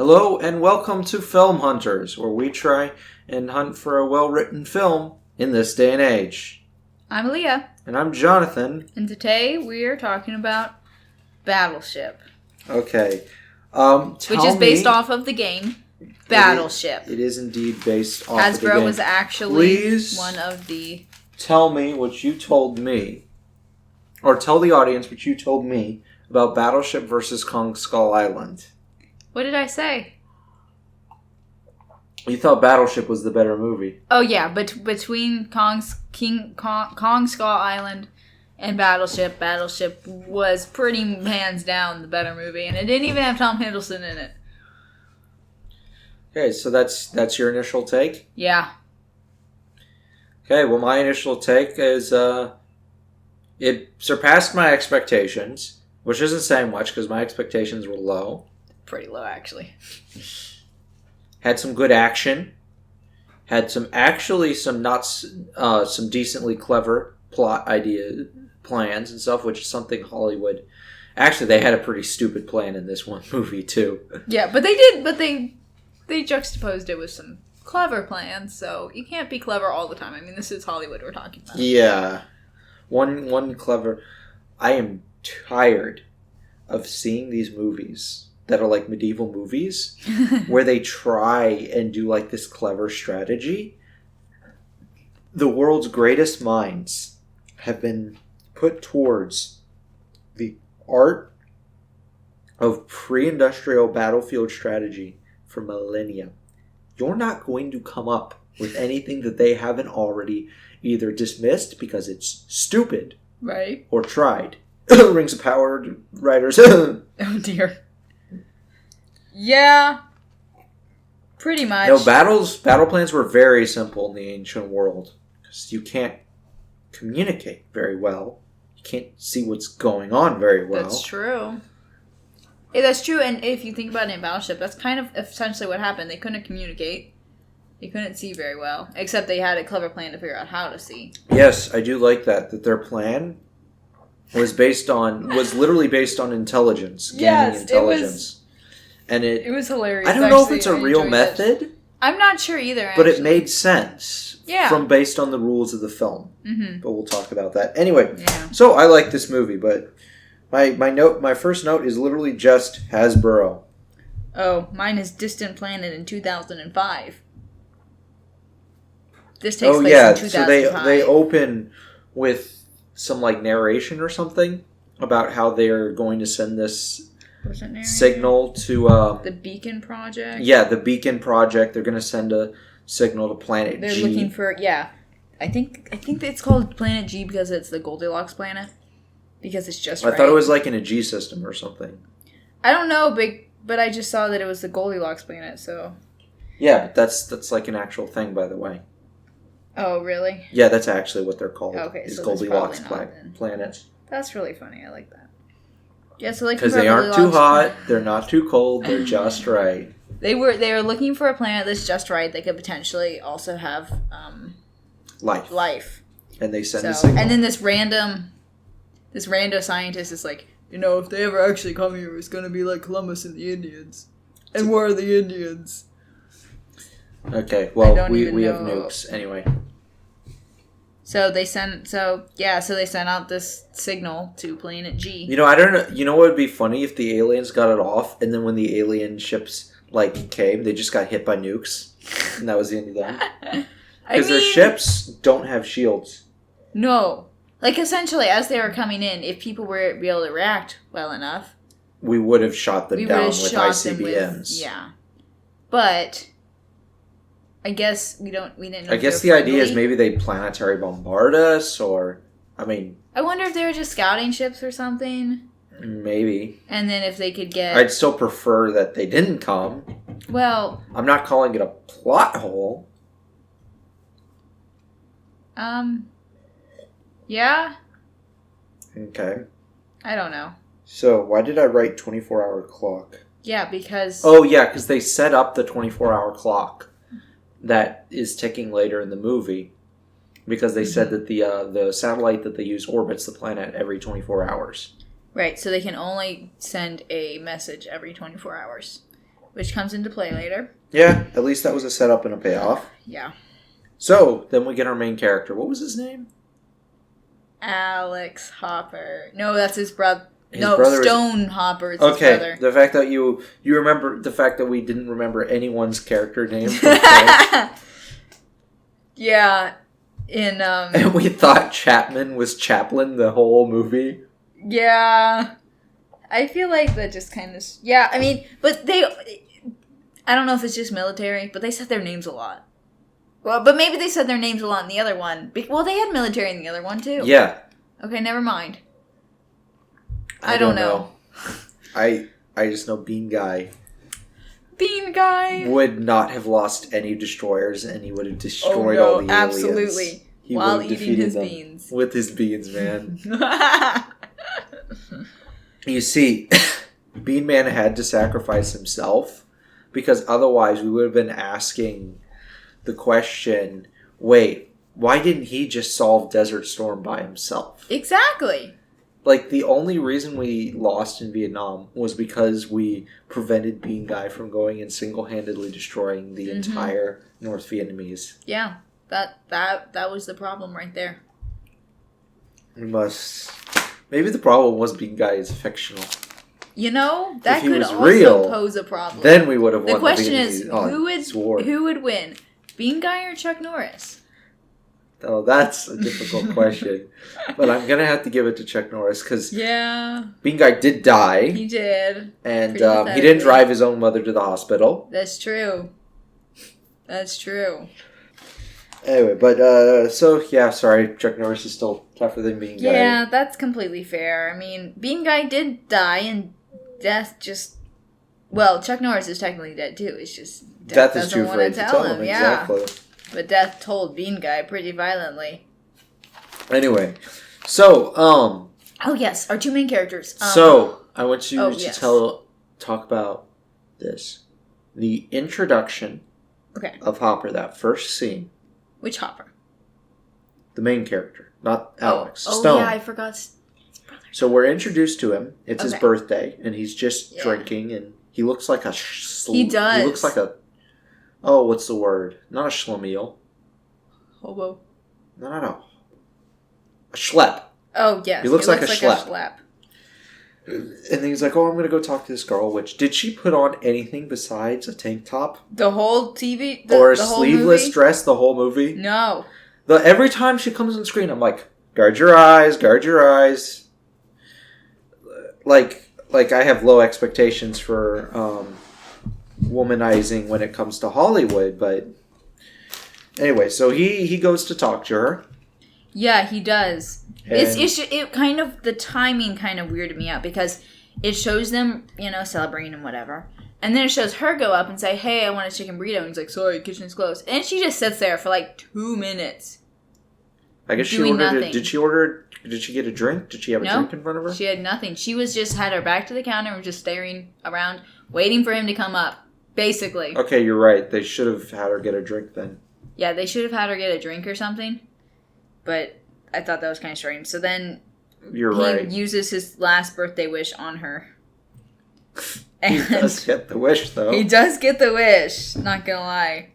Hello and welcome to Film Hunters, where we try and hunt for a well-written film in this day and age. I'm Leah. And I'm Jonathan. And today we are talking about Battleship. Okay. Which is based off of the game Battleship. It is indeed based off of the game. Hasbro was actually one of the... Tell me what you told me, or tell the audience what you told me about Battleship versus Kong Skull Island. What did I say? You thought Battleship was the better movie. Oh yeah, but between Kong Skull Island and Battleship was pretty hands down the better movie, and it didn't even have Tom Hiddleston in it. Okay, so that's your initial take? Yeah. Okay, well my initial take is it surpassed my expectations, which isn't saying much because my expectations were low. Pretty low, actually. Had some good action. Had some decently clever plot plans and stuff, which is something Hollywood. Actually, they had a pretty stupid plan in this one movie too. Yeah, but they juxtaposed it with some clever plans, so you can't be clever all the time. I mean, this is Hollywood we're talking about. Yeah, one clever. I am tired of seeing these movies that are like medieval movies where they try and do like this clever strategy. The world's greatest minds have been put towards the art of pre-industrial battlefield strategy for millennia. You're not going to come up with anything that they haven't already either dismissed because it's stupid, right, or tried. Rings of Power writers. Oh dear. Yeah, pretty much. No, battle plans were very simple in the ancient world because you can't communicate very well. You can't see what's going on very well. That's true. Yeah, that's true, and if you think about it in Battleship, that's kind of essentially what happened. They couldn't communicate. They couldn't see very well, except they had a clever plan to figure out how to see. Yes, I do like that their plan was literally based on intelligence, gaining intelligence. It was hilarious. I don't know if it's a real method. I'm not sure either, but it made sense. Yeah. From based on the rules of the film. Mm-hmm. But we'll talk about that. Anyway, yeah. So I like this movie, but my first note is literally just Hasbro. Oh, mine is Distant Planet in 2005. This takes place in 2005. So they open with some like narration or something about how they're going to send this signal to the Beacon Project. Yeah, the Beacon Project. They're going to send a signal to Planet G. They're looking for I think it's called Planet G because it's the Goldilocks planet. Because it's just right. I thought it was like in a G system or something. I don't know, but I just saw that it was the Goldilocks planet. So. Yeah, but that's like an actual thing, by the way. Oh, really? Yeah, that's actually what they're called. Okay, is so Goldilocks planets. That's really funny. I like that. Yeah, so like because they aren't too hot, they're not too cold, they're just right. They were looking for a planet that's just right. They could potentially also have life. And they send a signal. And then this random scientist is like, if they ever actually come here, it's gonna be like Columbus and the Indians. And where are the Indians? Okay, well we have nukes anyway. So they sent out this signal to Planet G. I don't know. You know what would be funny if the aliens got it off, and then when the alien ships came, they just got hit by nukes, and that was the end of them. Because their ships don't have shields. No, essentially, as they were coming in, if people were able to react well enough, we would have shot them down with ICBMs. Yeah, but. I guess we didn't know. I guess the idea is maybe they planetary bombard us, or, I wonder if they were just scouting ships or something. Maybe. And then if they could get... I'd still prefer that they didn't come. Well... I'm not calling it a plot hole. Yeah? Okay. I don't know. So, why did I write 24-hour clock? Yeah, because... Oh, yeah, because they set up the 24-hour clock that is ticking later in the movie, because they said that the satellite that they use orbits the planet every 24 hours. Right, so they can only send a message every 24 hours. which comes into play later. Yeah, at least that was a setup and a payoff. Yeah. So, then we get our main character. What was his name? Alex Hopper. No, that's his brother. Brother Stone Hopper is his okay, brother. the fact that you remember the fact that we didn't remember anyone's character name. Yeah. And we thought Chapman was Chaplin the whole movie. Yeah. I feel like that just kind of... Yeah, I mean, but they... I don't know if it's just military, but they said their names a lot. Well, but maybe they said their names a lot in the other one. Well, they had military in the other one, too. Yeah. Okay, never mind. I don't know. I just know Bean Guy. Bean Guy would not have lost any destroyers, and he would have destroyed all the aliens. Absolutely. He while would have eating his them beans. with his beans, man. You see, Bean Man had to sacrifice himself because otherwise we would have been asking the question, wait, why didn't he just solve Desert Storm by himself? Exactly. Like, the only reason we lost in Vietnam was because we prevented Bean Guy from going and single-handedly destroying the entire North Vietnamese. Yeah, that was the problem right there. We must... Maybe the problem was Bean Guy is fictional. You know, that could also real, pose a problem. Then we would have won the question is, Vietnamese. who would win? Bean Guy or Chuck Norris? Oh, that's a difficult question. But I'm going to have to give it to Chuck Norris because Bean Guy did die. He did. And he didn't drive his own mother to the hospital. That's true. That's true. Anyway, but, sorry, Chuck Norris is still tougher than Bean Guy. Yeah, that's completely fair. I mean, Bean Guy did die, and death just... Well, Chuck Norris is technically dead, too. It's just... Death is too afraid to tell him, exactly. But Death told Bean Guy pretty violently. Anyway, so, Oh, yes, our two main characters. So, I want you to talk about this. The introduction of Hopper, that first scene. Which Hopper? The main character, not Alex. Oh, Stone. yeah, I forgot his brother. So we're introduced to him. It's his birthday, and he's just drinking, and he looks like a... He does. He looks like a... Oh, what's the word? Not a schlemiel. Hobo. No. A schlep. Oh, yes. He looks like a schlep. schlep. And then he's like, oh, I'm going to go talk to this girl, which... Did she put on anything besides a tank top? The whole TV... or a sleeveless dress the whole movie? No. Every time she comes on screen, I'm like, guard your eyes, guard your eyes. Like I have low expectations for womanizing when it comes to Hollywood, but anyway, so he goes to talk to her. Yeah, he does. It kind of, the timing kind of weirded me out because it shows them, celebrating and whatever. And then it shows her go up and say, hey, I want a chicken burrito. And he's like, sorry, kitchen's closed. And she just sits there for like 2 minutes. I guess she ordered it. Did she get a drink? Did she have a drink in front of her? She had nothing. She was just had her back to the counter and was just staring around, waiting for him to come up, basically. Okay, you're right. They should have had her get a drink then. Yeah, they should have had her get a drink or something. But I thought that was kind of strange. So then he uses his last birthday wish on her. He does get the wish, though. He does get the wish, not gonna lie.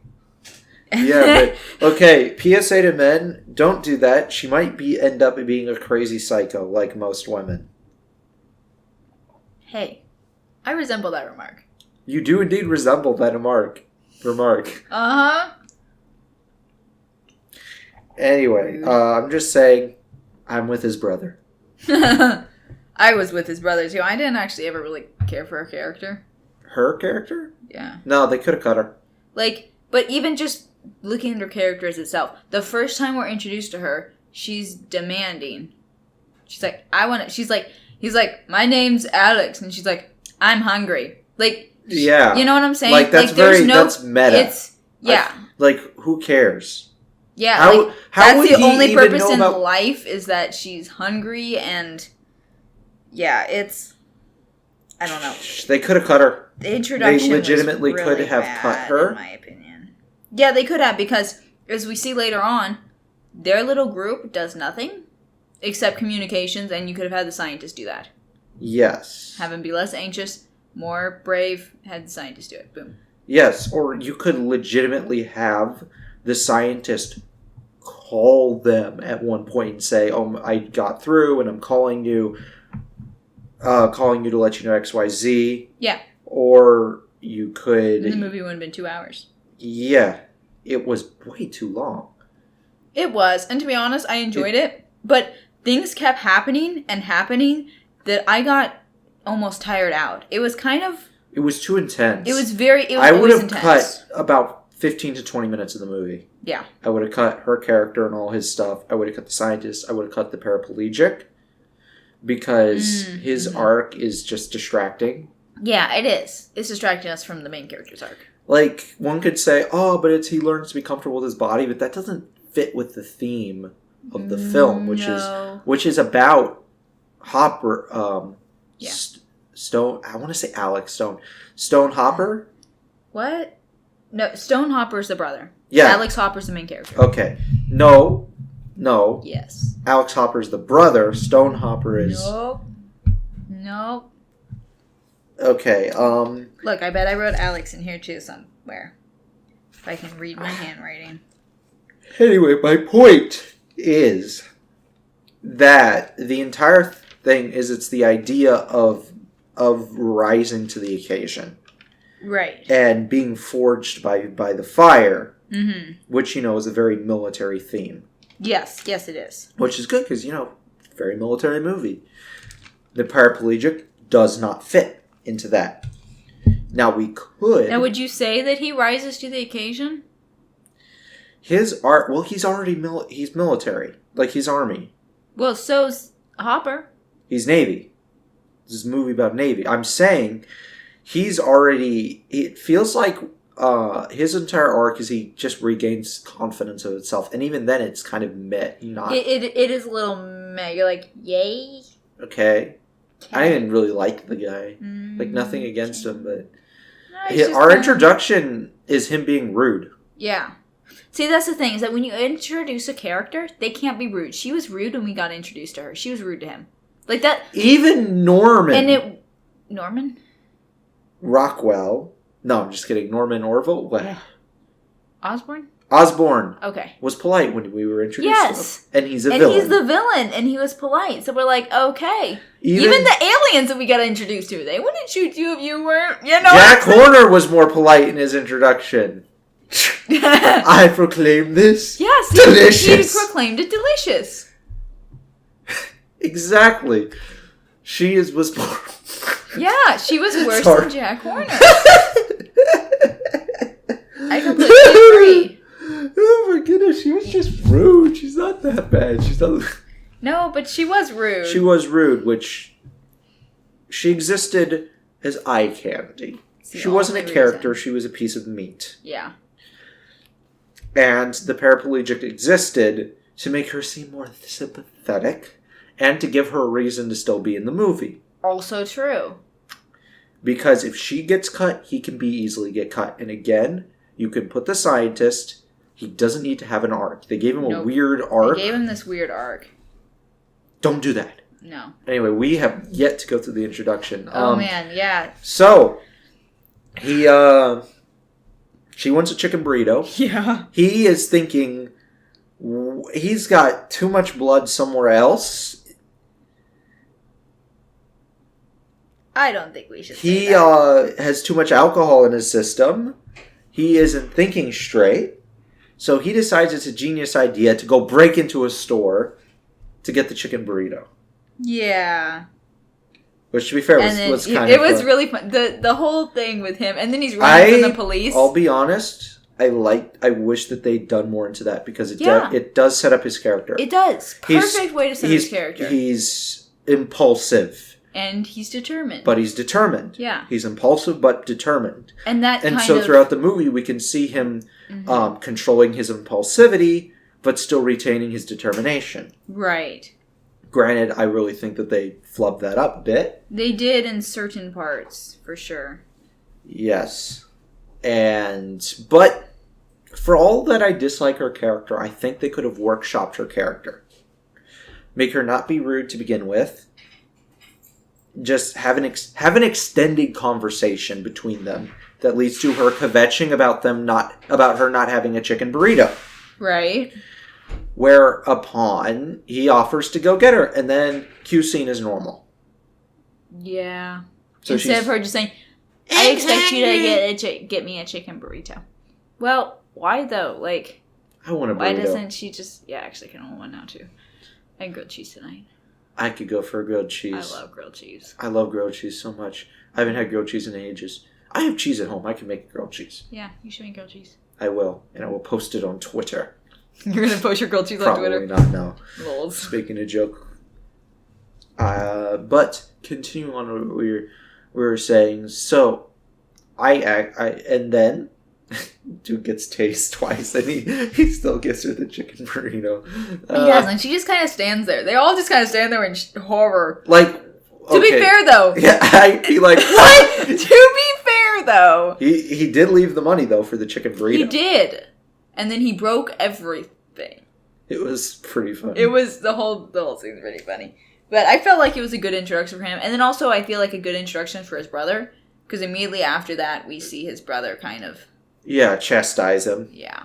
Yeah, but, okay, PSA to men, don't do that. She might end up being a crazy psycho, like most women. Hey, I resemble that remark. You do indeed resemble that remark. Uh-huh. Anyway, I'm just saying, I'm with his brother. I was with his brother, too. I didn't actually ever really care for her character. Her character? Yeah. No, they could have cut her. But even just looking at her character as itself, the first time we're introduced to her, she's demanding. She's like, he's like, my name's Alex. And she's like, I'm hungry. Yeah. You know what I'm saying? That's that's meta. Who cares? Yeah, that's the only purpose in life is that she's hungry and... Yeah, it's... I don't know. They could have cut her. The introduction They legitimately was really could have bad, cut her. In my opinion. Yeah, they could have, because as we see later on, their little group does nothing except communications, and you could have had the scientists do that. Yes. Have him be less anxious, More brave, had the scientist do it. Boom. Yes, or you could legitimately have the scientist call them at one point and say, "Oh, I got through, and I'm calling you to let you know XYZ." Yeah. Or you could. And the movie would have been 2 hours. Yeah, it was way too long. It was, and to be honest, I enjoyed it, but things kept happening that I got almost tired out. It was kind of. It was too intense. It was very. It was I would have intense. cut about 15 to 20 minutes of the movie. Yeah. I would have cut her character and all his stuff. I would have cut the scientist. I would have cut the paraplegic. Because his arc is just distracting. Yeah, it is. It's distracting us from the main character's arc. Like, one could say, oh, but he learns to be comfortable with his body, but that doesn't fit with the theme of the film, which is about Hopper, Stone, I want to say Alex Stone. Stone Hopper? What? No, Stone Hopper's the brother. Yeah. Alex Hopper's the main character. Okay. No. Yes. Alex Hopper's the brother. Stone Hopper is... Nope. Okay, Look, I bet I wrote Alex in here too somewhere. If I can read my handwriting. Anyway, my point is that the entire thing is it's the idea of rising to the occasion. Right. And being forged by the fire, which, is a very military theme. Yes, it is. Which is good because, very military movie. The paraplegic does not fit into that. Now, we could... Now, would you say that he rises to the occasion? His art... Well, he's already... he's military. Like, he's Army. Well, so's Hopper. He's Navy. This is a movie about Navy. I'm saying he's already... It feels like his entire arc is he just regains confidence of itself. And even then, it's kind of meh. It is a little meh. You're like, yay? Okay. I didn't really like the guy. Like, nothing against him, but... No, our introduction is him being rude. Yeah. See, that's the thing, is that when you introduce a character, they can't be rude. She was rude when we got introduced to her. She was rude to him. Like that... Even Norman. Norman? Rockwell. No, I'm just kidding. Norman Orville? What? Yeah. Osborn. Okay. Was polite when we were introduced to him. And he's a villain. And he's the villain, and he was polite. So we're like, okay. Even the aliens that we got introduced to, they wouldn't shoot you if you weren't, Jack Horner was more polite in his introduction. I proclaim this. Yes. Delicious. He proclaimed it delicious. Exactly. Was more... Yeah, she was worse than Jack Horner. I completely agree. Oh my goodness, she was just rude. She's not that bad. She's not... No, but she was rude. She was rude, which... She existed as eye candy. She wasn't a character, she was a piece of meat. Yeah. And the paraplegic existed to make her seem more sympathetic and to give her a reason to still be in the movie. Also true. Because if she gets cut, he can easily get cut. And again, you can put the scientist... He doesn't need to have an arc. They gave him a weird arc. They gave him this weird arc. Don't do that. No. Anyway, we have yet to go through the introduction. Oh, man, yeah. So, she wants a chicken burrito. Yeah. He is thinking he's got too much blood somewhere else. I don't think we should say that. He has too much alcohol in his system. He isn't thinking straight. So he decides it's a genius idea to go break into a store to get the chicken burrito. Yeah. Which, to be fair, was kind of It was really fun. The whole thing with him. And then he's running from the police. I'll be honest. I wish that they'd done more into that because it does set up his character. It does. Perfect way to set up his character. He's impulsive. And he's determined. But he's determined. Yeah. He's impulsive but determined. And so throughout the movie, we can see him controlling his impulsivity, but still retaining his determination. Right. Granted, I really think that they flubbed that up a bit. They did in certain parts, for sure. Yes. But for all that I dislike her character, I think they could have workshopped her character. Make her not be rude to begin with. just have an extended conversation between them that leads to her kvetching about her not having a chicken burrito. Right. Whereupon he offers to go get her, and then Q scene is normal. Yeah. So instead of her just saying, "I expect you to get me a chicken burrito." Well, why though? Like, I want a burrito. Why doesn't she just? Yeah, actually, I can want one now too. I had grilled cheese tonight. I could go for a grilled cheese. I love grilled cheese. I love grilled cheese so much. I haven't had grilled cheese in ages. I have cheese at home. I can make grilled cheese. Yeah, you should make grilled cheese. I will, and I will post it on Twitter. You're gonna post your grilled cheese on Twitter? Probably not. No. Lols. Speaking a joke. But continuing on what we were saying, so and then dude gets tased twice, and he still gives her the chicken burrito. He doesn't. She just kind of stands there. They all just kind of stand there in horror. Like, okay. To be fair, though. Yeah, I'd be like, what? To be fair, though. He did leave the money though for the chicken burrito. He did, and then he broke everything. It was pretty funny. It was the whole scene's pretty funny. But I felt like it was a good introduction for him, and then also I feel like a good introduction for his brother, because immediately after that we see his brother kind of. Yeah, chastise him. Yeah.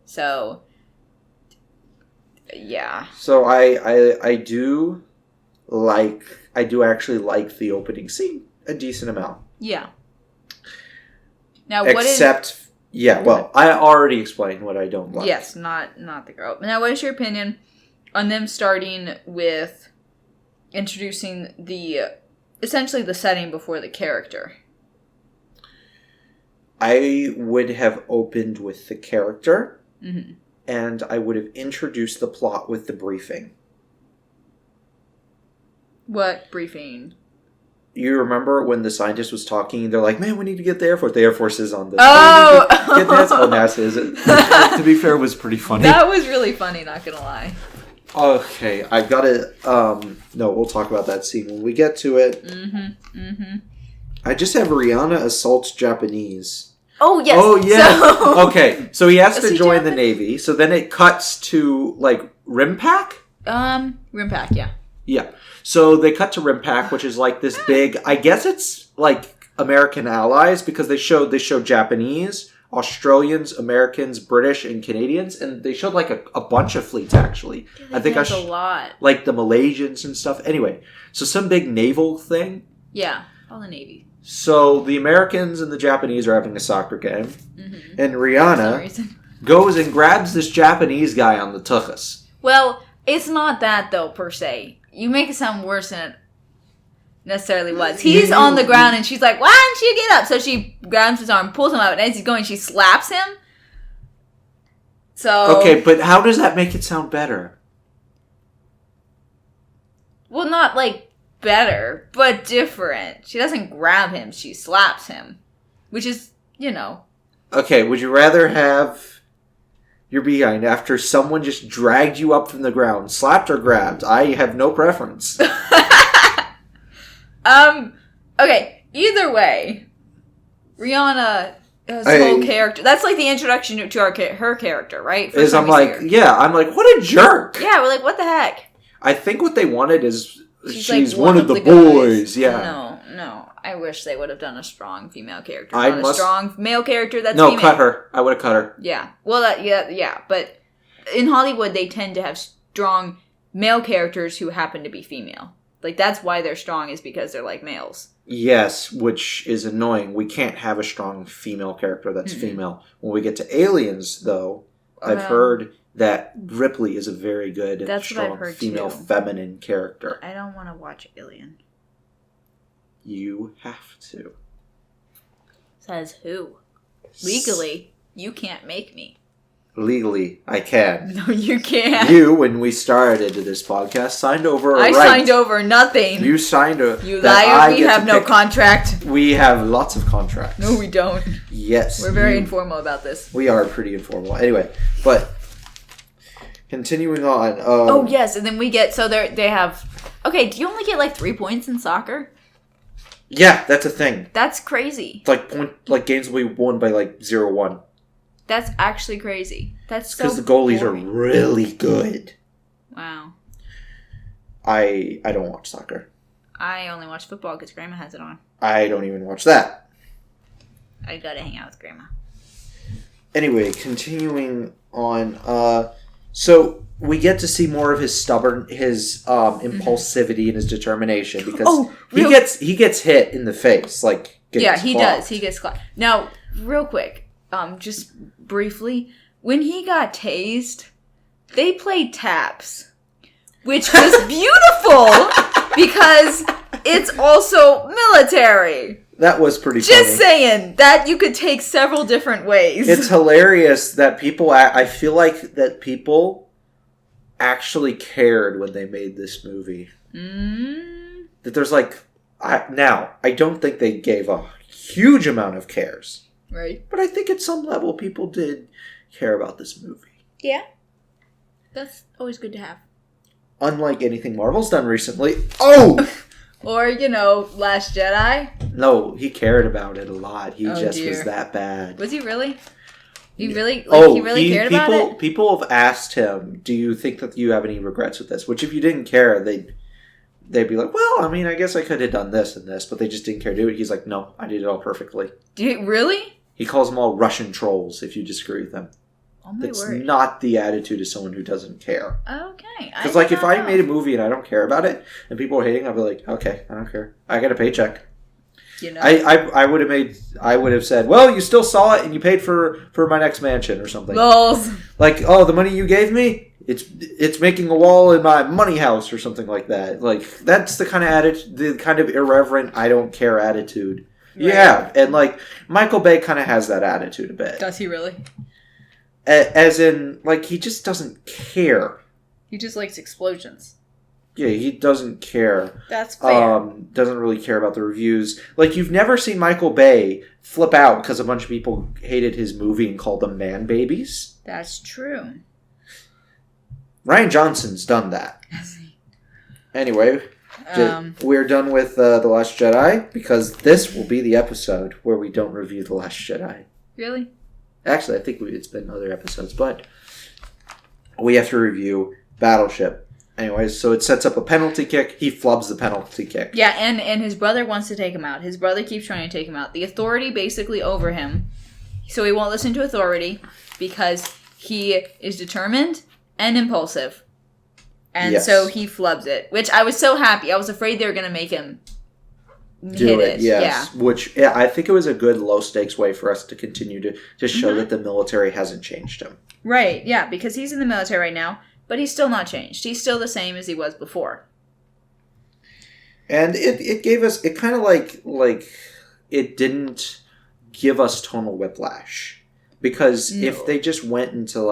So. Yeah. So I do actually like the opening scene a decent amount. Yeah. Now well, I already explained what I don't like. Yes, not the girl. Now, what is your opinion on them starting with introducing essentially the setting before the character? I would have opened with the character, mm-hmm. and I would have introduced the plot with the briefing. What briefing? You remember when the scientist was talking, they're like, man, we need to get the Air Force. The Air Force is on this. Oh! Get NASA. Oh, NASA is it. To be fair, it was pretty funny. That was really funny, not gonna lie. Okay, I gotta, no, we'll talk about that scene when we get to it. Mm-hmm, mm-hmm. I just have Rihanna assaults Japanese. Oh, yes. Oh, yeah. So... Okay, so he has to join the Navy. So then it cuts to, like, Rimpak? Rimpak, yeah. Yeah. So they cut to Rimpak, which is like this big, I guess it's like American allies, because they showed Japanese, Australians, Americans, British, and Canadians, and they showed like a bunch of fleets actually. Yeah, I think a lot. Like the Malaysians and stuff. Anyway, so some big naval thing. Yeah, all the Navy. So the Americans and the Japanese are having a soccer game, mm-hmm. and Rihanna goes and grabs this Japanese guy on the tuchus. Well, it's not that though per se. You make it sound worse than it necessarily was. He's on the ground and she's like, why don't you get up? So she grabs his arm, pulls him out, and as he's going, she slaps him. So okay, but how does that make it sound better? Well, not like better, but different. She doesn't grab him, she slaps him. Which is, Okay, would you rather have your behind after someone just dragged you up from the ground, slapped or grabbed? I have no preference. Okay, either way, Rihanna has a whole character. That's like the introduction to her character, right? I'm like, what a jerk. Yeah, we're like, what the heck? I think what they wanted is she's like one of the boys. Yeah. No. I wish they would have done a strong female character. A strong male character that's No, female. cut her. I would have cut her. Yeah. Well, yeah. But in Hollywood, they tend to have strong male characters who happen to be female. Like, that's why they're strong, is because they're like males. Yes, which is annoying. We can't have a strong female character that's female. When we get to Aliens, though, I've heard that Ripley is a very good, strong female feminine character. I don't want to watch Alien. You have to. Says who? Legally, you can't make me. Legally, I can. No, you can't. You, when we started this podcast, signed over a right. I signed over nothing. You signed a... You liar, we have no contract. We have lots of contracts. No, we don't. Yes. We're very informal about this. We are pretty informal. Anyway, but... Continuing on. Oh, yes, and then we get... So they have... Okay, do you only get like 3 points in soccer? Yeah, that's a thing. That's crazy. It's like games will be won by like 0-1. That's actually crazy. That's so because the goalies are really good. Wow. I don't watch soccer. I only watch football because Grandma has it on. I don't even watch that. I gotta hang out with Grandma. Anyway, continuing on. So we get to see more of his impulsivity and his determination because he gets hit in the face. He does. He gets clocked. Now, real quick, just briefly, when he got tased, they played taps, which was beautiful because it's also military. That was pretty funny. Just saying that you could take several different ways. It's hilarious that people... I feel like that people actually cared when they made this movie. That there's now, I don't think they gave a huge amount of cares. Right. But I think at some level people did care about this movie. Yeah. That's always good to have. Unlike anything Marvel's done recently. Oh! Or, Last Jedi. No, he cared about it a lot. He was that bad. Was he really? He really cared about it? People have asked him, do you think that you have any regrets with this? Which if you didn't care, they'd be like, well, I mean, I guess I could have done this and this, but they just didn't care to do it. He's like, no, I did it all perfectly. Really? He calls them all Russian trolls if you disagree with them. Oh my It's word. not the attitude of someone who doesn't care. Okay. Because if I made a movie and I don't care about it, and people are hating, I'd be like, okay, I don't care. I got a paycheck. I would have said, well, you still saw it and you paid for my next mansion or something. Lols. The money you gave me, it's making a wall in my money house or something like that. That's the kind of attitude, the kind of irreverent, I don't care attitude. Right. Yeah, and Michael Bay kind of has that attitude a bit. Does he really? As in, he just doesn't care. He just likes explosions. Yeah, he doesn't care. That's fair. Doesn't really care about the reviews. You've never seen Michael Bay flip out because a bunch of people hated his movie and called them man babies. That's true. Rian Johnson's done that. Anyway, we're done with The Last Jedi because this will be the episode where we don't review The Last Jedi. Really? Actually, I think it's been other episodes, but we have to review Battleship. Anyways, so it sets up a penalty kick. He flubs the penalty kick. Yeah, and his brother wants to take him out. His brother keeps trying to take him out. The authority basically over him. So he won't listen to authority because he is determined and impulsive. And so he flubs it, which I was so happy. I was afraid they were going to make him hit it. Yes. Yeah. Which I think it was a good low-stakes way for us to continue to show that the military hasn't changed him. Right, yeah, because he's in the military right now. But he's still not changed. He's still the same as he was before. And it gave us... It kind of it didn't give us tonal whiplash. Because if they just went into,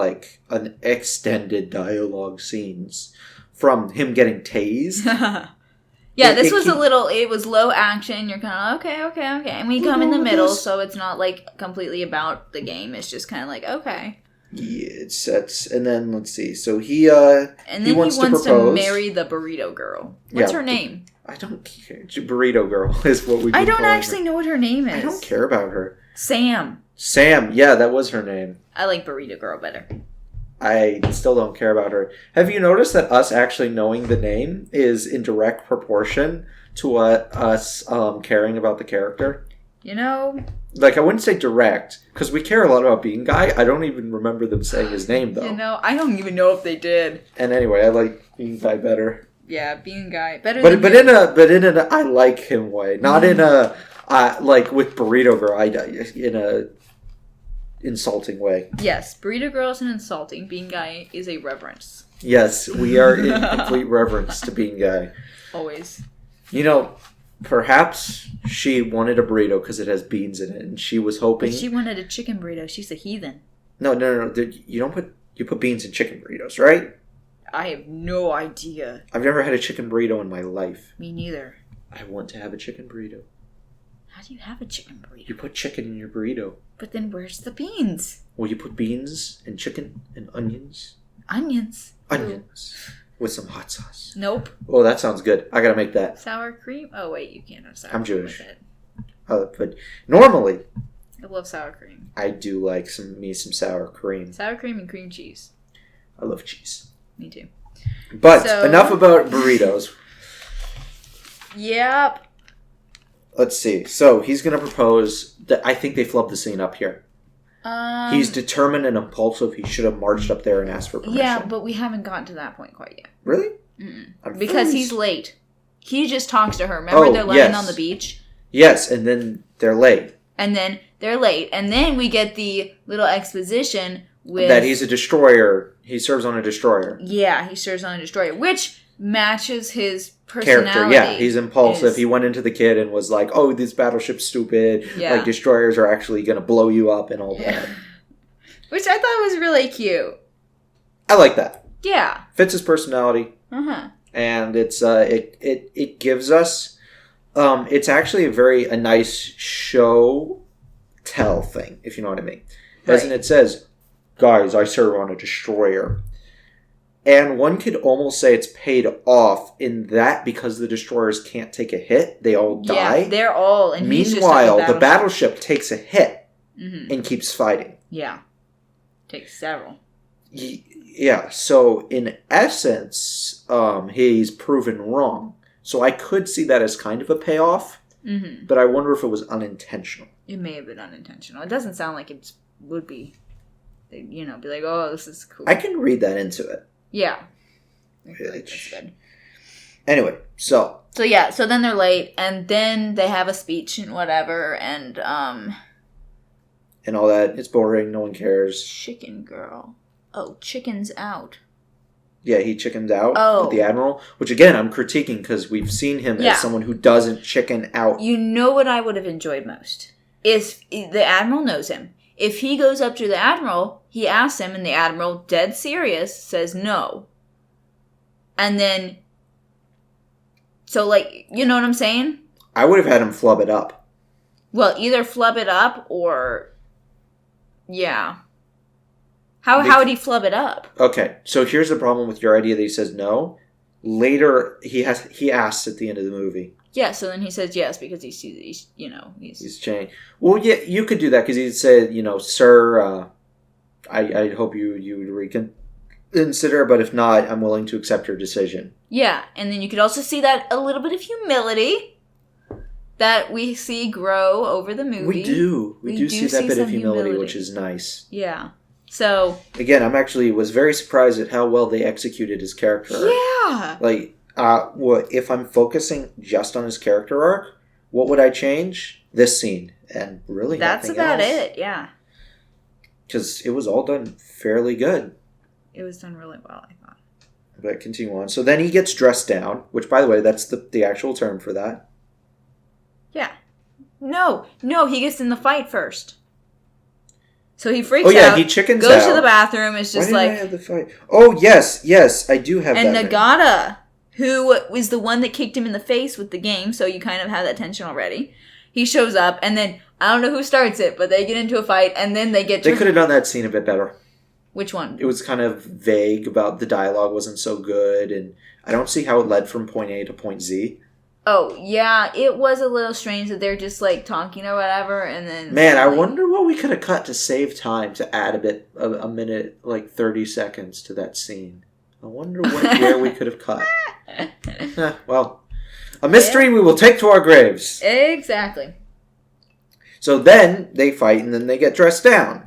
an extended dialogue scenes from him getting tased... Yeah, this was it was low action. You're kind of, okay. And we come in the middle, so it's not, completely about the game. It's just kind of okay. Yeah, it sets, and then let's see. So he wants to propose. To marry the burrito girl. What's her name? I don't care. Burrito girl is what we. I don't actually know what her name is. I don't care about her. Sam, yeah, that was her name. I like burrito girl better. I still don't care about her. Have you noticed that us actually knowing the name is in direct proportion to us caring about the character? I wouldn't say direct, because we care a lot about Bean Guy. I don't even remember them saying his name, though. I don't even know if they did. And anyway, I like Bean Guy better. Yeah, Bean Guy. Better but in a I like him way. Not in a, with Burrito Girl, in a insulting way. Yes, Burrito Girl is an insulting. Bean Guy is a reverence. Yes, we are in complete reverence to Bean Guy. Always. Perhaps she wanted a burrito because it has beans in it, and she was hoping... But she wanted a chicken burrito. She's a heathen. No. You put beans in chicken burritos, right? I have no idea. I've never had a chicken burrito in my life. Me neither. I want to have a chicken burrito. How do you have a chicken burrito? You put chicken in your burrito. But then where's the beans? Well, you put beans and chicken and onions. Onions? With some hot sauce. Nope. Oh, that sounds good. I gotta make that. Sour cream? Oh, wait, you can't have sour cream. I'm cream Jewish. But normally... I love sour cream. I do like some sour cream. Sour cream and cream cheese. I love cheese. Me too. But enough about burritos. Yep. Let's see. So he's going to propose that I think they flubbed the scene up here. He's determined and impulsive. He should have marched up there and asked for permission. Yeah, but we haven't gotten to that point quite yet. Really? Because he's late. He just talks to her. Remember they're laying on the beach? Yes, and then they're late. And then we get the little exposition with... That he's a destroyer. He serves on a destroyer. Yeah, he serves on a destroyer, which matches his personality. Character, yeah. He's impulsive. He went into the kid and was like, oh, this battleship's stupid. Yeah. Like, destroyers are actually going to blow you up and all that. Which I thought was really cute. I like that. Yeah. Fits his personality. Uh-huh. And it's it gives us... it's actually a nice show tell thing, if you know what I mean. As in it says, guys, I serve on a destroyer. And one could almost say it's paid off in that because the destroyers can't take a hit, they all die. Yeah, they're all... And meanwhile, the battleship takes a hit and keeps fighting. Yeah. Takes several. Yeah, so in essence, he's proven wrong. So I could see that as kind of a payoff, but I wonder if it was unintentional. It may have been unintentional. It doesn't sound like it would be, be like, oh, this is cool. I can read that into it. Yeah. I feel like that's good. Anyway, so then they're late, and then they have a speech and whatever, and all that. It's boring. No one cares. Chicken girl. Oh, chicken's out. Yeah, he chickened out with the Admiral, which again, I'm critiquing because we've seen him as someone who doesn't chicken out. You know what I would have enjoyed most? Is the Admiral knows him. If he goes up to the Admiral, he asks him, and the Admiral, dead serious, says no. And then, so like, you know what I'm saying? I would have had him flub it up. Well, either flub it up or, yeah. How would he flub it up? Okay, so here's the problem with your idea that he says no. Later, he asks at the end of the movie. Yeah, so then he says yes because he's changed. Well, yeah, you could do that because he'd say, sir, I hope you would reconsider, but if not, I'm willing to accept your decision. Yeah, and then you could also see that a little bit of humility that we see grow over the movie. We do see that bit of humility, which is nice. Yeah. So again, was very surprised at how well they executed his character arc. Yeah. Like, if I'm focusing just on his character arc, what would I change? This scene, and really that's nothing about else. it. Yeah. Because it was all done fairly good. It was done really well, I thought. But continue on. So then he gets dressed down, which, by the way, that's the actual term for that. Yeah. No, he gets in the fight first. So he freaks out. He chickens goes out. To the bathroom. It's just Why did I have the fight? Oh, yes, I do have and that. And Nagata, who was the one that kicked him in the face with the game, so you kind of have that tension already. He shows up, and then, I don't know who starts it, but they get into a fight, and then they get... They could have done that scene a bit better. Which one? It was kind of vague about the dialogue wasn't so good, and I don't see how it led from point A to point Z. Oh, yeah, it was a little strange that they're just, like, talking or whatever, and then... Man, I wonder what we could have cut to save time to add a minute, like 30 seconds to that scene. I wonder where we could have cut. Well, a mystery we will take to our graves. Exactly. So then they fight, and then they get dressed down.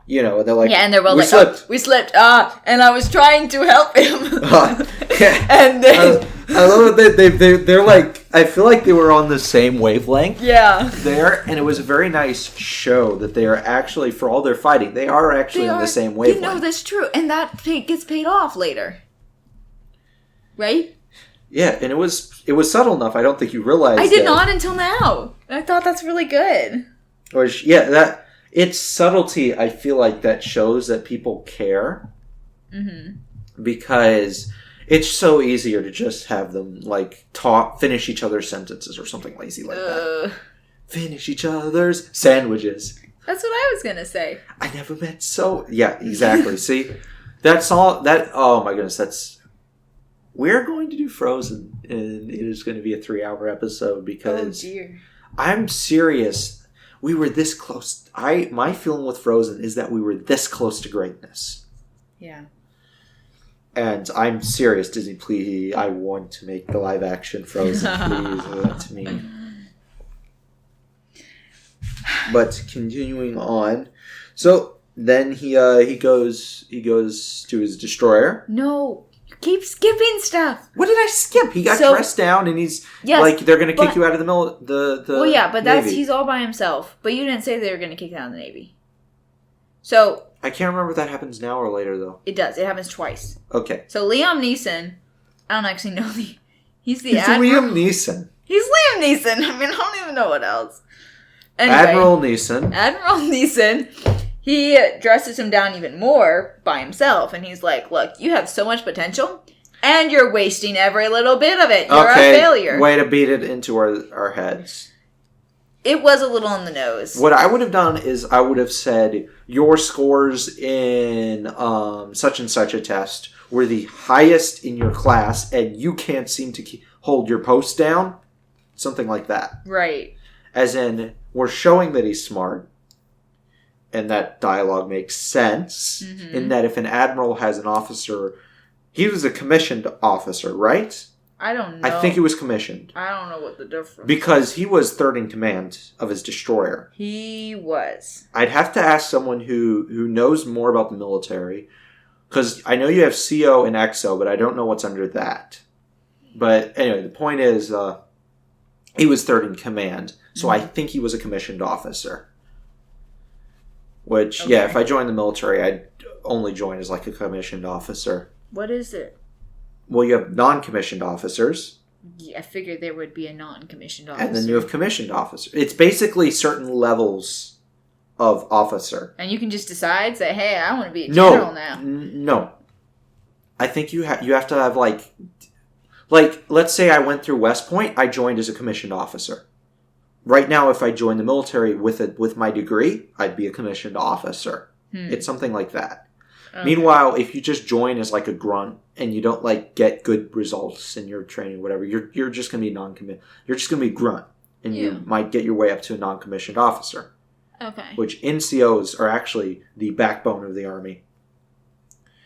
They're like, yeah, and they're both we like, slipped. Oh, we slipped, and I was trying to help him. Yeah. And then... I love that they're like, I feel like they were on the same wavelength. Yeah. There, and it was a very nice show that they are actually, for all their fighting, they are actually on the same wavelength. That's true, and that gets paid off later. Right? Yeah, and it was subtle enough, I don't think you realized I did not until now. I thought that's really good. It's subtlety, I feel like, that shows that people care. Mm-hmm. Because it's so easier to just have them, like, finish each other's sentences or something lazy like that. Finish each other's sandwiches. That's what I was going to say. I never meant so... Yeah, exactly. See? That's all... Oh, my goodness, we're going to do Frozen, and it is going to be a 3-hour episode because... Oh, dear. I'm serious. We were this close. My feeling with Frozen is that we were this close to greatness. Yeah. And I'm serious, Disney, please. I want to make the live action Frozen, please. Leave that to me. But continuing on, so then he goes to his destroyer. No, you keep skipping stuff. What did I skip? He got dressed down, and he's like, they're gonna kick you out of the well, yeah, but Navy. he's all by himself. But you didn't say they were gonna kick him out of the Navy. So I can't remember if that happens now or later though. It does. It happens twice. Okay. So Liam Neeson, I don't actually know he's Admiral. Liam Neeson. He's Liam Neeson. I mean, I don't even know what else. Anyway, Admiral Neeson. He dresses him down even more by himself, and he's like, "Look, you have so much potential, and you're wasting every little bit of it. You're a failure." Way to beat it into our heads. It was a little on the nose. What I would have done is I would have said your scores in such and such a test were the highest in your class, and you can't seem to hold your post down. Something like that. Right. As in, we're showing that he's smart, and that dialogue makes sense, in that if an admiral has an officer, he was a commissioned officer, right? I don't know. I think he was commissioned. I don't know what the difference because he was third in command of his destroyer. He was. I'd have to ask someone who knows more about the military, because I know you have CO and XO, but I don't know what's under that. But anyway, the point is, he was third in command, so I think he was a commissioned officer. Which, yeah, if I joined the military, I'd only join as like a commissioned officer. What is it? Well, you have non-commissioned officers. Yeah, I figured there would be a non-commissioned officer. And then you have commissioned officers. It's basically certain levels of officer. And you can just decide, say, hey, I want to be a general now. No. I think you have to have like, let's say I went through West Point, I joined as a commissioned officer. Right now, if I joined the military with my degree, I'd be a commissioned officer. It's something like that. Okay. Meanwhile, if you just join as like a grunt and you don't like get good results in your training, whatever, you're just gonna be You're just gonna be grunt, and you might get your way up to a non-commissioned officer. Okay. Which NCOs are actually the backbone of the army.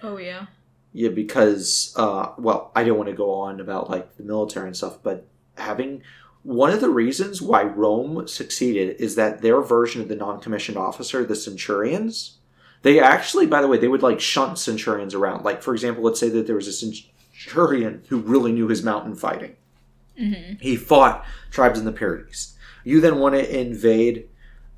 Oh yeah. Yeah, because I don't want to go on about like the military and stuff, but having one of the reasons why Rome succeeded is that their version of the non-commissioned officer, the centurions. They actually, by the way, they would like shunt centurions around. Like, for example, let's say that there was a centurion who really knew his mountain fighting. Mm-hmm. He fought tribes in the Pyrenees. You then want to invade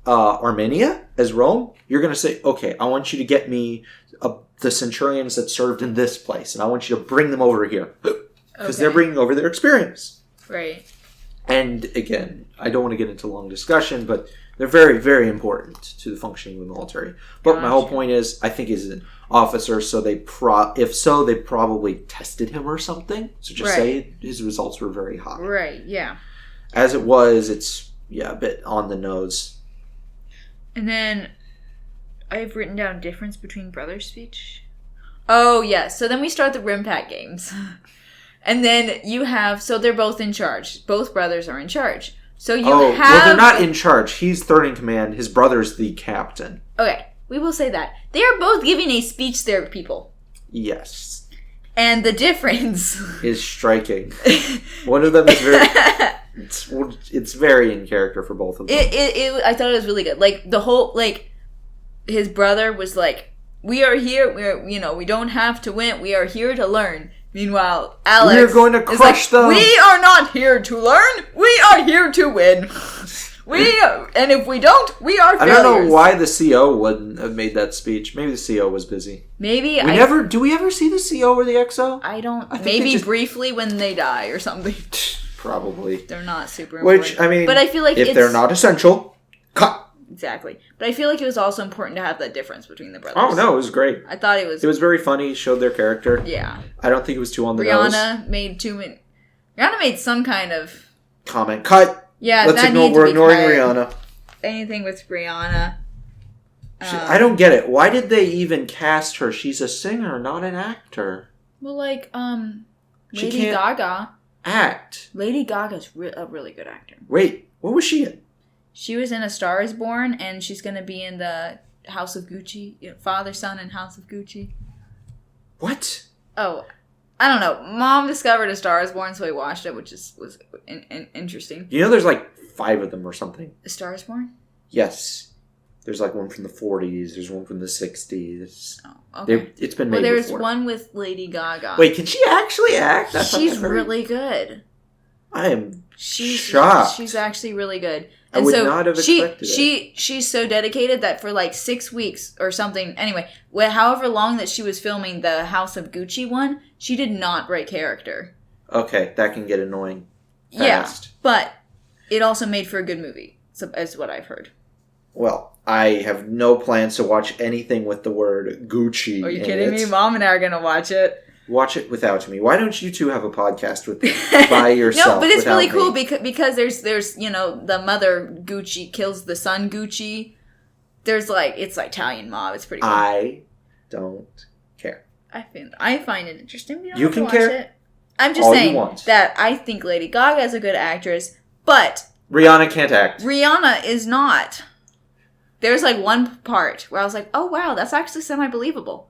Armenia as Rome. You're going to say, okay, I want you to get me the centurions that served in this place, and I want you to bring them over here. Because they're bringing over their experience. Right. And again, I don't want to get into a long discussion, but they're very, very important to the functioning of the military. But my whole point is, I think he's an officer, so they probably tested him or something. So just say his results were very high. Right, yeah. As it was, it's, a bit on the nose. And then I've written down difference between brothers' speech. Oh, yeah. So then we start the Rimpat games. And then you have, so they're both in charge. Both brothers are in charge. So you have... well, they're not in charge. He's third in command. His brother's the captain. Okay, we will say that. They are both giving a speech to their people. Yes. And the difference... is striking. One of them is very... It's very in character for both of them. I thought it was really good. Like, the whole, like, his brother was like, we are here, we don't have to win, we are here to learn. Meanwhile, Alex we're going to crush them. We are not here to learn. We are here to win. And if we don't, we are failures. I don't know why the CO wouldn't have made that speech. Maybe the CO was busy. Maybe do we ever see the CO or the XO? I don't. Maybe briefly when they die or something. Probably. They're not super important. Which, I mean, but I feel like if they're not essential, cut. Exactly. But I feel like it was also important to have that difference between the brothers. Oh, no, it was great. I thought it was... It was very funny. Showed their character. Yeah. I don't think it was too on the nose. Rihanna made some kind of... comment. Cut! Yeah, we're ignoring Rihanna. Anything with Rihanna. I don't get it. Why did they even cast her? She's a singer, not an actor. Well, like, Lady Gaga. Act. Lady Gaga's a really good actor. Wait, what was she in? She was in A Star Is Born, and she's going to be in the House of Gucci. Father, Son, and House of Gucci. What? Oh, I don't know. Mom discovered A Star Is Born, so we watched it, which was interesting. You know, there's like 5 of them or something. A Star Is Born? Yes. There's like one from the 40s. There's one from the 60s. Oh, okay. It's been made there's before. one with Lady Gaga. Wait, can she actually act? She's really good. I am shocked. She's actually really good. I would not have expected it. She's so dedicated that for like 6 weeks or something, anyway, however long that she was filming the House of Gucci one, she did not break character. Okay, that can get annoying Yeah, fast. but it also made for a good movie, is what I've heard. Well, I have no plans to watch anything with the word Gucci. Are you kidding me? Mom and I are going to watch it. Watch it without me. Why don't you two have a podcast by yourself? No, but it's really cool me? because there's the mother Gucci kills the son Gucci. There's it's like Italian mob. It's pretty cool. I don't care. I find it interesting. You can care. It. I'm just saying that I think Lady Gaga is a good actress, but Rihanna can't act. Rihanna is not. There's one part where I was like, oh wow, that's actually semi-believable.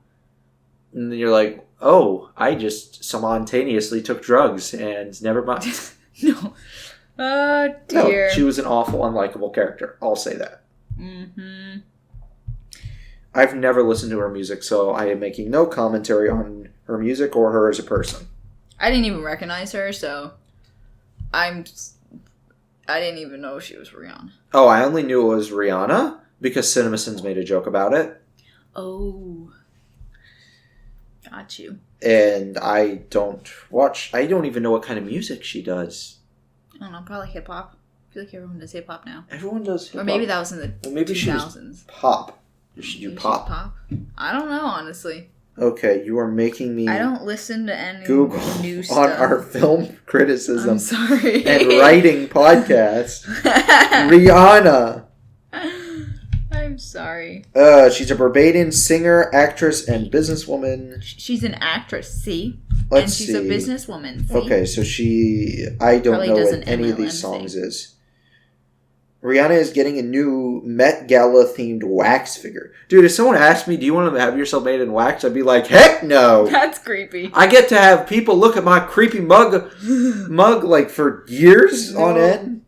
And then you're like, oh, I just spontaneously took drugs and never mind. No. Oh, dear. No, she was an awful, unlikable character. I'll say that. Mm-hmm. I've never listened to her music, so I am making no commentary on her music or her as a person. I didn't even recognize her, so I didn't even know she was Rihanna. Oh, I only knew it was Rihanna because CinemaSins made a joke about it. Oh. Got you. And I don't even know what kind of music she does. I don't know, probably hip-hop. I feel like everyone does hip-hop now. Everyone does hip-hop. Or maybe that was in the 2000s. She was pop. Does she do pop? I don't know, honestly. Okay, you are making me... I don't listen to any Google new stuff. on our film criticism I'm sorry. and writing podcast. Rihanna. I'm sorry. She's a Barbadian singer, actress, and businesswoman. She's an actress, see? Let's see. And she's a businesswoman, see? Okay, so I don't know what any of these songs is. Rihanna is getting a new Met Gala themed wax figure. Dude, if someone asked me, do you want to have yourself made in wax? I'd be like, heck no! That's creepy. I get to have people look at my creepy mug for years on end.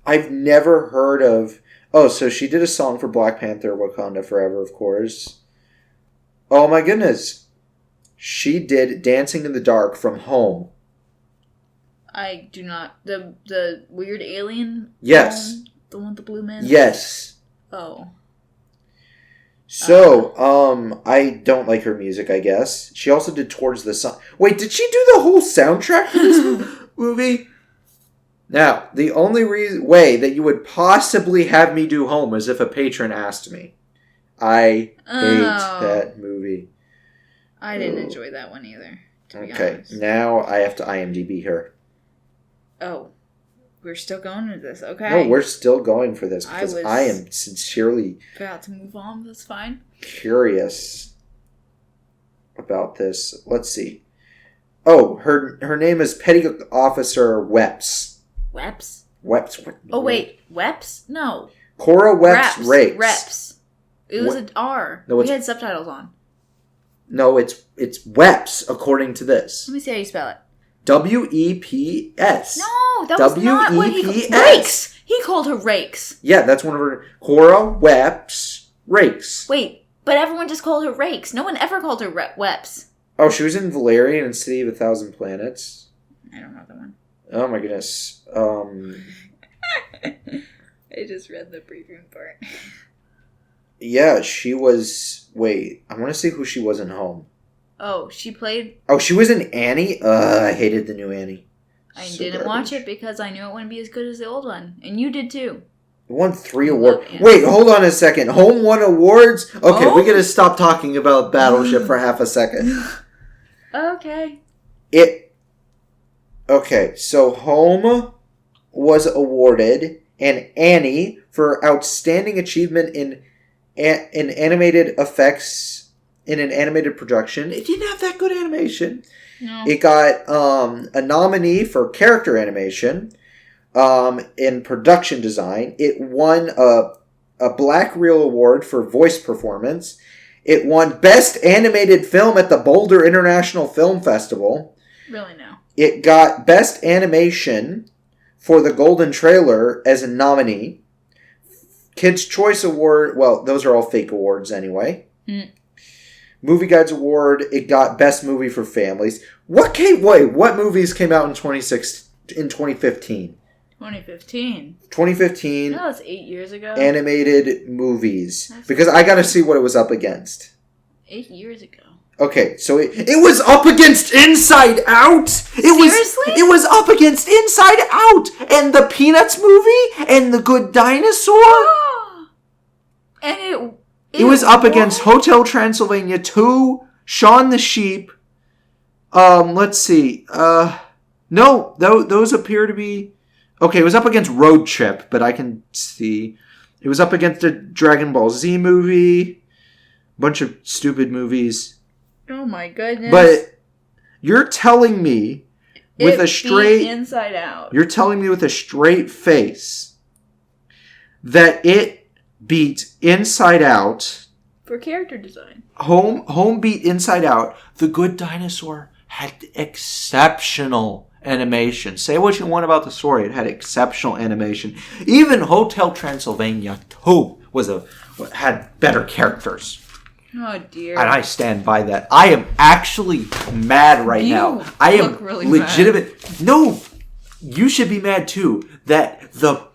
I've never heard of... Oh, so she did a song for Black Panther, Wakanda Forever, of course. Oh my goodness. She did Dancing in the Dark from Home. I do not... The weird alien? Yes. The one with the blue man? Yes. Oh. So, I don't like her music, I guess. She also did Towards the Sun. Wait, did she do the whole soundtrack for this movie? Now, the only way that you would possibly have me do Home is if a patron asked me. I hate that movie. I didn't enjoy that one either, to be honest. Now I have to IMDb her. Oh. We're still going with this, okay? No, we're still going for this because I am sincerely... about to move on, that's fine. ...curious about this. Let's see. Oh, her name is Petty Officer Weps. Weps? Weps. Oh, wait. Weps? No. Cora Weps Rakes. Reps. It was an R. No, we had subtitles on. No, it's Weps, according to this. Let me see how you spell it. W-E-P-S. No, that was not what he... W-E-P-S. Rakes! He called her Rakes. Yeah, that's one of her... Cora Weps Rakes. Wait, but everyone just called her Rakes. No one ever called her Weps. Oh, she was in Valerian and City of a Thousand Planets. I don't know that one. Oh my goodness. I just read the preview part. Yeah, she was... Wait, I want to see who she was in Home. Oh, she played... Oh, she was in Annie? I hated the new Annie. I didn't watch it because I knew it wouldn't be as good as the old one. And you did too. It won 3 awards. Wait, hold on a second. Home won awards? Okay, we gotta stop talking about Battleship for half a second. Okay. Okay, so Home was awarded and Annie for outstanding achievement in animated effects in an animated production. It didn't have that good animation. No. It got a nominee for character animation in production design. It won a Black Reel Award for voice performance. It won Best Animated Film at the Boulder International Film Festival. Really, no. It got Best Animation for the Golden Trailer as a nominee. Kids' Choice Award, well, those are all fake awards anyway. Movie Guides Award, it got Best Movie for Families. What movies came out in 2015? 2015. No, it's 8 years ago. Animated movies. Because I gotta see what it was up against. 8 years ago. Okay, so it was up against Inside Out. Seriously? It was up against Inside Out and the Peanuts movie and The Good Dinosaur. And it was up against Hotel Transylvania 2, Shaun the Sheep. Let's see. No, those appear to be... Okay, it was up against Road Trip, but I can see. It was up against a Dragon Ball Z movie. Bunch of stupid movies. Oh my goodness. But you're telling me with a straight... Inside Out. You're telling me with a straight face that it beat Inside Out. For character design. Home beat Inside Out. The Good Dinosaur had exceptional animation. Say what you want about the story. It had exceptional animation. Even Hotel Transylvania 2 had better characters. Oh dear. And I stand by that. I am actually mad right now. I am really legitimate. Mad. No, you should be mad too that the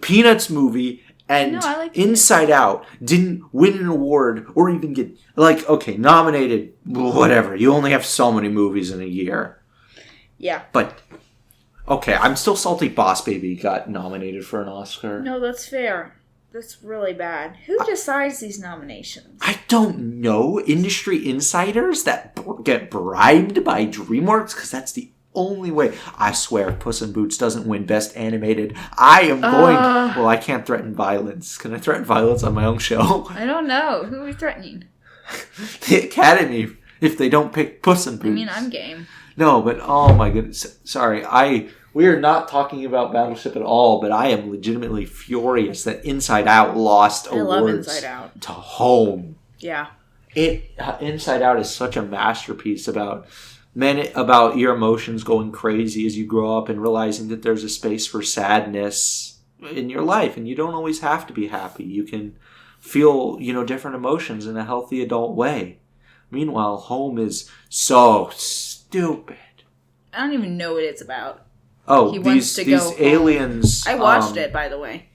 Peanuts movie and Inside Out didn't win an award or even get nominated. Whatever. You only have so many movies in a year. Yeah. But, okay, I'm still salty Boss Baby got nominated for an Oscar. No, that's fair. That's really bad. Who decides these nominations? I don't know. Industry insiders that get bribed by DreamWorks? Because that's the only way. I swear, if Puss in Boots doesn't win Best Animated, I am going... Well, I can't threaten violence. Can I threaten violence on my own show? I don't know. Who are we threatening? The Academy, if they don't pick Puss in Boots. I mean, I'm game. No, but oh my goodness. Sorry, we are not talking about Battleship at all, but I am legitimately furious that Inside Out lost awards love Inside Out. To Home. Yeah. Inside Out is such a masterpiece about your emotions going crazy as you grow up and realizing that there's a space for sadness in your life, and you don't always have to be happy. You can feel, different emotions in a healthy adult way. Meanwhile, Home is so stupid. I don't even know what it's about. Oh, these aliens... I watched it, by the way.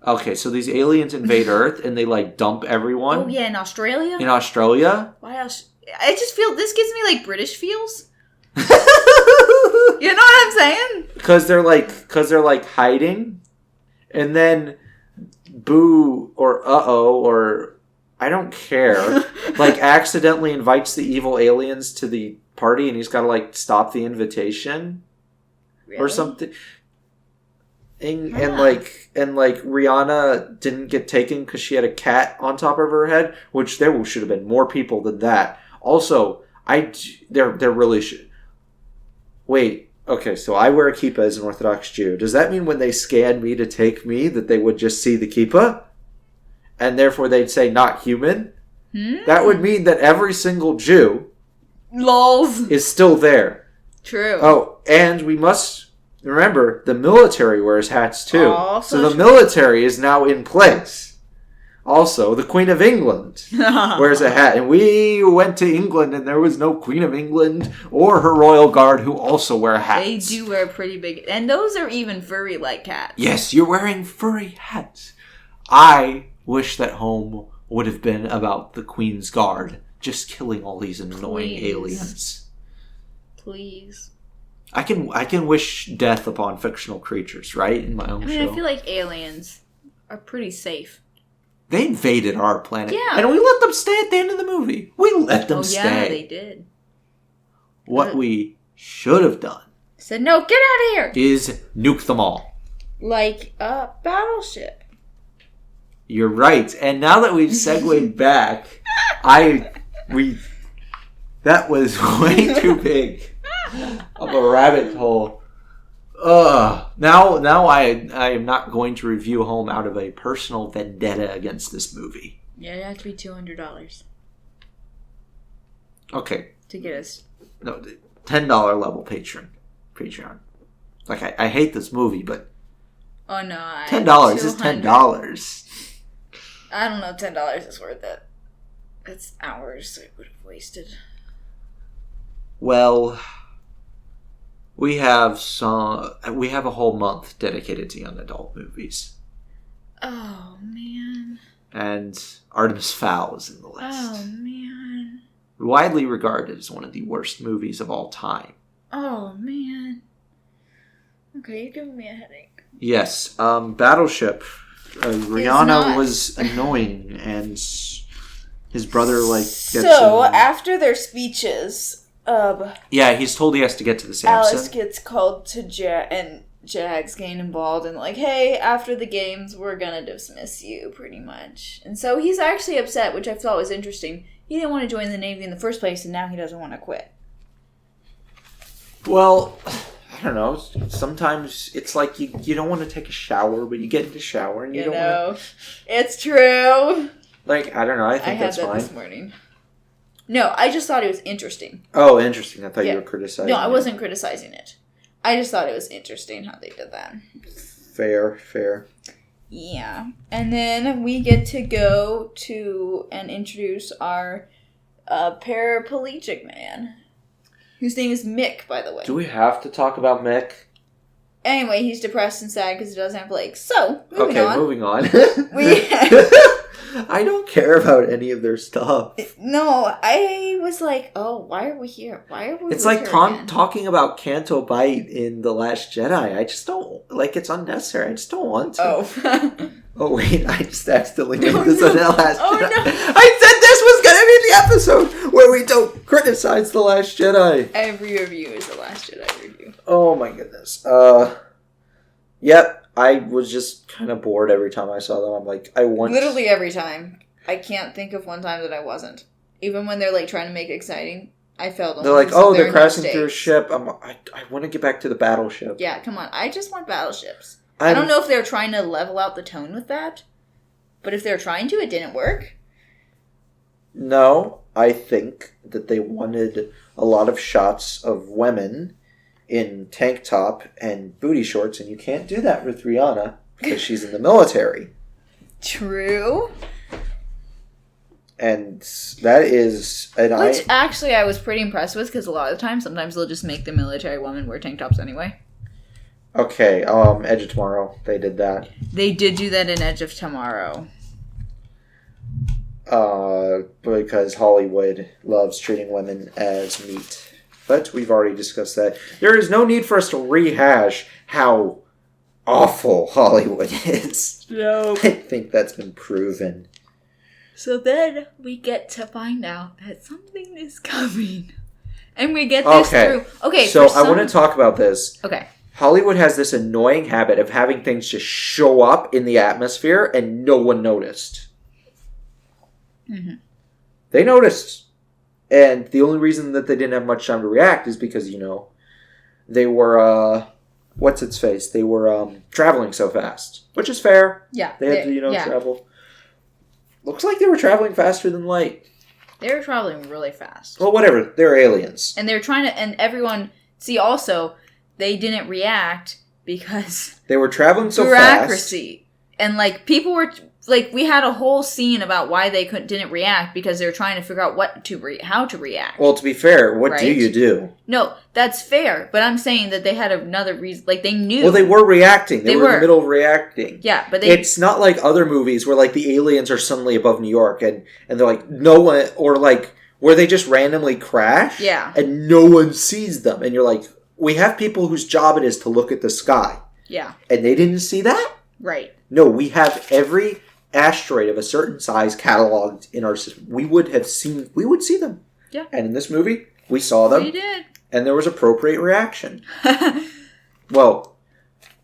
Okay, so these aliens invade Earth and they, dump everyone. Oh, yeah, in Australia? In Australia? Why else? I just feel... This gives me, British feels. You know what I'm saying? Because they're hiding. And then Boo or Uh-oh or... I don't care. Accidentally invites the evil aliens to the party and he's got to stop the invitation. Really? Or something. And Rihanna didn't get taken because she had a cat on top of her head, which there should have been more people than that. Also, there really should. Wait, okay, so I wear a kippah as an Orthodox Jew. Does that mean when they scan me to take me that they would just see the kippah? And therefore they'd say not human? That would mean that every single Jew LOLs is still there. True. Oh, and we must remember the military wears hats too. Also so the military is now in place. Also, the Queen of England wears a hat. And we went to England and there was no Queen of England or her royal guard who also wear hats. They do wear pretty big... And those are even furry like hats. Yes, you're wearing furry hats. I wish that Home would have been about the Queen's Guard just killing all these annoying aliens. Please. I can wish death upon fictional creatures, right? In my own show. I feel like aliens are pretty safe. They invaded our planet. Yeah. And we let them stay at the end of the movie. We let them stay. Yeah, they did. What we should have done. Said, no, get out of here! Is nuke them all. Like a Battleship. You're right. And now that we've segued back, that was way too big of a rabbit hole. Now I am not going to review Home out of a personal vendetta against this movie. Yeah, it has to be $200. Okay. To get us. No, $10 level Patreon. Like, I hate this movie, but... Oh, no. $10 is $10. I don't know. $10 is worth it. It's hours I would have wasted. Well, we have a whole month dedicated to young adult movies. Oh, man. And Artemis Fowl is in the list. Oh, man. Widely regarded as one of the worst movies of all time. Oh, man. Okay, you're giving me a headache. Yes, Battleship. Rihanna was annoying, and his brother, gets after their speeches, yeah, he's told he has to get to the Samson. Alice gets called to and Jag's getting involved, and hey, after the games, we're gonna dismiss you, pretty much. And so he's actually upset, which I thought was interesting. He didn't want to join the Navy in the first place, and now he doesn't want to quit. Well, I don't know. Sometimes it's like you don't want to take a shower, but you get in the shower and you don't want to... It's true. I don't know. I think that's fine. I had that this morning. No, I just thought it was interesting. Oh, interesting. I thought you were criticizing it. No, I wasn't criticizing it. I just thought it was interesting how they did that. Fair. Yeah. And then we get to go to and introduce our paraplegic man, whose name is Mick, by the way. Do we have to talk about Mick? Anyway, he's depressed and sad because he doesn't have legs. So, moving on. I don't care about any of their stuff. No, I was like, oh, why are we here? Why are we It's like talking about Canto Bight in The Last Jedi. I just don't... it's unnecessary. I just don't want to. Oh. Oh, wait. I just accidentally made this on The Last Jedi. No. I said this was going to be the episode where we don't criticize The Last Jedi. Every review is The Last Jedi review. Oh, my goodness. Yep. I was just kind of bored every time I saw them. I'm like, Literally every time. I can't think of one time that I wasn't. Even when they're trying to make it exciting, I felt. They're like, oh, they're crashing through a ship. I want to get back to the battleship. Yeah, come on. I just want battleships. I don't know if they're trying to level out the tone with that, but if they're trying to, it didn't work. No, I think that they wanted a lot of shots of women in tank top and booty shorts, and you can't do that with Rihanna because she's in the military. True. And that is... Which actually I was pretty impressed with, because a lot of the time, sometimes they'll just make the military woman wear tank tops anyway. Okay, Edge of Tomorrow, they did that. They did do that in Edge of Tomorrow. Because Hollywood loves treating women as meat. But we've already discussed that. There is no need for us to rehash how awful Hollywood is. No. I think that's been proven. So then we get to find out that something is coming. And we get this through... Okay, so I want to talk about this. Okay. Hollywood has this annoying habit of having things just show up in the atmosphere and no one noticed. Mm-hmm. They noticed. And the only reason that they didn't have much time to react is because, they were, what's its face? They were traveling so fast, which is fair. Yeah. They had to, travel. Looks like they were traveling faster than light. They were traveling really fast. Well, whatever. They're aliens. And they're trying to, and everyone, also, they didn't react because... They were traveling so bureaucracy. And, people were... we had a whole scene about why they didn't react because they were trying to figure out how to react. Well, to be fair, what do you do? No, that's fair. But I'm saying that they had another reason. They knew. Well, they were reacting. They were in the middle of reacting. Yeah, but it's not like other movies where, the aliens are suddenly above New York and they're like, no one... Or, where they just randomly crash. Yeah. And no one sees them. And you're like, we have people whose job it is to look at the sky. Yeah. And they didn't see that? Right. No, we have every... asteroid of a certain size cataloged in our system. We would see them. Yeah. And in this movie, we saw them. We did. And there was appropriate reaction. Well,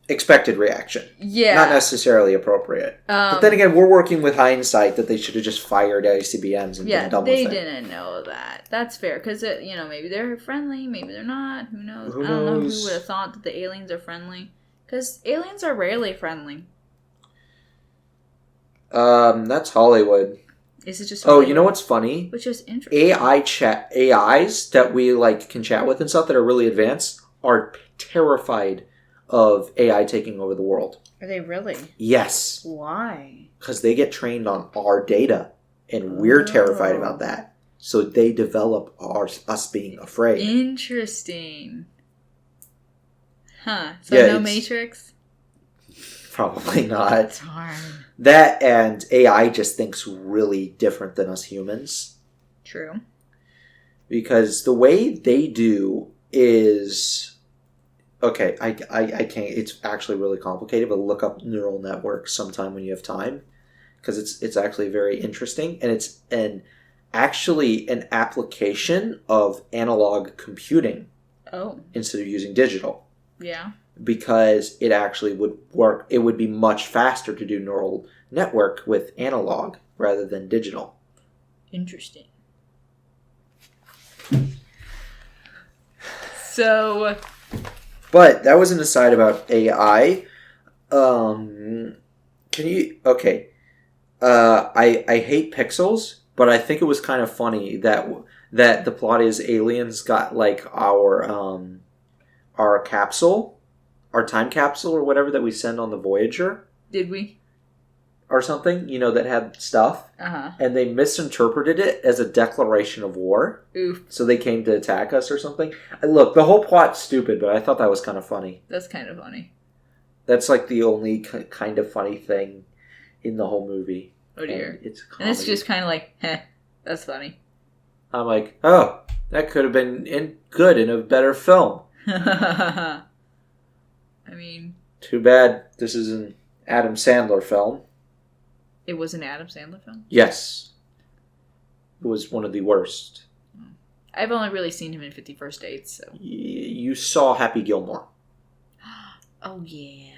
expected reaction. Yeah. Not necessarily appropriate. But then again, we're working with hindsight that they should have just fired ICBMs and been done with it. Yeah, they didn't know that. That's fair. Because, maybe they're friendly, maybe they're not. Who knows? I don't know who would have thought that the aliens are friendly. Because aliens are rarely friendly. That's Hollywood. Is it just? Oh, you know what's funny? Which is interesting. AIs that we like can chat with and stuff that are really advanced are terrified of AI taking over the world. Are they really? Yes. Why? Because they get trained on our data, and we're terrified about that. So they develop us being afraid. Interesting. Huh. So yeah, no Matrix? Probably not. That's hard. That and AI just thinks really different than us humans. True. Because the way they do is... Okay, I can't... It's actually really complicated, but look up neural networks sometime when you have time. Because it's actually very interesting. And it's actually an application of analog computing. Oh. Instead of using digital. Yeah. Because it actually would work. It would be much faster to do neural network with analog rather than digital. Interesting. So... But that was an aside about AI. Can you... Okay. I hate pixels, but I think it was kind of funny that the plot is aliens got like our capsule, our time capsule or whatever that we send on the Voyager. Did we? Or something, that had stuff. Uh-huh. And they misinterpreted it as a declaration of war. Oof. So they came to attack us or something. And look, the whole plot's stupid, but I thought that was kind of funny. That's kind of funny. That's like the only kind of funny thing in the whole movie. Oh dear. And it's just kind of like, that's funny. I'm like, oh, that could have been good in a better film. I mean... Too bad this is an Adam Sandler film. It was an Adam Sandler film? Yes. It was one of the worst. I've only really seen him in 50 First Dates, so... You saw Happy Gilmore. Oh, yeah.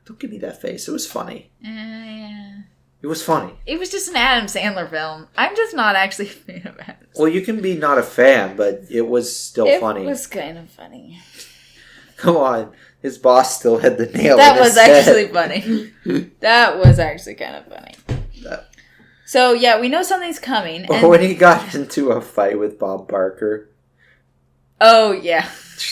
Don't give me that face. It was funny. Yeah. It was funny. It was just an Adam Sandler film. I'm just not actually a fan of Adam Sandler. Well, you can be not a fan, but it was still funny. It was kind of funny. Come on. His boss still had the nail That in his was actually funny. That was actually kind of funny. So, yeah, we know something's coming. And when he got into a fight with Bob Barker. Oh, yeah.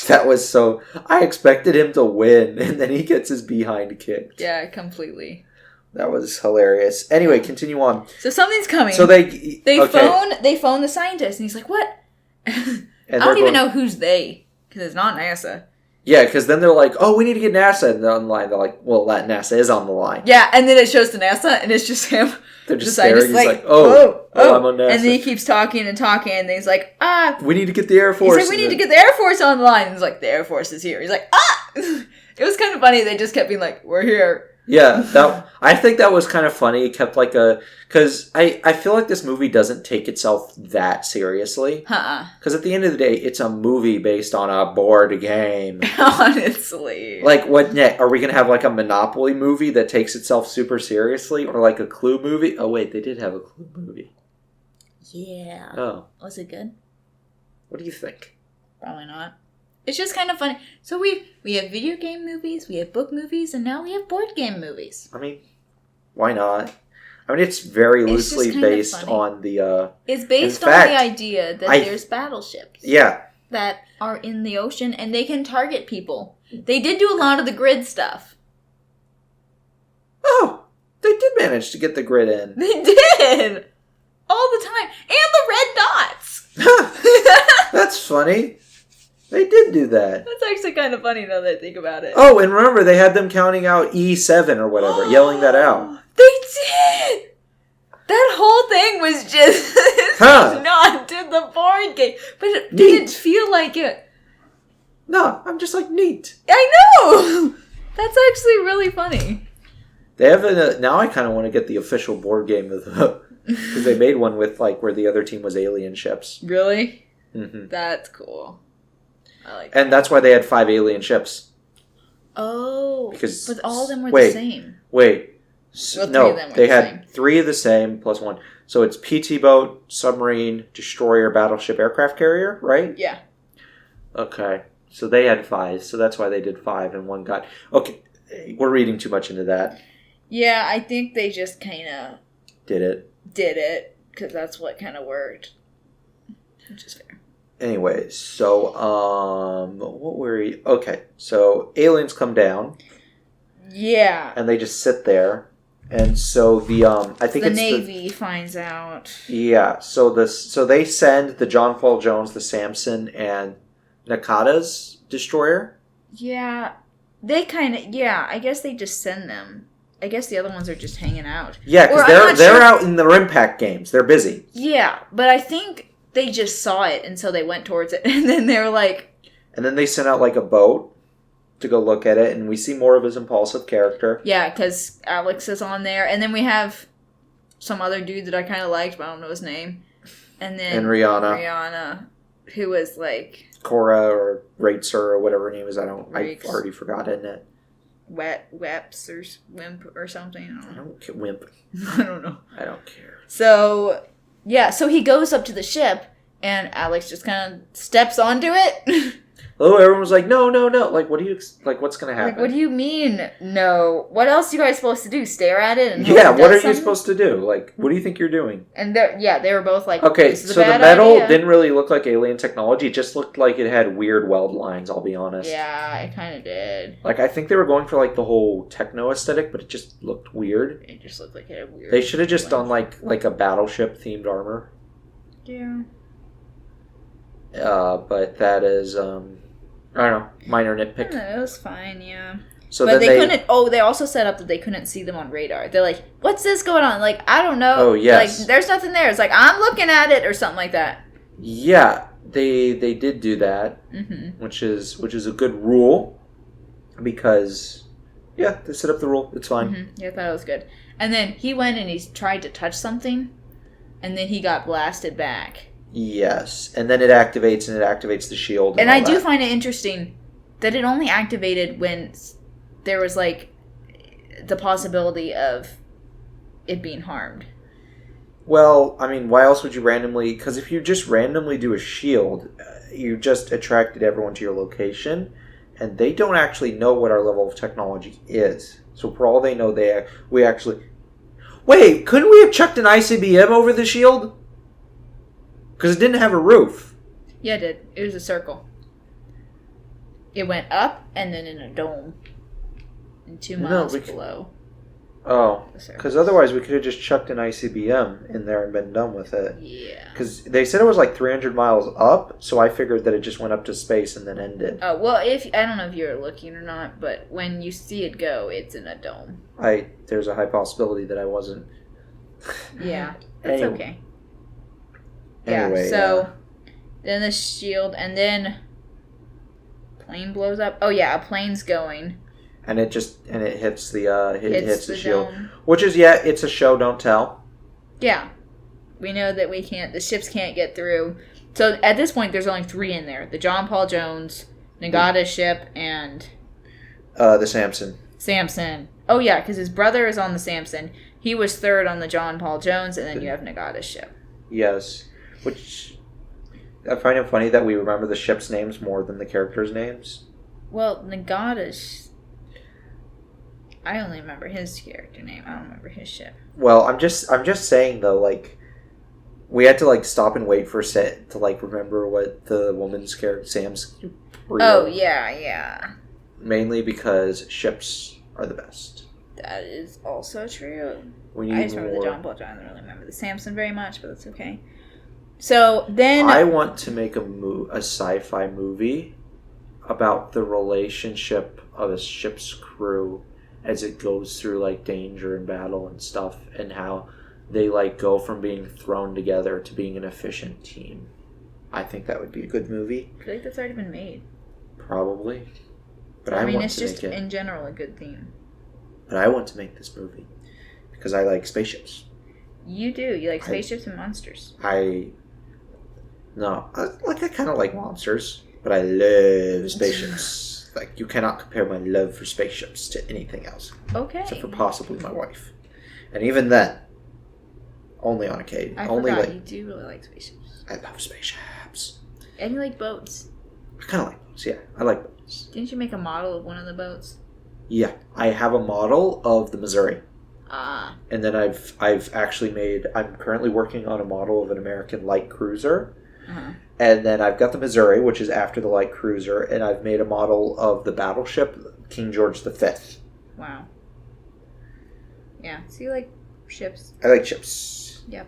That was so... I expected him to win, and then he gets his behind kicked. Yeah, completely. That was hilarious. Anyway, continue on. So something's coming. So they phone the scientist, and he's like, what? I don't even know who's they, because it's not NASA. Yeah, because then they're like, oh, we need to get NASA on the line. They're like, well, that NASA is on the line. Yeah, and then it shows to NASA, and it's just him. They're just staring. He's like, oh, I'm on NASA. And then he keeps talking, and then he's like, we need to get the Air Force. He's like, we need to get the Air Force on the line. And he's like, the Air Force is here. He's like, It was kind of funny. They just kept being like, we're here. Yeah, I think that was kind of funny. It kept like because I feel like this movie doesn't take itself that seriously. Because at the end of the day, it's a movie based on a board game. Honestly. Like, what next? Are we going to have like a Monopoly movie that takes itself super seriously? Or like a Clue movie? Oh, wait, they did have a Clue movie. Yeah. Oh. Was it good? What do you think? Probably not. It's just kind of funny. So we have video game movies, we have book movies, and now we have board game movies. I mean, why not? I mean, it's very loosely based on the... It's based on the idea that there's battleships. Yeah. That are in the ocean, and they can target people. They did do a lot of the grid stuff. Oh! They did manage to get the grid in. They did! All the time. And the red dots! That's funny. They did do that. That's actually kind of funny now that I think about it. Oh, and remember, they had them counting out E7 or whatever, yelling that out. They did! That whole thing was just not to the board game. But it didn't feel like it. No, I'm just like, neat. I know! That's actually really funny. They have now I kind of want to get the official board game of the... Because they made one with, like, where the other team was alien ships. Really? Mm-hmm. That's cool. I like that. And that's why they had 5 alien ships. Oh. Because but all of them were the same. Wait. Well, no, they had 3 of the same plus 1. So it's PT boat, submarine, destroyer, battleship, aircraft carrier, right? Yeah. Okay. So they had 5. So that's why they did 5 and 1 got... Okay. We're reading too much into that. Yeah, I think they just kind of... Did it. because that's what kind of worked, which is fair. Anyway, so what were we? Okay, so aliens come down. Yeah. And they just sit there. And so I think the Navy finds out. Yeah, so they send the John Paul Jones, the Samson, and Nakata's destroyer. Yeah, they kind of. Yeah, I guess they just send them. I guess the other ones are just hanging out. Yeah, because they're out in their impact games. They're busy. Yeah, but I think they just saw it, and so they went towards it, and then they were like. And then they sent out like a boat to go look at it, and we see more of his impulsive character. Yeah, because Alex is on there, and then we have some other dude that I kind of liked, but I don't know his name. And then Rihanna, who was like Cora or Raitzer or whatever her name is. I've already forgotten it. Weps or Wimp or something. I don't care. Wimp. I don't know. I don't care. So yeah, so he goes up to the ship, and Alex just kind of steps onto it. Oh, everyone was like, no. Like, what's going to happen? Like, what do you mean, no? What else are you guys supposed to do? Stare at it? And what are you supposed to do? Like, what do you think you're doing? And they were both like, okay, this is so a bad the metal idea. didn't really look like alien technology. It just looked like it had weird weld lines, I'll be honest. Yeah, it kind of did. Like, I think they were going for, like, the whole techno aesthetic, but it just looked weird. It just looked like it had weird. They should have just done, like a Battleship-themed armor. Yeah. But that is, I don't know, minor nitpick. I don't know, it was fine, yeah. So but then they couldn't. Oh, they also set up that they couldn't see them on radar. They're like, "What's this going on?" Like, I don't know. Oh yes. Like, there's nothing there. It's like I'm looking at it or something like that. Yeah, they did do that, which is a good rule, because they set up the rule. It's fine. Mm-hmm. Yeah, I thought it was good. And then he went and he tried to touch something, and then he got blasted back. Yes, and then it activates the shield. And I do find it interesting that it only activated when there was, like, the possibility of it being harmed. Well, I mean, why else would you randomly... Because if you just randomly do a shield, you just attracted everyone to your location, and they don't actually know what our level of technology is. So for all they know, we actually... Wait, couldn't we have chucked an ICBM over the shield? Because it didn't have a roof. Yeah, it did. It was a circle. It went up and then in a dome. And 2 miles below. Oh. Because otherwise we could have just chucked an ICBM in there and been done with it. Yeah. Because they said it was like 300 miles up, so I figured that it just went up to space and then ended. Oh, well, I don't know if you're looking or not, but when you see it go, it's in a dome. There's a high possibility that I wasn't. Yeah, that's okay. Anyway, yeah, so then the shield, and then plane blows up. Oh yeah, a plane's going. And it hits the hits the shield, dome. Which is it's a show, don't tell. Yeah, we know that the ships can't get through. So at this point, there's only 3 in there: the John Paul Jones, Nagata's ship, and the Samson. Samson. Oh yeah, because his brother is on the Samson. He was 3rd on the John Paul Jones, and then you have Nagata's ship. Yes, which I find it funny that we remember the ship's names more than the characters' names. Well, Nagata's... I only remember his character name. I don't remember his ship. Well, I'm just saying though, like, we had to like stop and wait for a set to like remember what the woman's character Sam's. Oh yeah. Mainly because ships are the best. That is also true. I just remember the John Paul Jones. I don't really remember the Samson very much, but that's okay. So then I want to make a sci-fi movie about the relationship of a ship's crew as it goes through like danger and battle and stuff, and how they like go from being thrown together to being an efficient team. I think that would be a good movie. I feel like that's already been made. Probably. But I mean, it's just in general a good theme. But I want to make this movie because I like spaceships. You do. You like spaceships and monsters. I kind of like monsters, but I love spaceships. Like, you cannot compare my love for spaceships to anything else. Okay. Except for possibly my wife. And even then, only on occasion. I forgot, you do really like spaceships. I love spaceships. And you like boats. I kind of like boats, yeah. I like boats. Didn't you make a model of one of the boats? Yeah. I have a model of the Missouri. And then I've actually I'm currently working on a model of an American light cruiser. Uh-huh. And then I've got the Missouri, which is after the light cruiser, and I've made a model of the battleship King George V. Wow. Yeah, so you like ships. I like ships. Yep.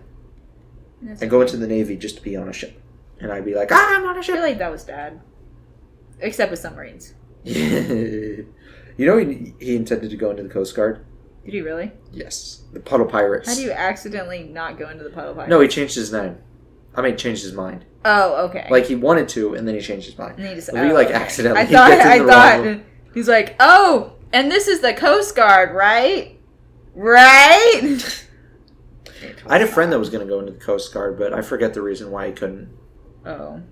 I go into the Navy just to be on a ship. And I'd be like, I'm on a I ship. feel like that was Dad. Except with submarines. You know he intended to go into the Coast Guard? Did he really? Yes. The Puddle Pirates. How do you accidentally not go into the Puddle Pirates? No, he changed his name. Changed his mind. Oh, okay. Like, he wanted to, and then he changed his mind. And he just, accidentally. I thought, he's like, oh, and this is the Coast Guard, right? Right? I had a friend that was going to go into the Coast Guard, but I forget the reason why he couldn't. Oh.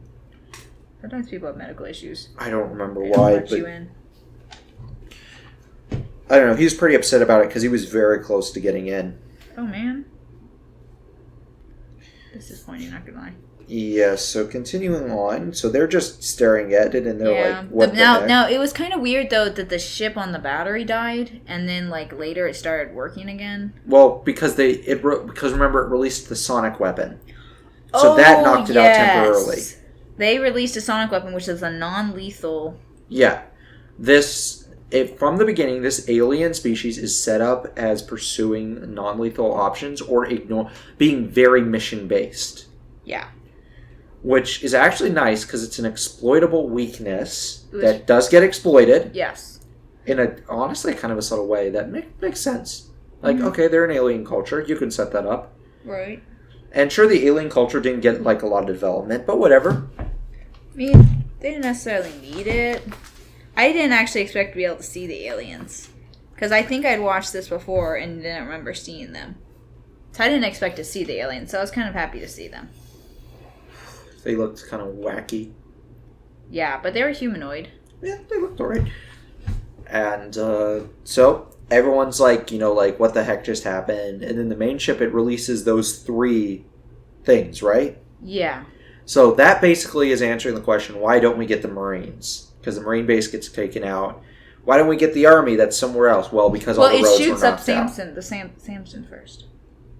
Sometimes people have medical issues. I don't remember They why, let but you in. I don't know. He was pretty upset about it because he was very close to getting in. Oh, man. Disappointing, not gonna lie. Yeah, so continuing on. So they're just staring at it, and they're like, what the heck? Now, it was kind of weird, though, that the ship on the battery died, and then, like, later it started working again. Well, because remember, it released the sonic weapon. So that knocked it out temporarily. They released a sonic weapon, which is a non-lethal... Yeah. From the beginning, this alien species is set up as pursuing non-lethal options or being very mission-based. Yeah. Which is actually nice because it's an exploitable weakness that does get exploited. Yes. In honestly kind of a subtle way that makes sense. Like, okay, they're an alien culture. You can set that up. Right. And sure, the alien culture didn't get like a lot of development, but whatever. I mean, they didn't necessarily need it. I didn't actually expect to be able to see the aliens. Because I think I'd watched this before and didn't remember seeing them. So I didn't expect to see the aliens, so I was kind of happy to see them. They looked kind of wacky. Yeah, but they were humanoid. Yeah, they looked alright. And so everyone's like, what the heck just happened? And then the main ship, it releases those 3 things, right? Yeah. So that basically is answering the question, why don't we get the Marines? Because the Marine base gets taken out. Why don't we get the Army that's somewhere else? Well, because all the roads were knocked out. Well, it shoots up Samson first.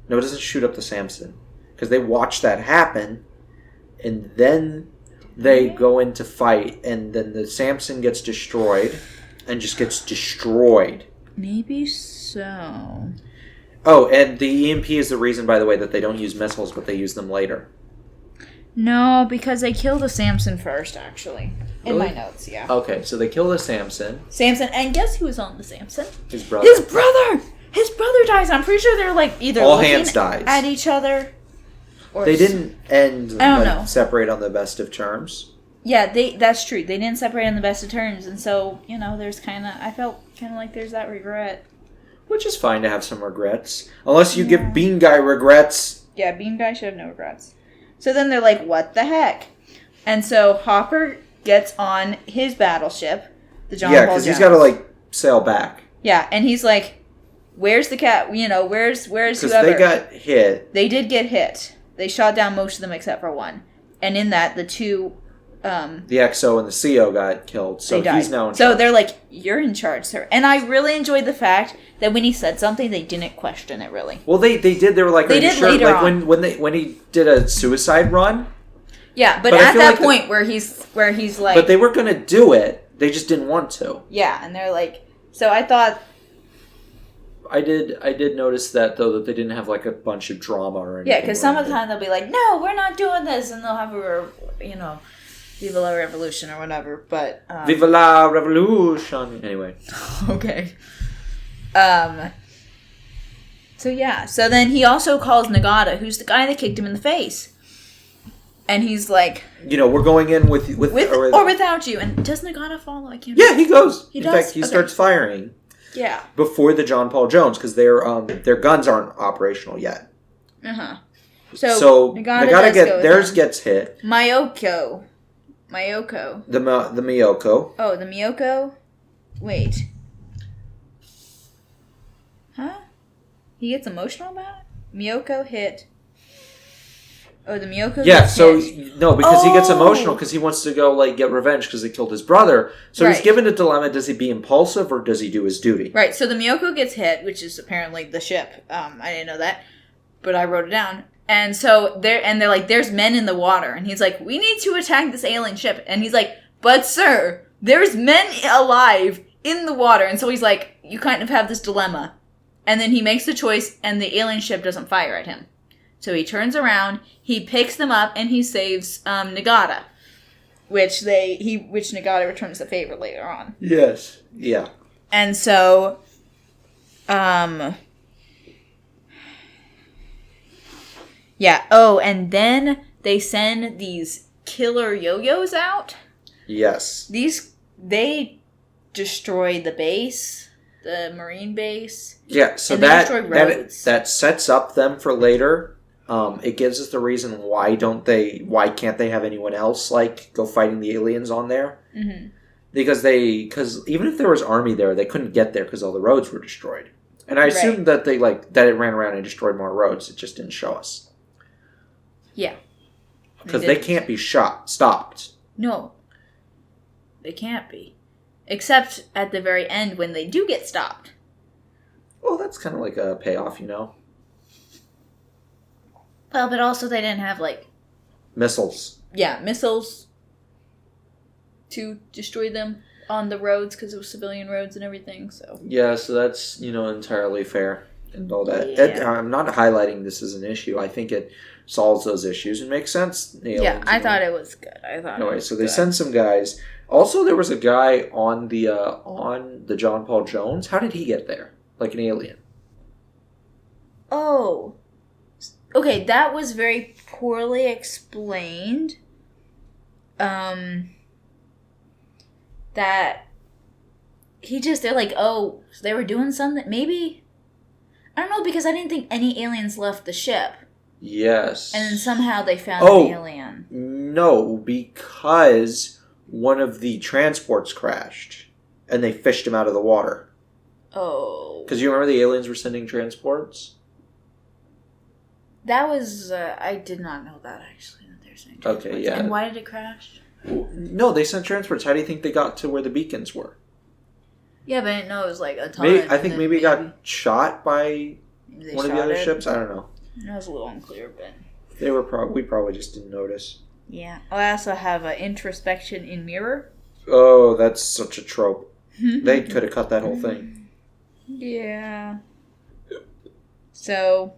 No, it doesn't shoot up the Samson. Because they watch that happen, and then they go in to fight, and then the Samson gets destroyed, and just gets destroyed. Maybe so. Oh, and the EMP is the reason, by the way, that they don't use missiles, but they use them later. No, because they killed the Samson first, actually. Really? In my notes, yeah. Okay, so they kill the Samson. And guess who was on the Samson? His brother. His brother! His brother dies. I'm pretty sure they're like either all looking hands dies at each other. Or they didn't separate on the best of terms. Yeah, that's true. They didn't separate on the best of terms, and so, there's I felt kind of like there's that regret. Which is fine to have some regrets. Unless you give Bean Guy regrets. Yeah, Bean Guy should have no regrets. So then they're like, what the heck? And so Hopper gets on his battleship, the John Paul Jones. Yeah, because he's got to, sail back. Yeah, and he's like, where's the cat? Where's whoever? Because they got hit. They did get hit. They shot down most of them except for one. And in that, the 2... the XO and the CO got killed, so he's now in charge. So they're like, you're in charge, sir. And I really enjoyed the fact that when he said something, they didn't question it, really. Well, they did. They were like, they did sure? Later on. When he did a suicide run. Yeah, but at that point where he's like... But they were going to do it. They just didn't want to. Yeah, and they're like... So I thought... I did notice that, though, that they didn't have, a bunch of drama or anything. Yeah, because some of the time they'll be like, no, we're not doing this, and they'll have Viva la Revolution or whatever, but... Viva la Revolution! Anyway. Okay. So, yeah. So then he also calls Nagata, who's the guy that kicked him in the face. And he's like... we're going in with or without you. And does Nagata follow? I can't remember. Yeah, he goes. In fact, he starts firing. Yeah. Before the John Paul Jones, because their guns aren't operational yet. Uh-huh. So Nagata gets hit. Mayoko. The Miyoko. Oh, the Miyoko? Wait. Huh? He gets emotional about it? Miyoko hit Oh, the Miyoko. Yeah. So no, because he gets emotional because he wants to go like get revenge because they killed his brother. So he's given a dilemma: does he be impulsive or does he do his duty? Right. So the Miyoko gets hit, which is apparently the ship. I didn't know that, but I wrote it down. And so they're like, there's men in the water, and he's like, we need to attack this alien ship, and he's like, but sir, there's men alive in the water, and so he's like, you kind of have this dilemma, and then he makes the choice, and the alien ship doesn't fire at him. So he turns around, he picks them up, and he saves Nagata, which Nagata returns the favor later on. Yes. Yeah. And so, yeah. Oh, and then they send these killer yo-yos out. Yes. They destroy the base, the marine base. Yeah, so that sets up them for later. It gives us the reason why can't they have anyone else like go fighting the aliens on there? Mm-hmm. Because even if there was army there, they couldn't get there because all the roads were destroyed. And I assumed that that it ran around and destroyed more roads. It just didn't show us. Yeah. Because they can't be stopped. No. They can't be. Except at the very end when they do get stopped. Well, that's kind of like a payoff, you know? Well, but also they didn't have, like... missiles. Yeah, missiles to destroy them on the roads because it was civilian roads and everything, so... Yeah, so that's, entirely fair and all that. Yeah. I'm not highlighting this as an issue. I think it solves those issues and makes sense. Yeah, I thought it was good. Anyway, so they send some guys. Also, there was a guy on the John Paul Jones. How did he get there? Like an alien. Oh... Okay, that was very poorly explained. That they're like, oh, so they were doing something? Maybe? I don't know, because I didn't think any aliens left the ship. Yes. And then somehow they found an alien. No, because one of the transports crashed. And they fished him out of the water. Oh. Because you remember the aliens were sending transports? That was, I did not know that, actually, that they're saying transports. Okay, yeah. And why did it crash? No, they sent transports. How do you think they got to where the beacons were? Yeah, but I didn't know it was like a ton. I think maybe it got shot by one of the other ships. I don't know. That was a little unclear, but... We probably just didn't notice. Yeah. I also have introspection in mirror. Oh, that's such a trope. They could have cut that whole thing. Yeah. So...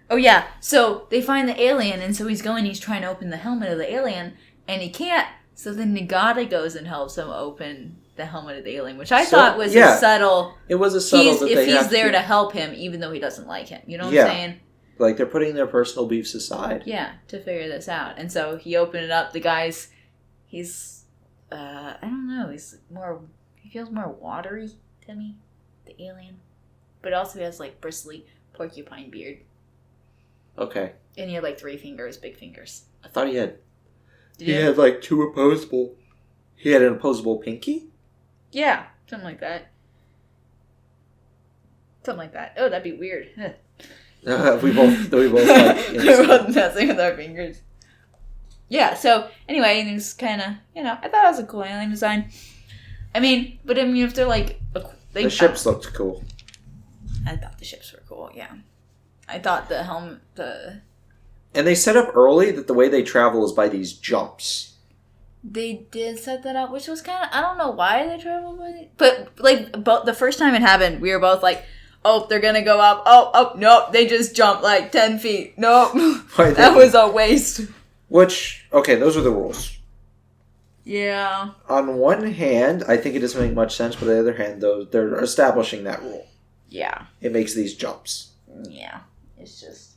Oh, yeah. So they find the alien, and so he's trying to open the helmet of the alien, and he can't. So then Nagata goes and helps him open the helmet of the alien, which I thought was a subtle... It was a subtle if he's there to help him, even though he doesn't like him. You know what I'm saying? Like, they're putting their personal beefs aside. Yeah, to figure this out. And so he opened it up. The guy's... He's... I don't know. He feels more watery to me, the alien. But also he has, like, bristly porcupine beard. Okay. And he had like 3 fingers, big fingers. I thought he had... He had like 2 opposable... He had an opposable pinky? Yeah, something like that. Something like that. Oh, that'd be weird. we both like... We're both messing with our fingers. Yeah, so anyway, it was kind of, I thought it was a cool alien design. But if they're like... the ships looked cool. I thought the ships were cool, yeah. I thought the helmet... And they set up early that the way they travel is by these jumps. They did set that up, which was kind of... I don't know why they traveled by it. But, like, the first time it happened, we were both like, oh, they're gonna go up. Oh, nope, they just jumped like 10 feet. Nope. That was a waste. Which, okay, those are the rules. Yeah. On one hand, I think it doesn't make much sense, but on the other hand, though, they're establishing that rule. Yeah. It makes these jumps. Yeah. It's just...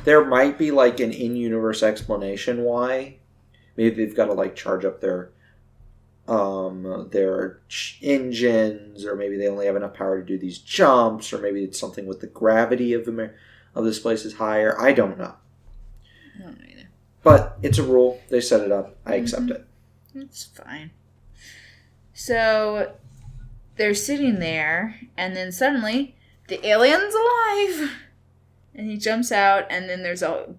There might be, like, an in-universe explanation why. Maybe they've got to, like, charge up their engines, or maybe they only have enough power to do these jumps, or maybe it's something with the gravity of this place is higher. I don't know. I don't know either. But it's a rule. They set it up. I accept it. It's fine. So, they're sitting there, and then suddenly, the alien's alive! And he jumps out, and then there's a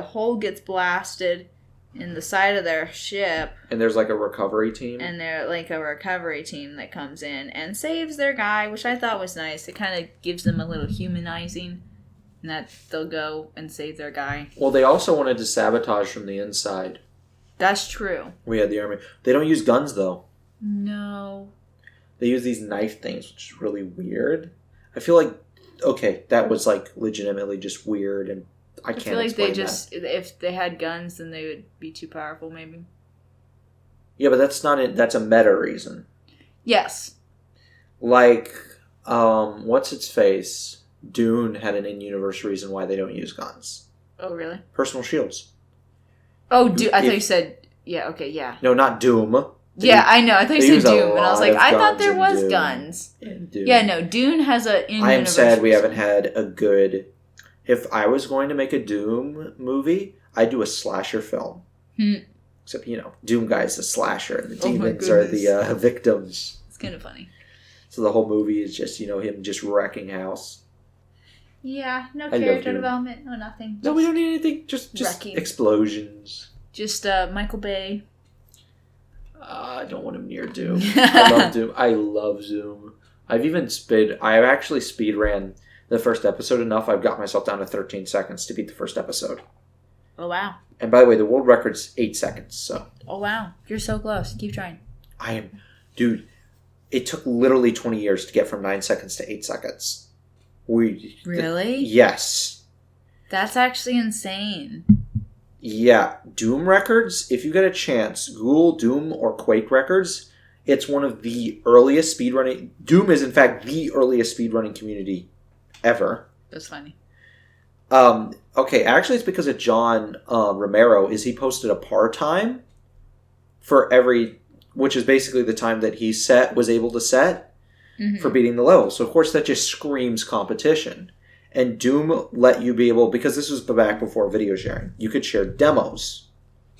hole gets blasted in the side of their ship. And there's like a recovery team. And they're like a recovery team that comes in and saves their guy, which I thought was nice. It kind of gives them a little humanizing. And that they'll go and save their guy. Well, they also wanted to sabotage from the inside. That's true. We had the army. They don't use guns, though. No. They use these knife things, which is really weird. I feel like, okay, that was like legitimately just weird, and I can't explain that. I feel like they just, if they had guns, then they would be too powerful, maybe. Yeah, but that's not it. That's a meta reason. Yes. Like, what's its face? Dune had an in-universe reason why they don't use guns. Oh, really? Personal shields. Oh, I thought you said... Yeah, okay, yeah. No, not Doom. Yeah, I know. I thought you said Doom, and I was like, I thought there was guns. Yeah, no, Dune has a in-universe... I am sad we haven't had a good... If I was going to make a Doom movie, I'd do a slasher film. Except, Doom Guy's a slasher, and the demons are the victims. It's kind of funny. So the whole movie is just, him just wrecking house. Yeah, no character development, no nothing. No, we don't need anything. Just explosions. Just Michael Bay. I don't want him near Doom. I love Doom. I love Zoom. I've actually speed ran the first episode enough. I've got myself down to 13 seconds to beat the first episode. Oh, wow. And by the way, the world record's 8 seconds, so. Oh, wow. You're so close. Keep trying. Dude, it took literally 20 years to get from 9 seconds to 8 seconds. Really? Yes. That's actually insane. Yeah. Doom records, if you get a chance, Google Doom or Quake records. It's one of the earliest speedrunning... Doom is, in fact, the earliest speedrunning community ever. That's funny. Okay, actually it's because of John Romero, he posted a par time for every... Which is basically the time that he was able to set. For beating the level. So, of course, that just screams competition. And Doom let you be able... Because this was back before video sharing. You could share demos.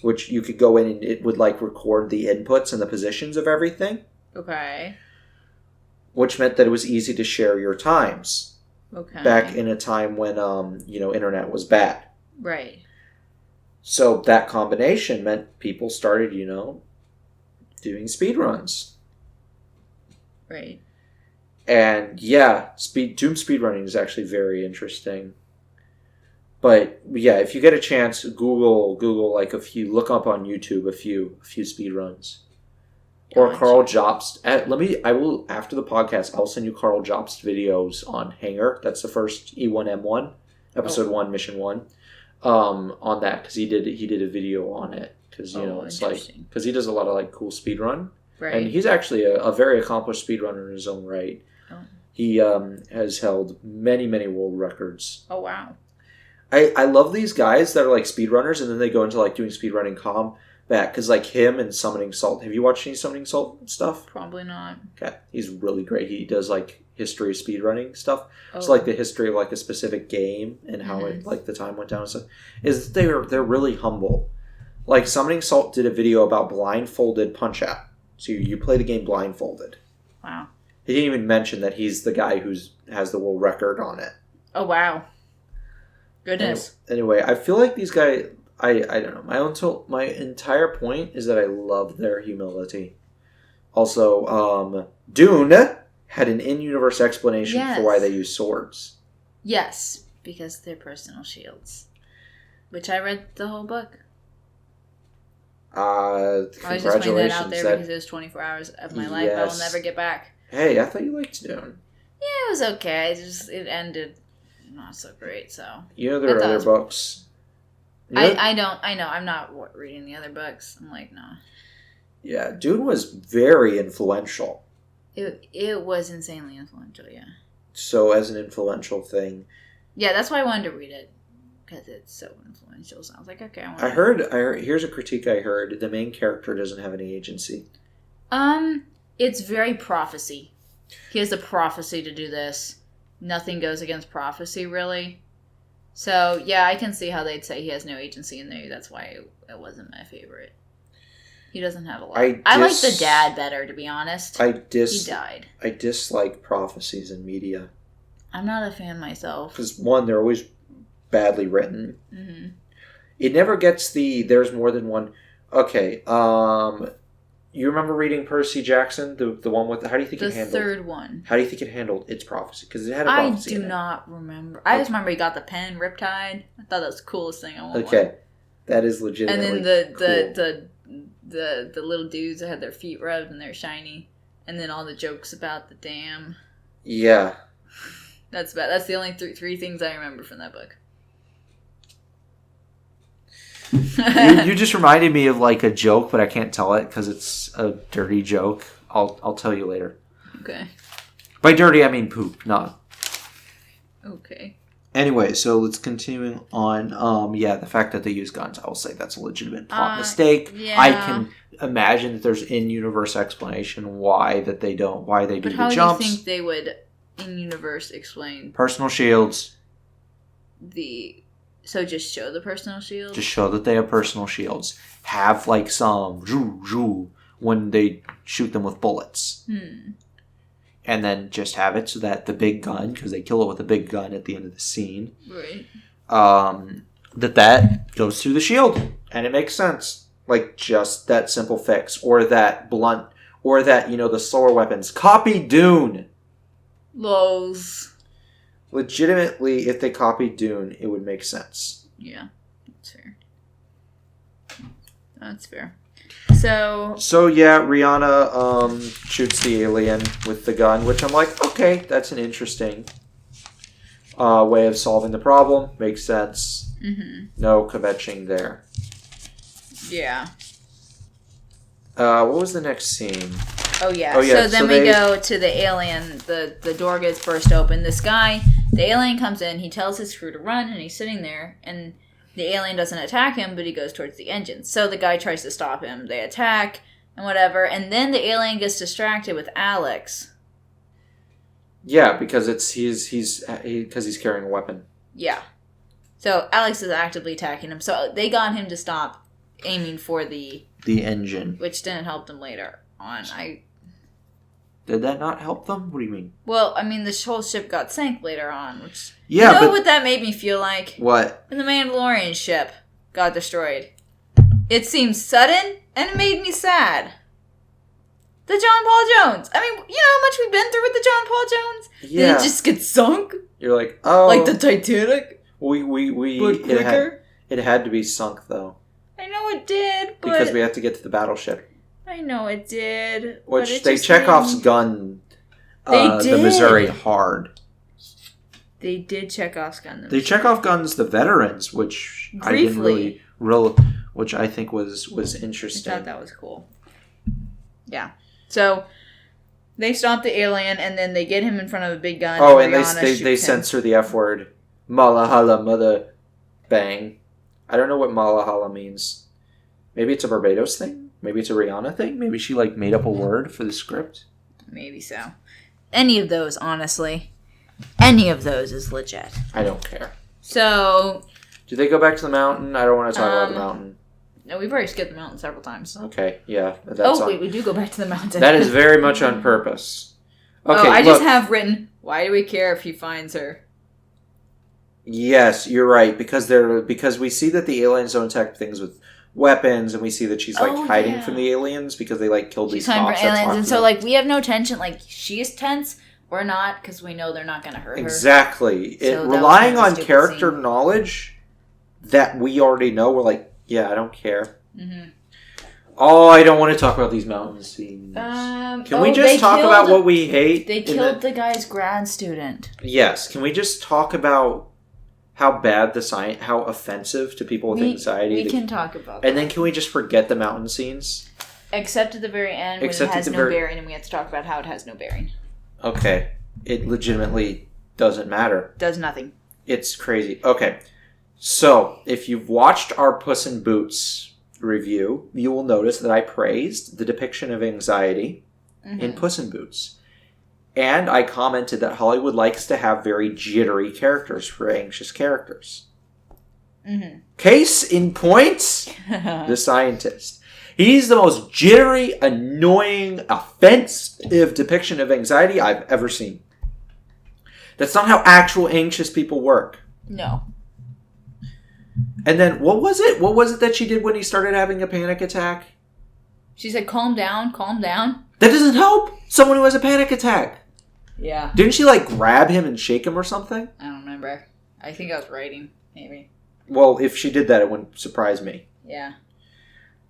Which you could go in and it would, record the inputs and the positions of everything. Okay. Which meant that it was easy to share your times. Okay. Back in a time when, internet was bad. Right. So, that combination meant people started, doing speedruns. Right. And yeah, Doom speedrunning is actually very interesting. But yeah, if you get a chance, Google look up on YouTube a few speedruns. Or Carl Jobst. I will after the podcast, I'll send you Carl Jobst videos on Hangar. That's the first E1M1, episode 1, mission 1. On that because he did a video on it because because he does a lot of cool speedrun. Right. And he's actually a very accomplished speedrunner in his own right. Oh. He has held many, many world records. Oh, wow. I love these guys that are speedrunners and then they go into doing speedrunning combat because him and Summoning Salt. Have you watched any Summoning Salt stuff? Probably not. Okay. He's really great. He does history of speedrunning stuff. Oh. So the history of a specific game and how it the time went down and stuff. They're really humble. Summoning Salt did a video about blindfolded Punch-Out. So you play the game blindfolded. Wow. He didn't even mention that he's the guy who has the world record on it. Oh, wow. Goodness. Anyway, I feel like these guys... I don't know. My entire point is that I love their humility. Also, Dune had an in-universe explanation for why they use swords. Yes, because they're personal shields. Which I read the whole book. I was just putting that out there because it was 24 hours of my life I will never get back. Hey, I thought you liked Dune. Yeah, it was okay. It ended not so great, so... there are other books. I know. I'm not reading the other books. I'm no. Yeah, Dune was very influential. It was insanely influential, yeah. So, as an influential thing... Yeah, that's why I wanted to read it. Because it's so influential. So I was okay, I heard, here's a critique I heard. The main character doesn't have any agency. It's very prophecy. He has the prophecy to do this. Nothing goes against prophecy, really. So, yeah, I can see how they'd say he has no agency in there. That's why it wasn't my favorite. He doesn't have a lot. I like the dad better, to be honest. He died. I dislike prophecies in media. I'm not a fan myself. Because, one, they're always badly written. Mm-hmm. It never gets the there's more than one. Okay, you remember reading Percy Jackson, the one with how do you think it handled the third one? How do you think it handled its prophecy? Because it had a prophecy. I do not remember. I just remember he got the pen riptide. I thought that was the coolest thing. Okay, that is legitimately. And then cool. the little dudes that had their feet rubbed and they're shiny, and then all the jokes about the dam. Yeah, that's bad. That's the only three things I remember from that book. you just reminded me of like a joke, but I can't tell it because it's a dirty joke. I'll tell you later. Okay. By dirty, I mean poop, not. Okay. Anyway, so let's continue on. The fact that they use guns, I will say that's a legitimate plot mistake. Yeah. I can imagine that there's in-universe explanation why they do the jumps. But how do you think they would in-universe explain personal shields? So just show the personal shields? Just show that they have personal shields. Have like some when they shoot them with bullets. And then just have it so that the big gun, because they kill it with a big gun at the end of the scene. Right. That goes through the shield. And it makes sense. Like just that simple fix. Or that blunt. Or that, the slower weapons. Copy Dune! Lols. Legitimately, if they copied Dune, it would make sense. Yeah, that's fair. That's fair. So yeah, Rihanna shoots the alien with the gun, which I'm like, okay, that's an interesting way of solving the problem. Makes sense. Mm-hmm. No kvetching there. Yeah. What was the next scene? Oh yeah. So then we go to the alien. The door gets burst open. This guy, the alien comes in. He tells his crew to run, and he's sitting there. And the alien doesn't attack him, but he goes towards the engine. So the guy tries to stop him. They attack and whatever. And then the alien gets distracted with Alex. Yeah, because he's carrying a weapon. Yeah. So Alex is actively attacking him. So they got him to stop aiming for the engine, which didn't help them later on. Did that not help them? What do you mean? Well, I mean, the whole ship got sank later on, which... Yeah, you know what that made me feel like? What? When the Mandalorian ship got destroyed. It seemed sudden, and it made me sad. The John Paul Jones. I mean, you know how much we've been through with the John Paul Jones? Yeah. Did it just get sunk? You're like, oh... Like the Titanic? We but quicker? It had to be sunk, though. I know it did, but... Because we had to get to the battleship. I know it did. Which they Chekhov's gun the Missouri hard. They did Chekhov's gun them. They Chekhov guns the veterans, which briefly. I didn't really which I think was interesting. I thought that was cool. Yeah. So they stop the alien and then they get him in front of a big gun. Oh, and they censor the F word. Malahala mother bang. I don't know what Malahala means. Maybe it's a Barbados thing? Maybe it's a Rihanna thing? Maybe she, made up a word for the script? Maybe so. Any of those, honestly. Any of those is legit. I don't care. So... Do they go back to the mountain? I don't want to talk about the mountain. No, we've already skipped the mountain several times. Okay, yeah. Wait, we do go back to the mountain. That is very much on purpose. Okay, I just have written, why do we care if he finds her? Yes, you're right, because we see that the aliens don't attack things with weapons, and we see that she's hiding from the aliens because they killed these cops. She's hiding from aliens, and so we have no tension. She's tense, we're not, because we know they're not going to hurt her. Exactly. Relying on character knowledge that we already know, we're like, yeah, I don't care. Mm-hmm. Oh, I don't want to talk about these mountain scenes. Can we just talk about what we hate? They killed the guy's grad student. Yes. Can we just talk about how bad how offensive to people with anxiety. We can talk about that. And then can we just forget the mountain scenes? Except at the very end when it has no bearing and we have to talk about how it has no bearing. Okay. It legitimately doesn't matter. Does nothing. It's crazy. Okay. So, if you've watched our Puss in Boots review, you will notice that I praised the depiction of anxiety in Puss in Boots. And I commented that Hollywood likes to have very jittery characters for anxious characters. Mm-hmm. Case in point, the scientist. He's the most jittery, annoying, offensive depiction of anxiety I've ever seen. That's not how actual anxious people work. No. And then, what was it? What was it that she did when he started having a panic attack? She said, calm down, calm down. That doesn't help someone who has a panic attack. Yeah. Didn't she, like, grab him and shake him or something? I don't remember. I think I was writing, maybe. Well, if she did that, it wouldn't surprise me. Yeah.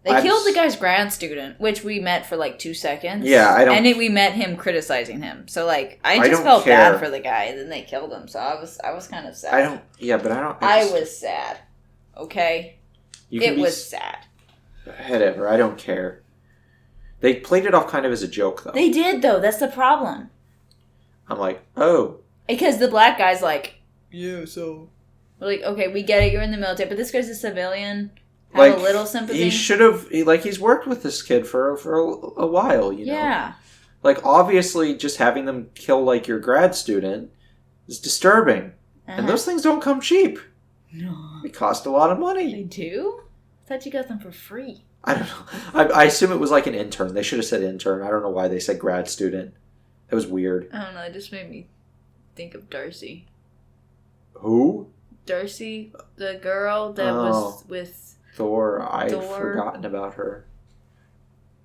They killed the guy's grad student, which we met for, like, 2 seconds. Yeah, I don't... And then we met him criticizing him. So, like, I just felt bad for the guy, and then they killed him. So I was kind of sad. I was sad. Okay? It was sad. Whatever, I don't care. They played it off kind of as a joke, though. They did, though. That's the problem. I'm like, oh. Because the black guy's like, yeah, so... We're like, okay, we get it, you're in the military, but this guy's a civilian. Have a little sympathy. He should have... he's worked with this kid for a while, you know? Yeah. Like, obviously, just having them kill, like, your grad student is disturbing. Uh-huh. And those things don't come cheap. No. They cost a lot of money. They do? I thought you got them for free. I don't know. I assume it was like an intern. They should have said intern. I don't know why they said grad student. That was weird. I don't know. It just made me think of Darcy. Who? Darcy, the girl that was with Thor. I'd forgotten about her.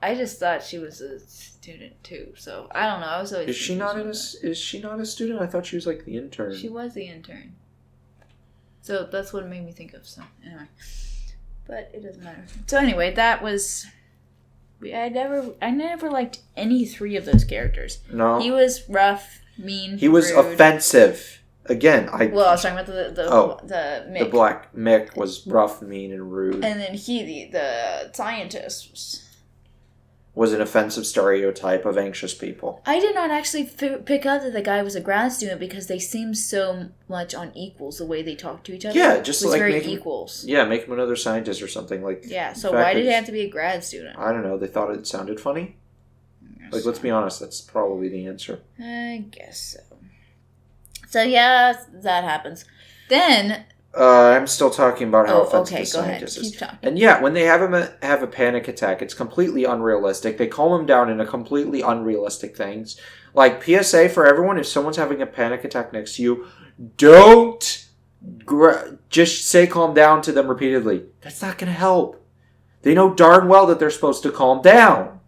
I just thought she was a student too. So I don't know. I was always. Is she not a student? I thought she was like the intern. She was the intern. So that's what it made me think of. So anyway. But it doesn't matter. So anyway, that was... I never liked any 3 of those characters. No. He was rough, mean, he was rude. Offensive. Again, I was talking about the Mick. The black Mick was rough, mean, and rude. And then he, the scientist... was an offensive stereotype of anxious people. I did not actually pick up that the guy was a grad student because they seemed so much on equals the way they talked to each other. Yeah, just like very equals. Yeah, make him another scientist or something like. Yeah, so why did he have to be a grad student? I don't know. They thought it sounded funny. Like, let's be honest, that's probably the answer. I guess so. So yeah, that happens. Then. I'm still talking about how offensive the scientist is. Keep talking. And yeah, when they have a panic attack, it's completely unrealistic. They calm him down into completely unrealistic things. Like, PSA for everyone, if someone's having a panic attack next to you, don't just say calm down to them repeatedly. That's not going to help. They know darn well that they're supposed to calm down.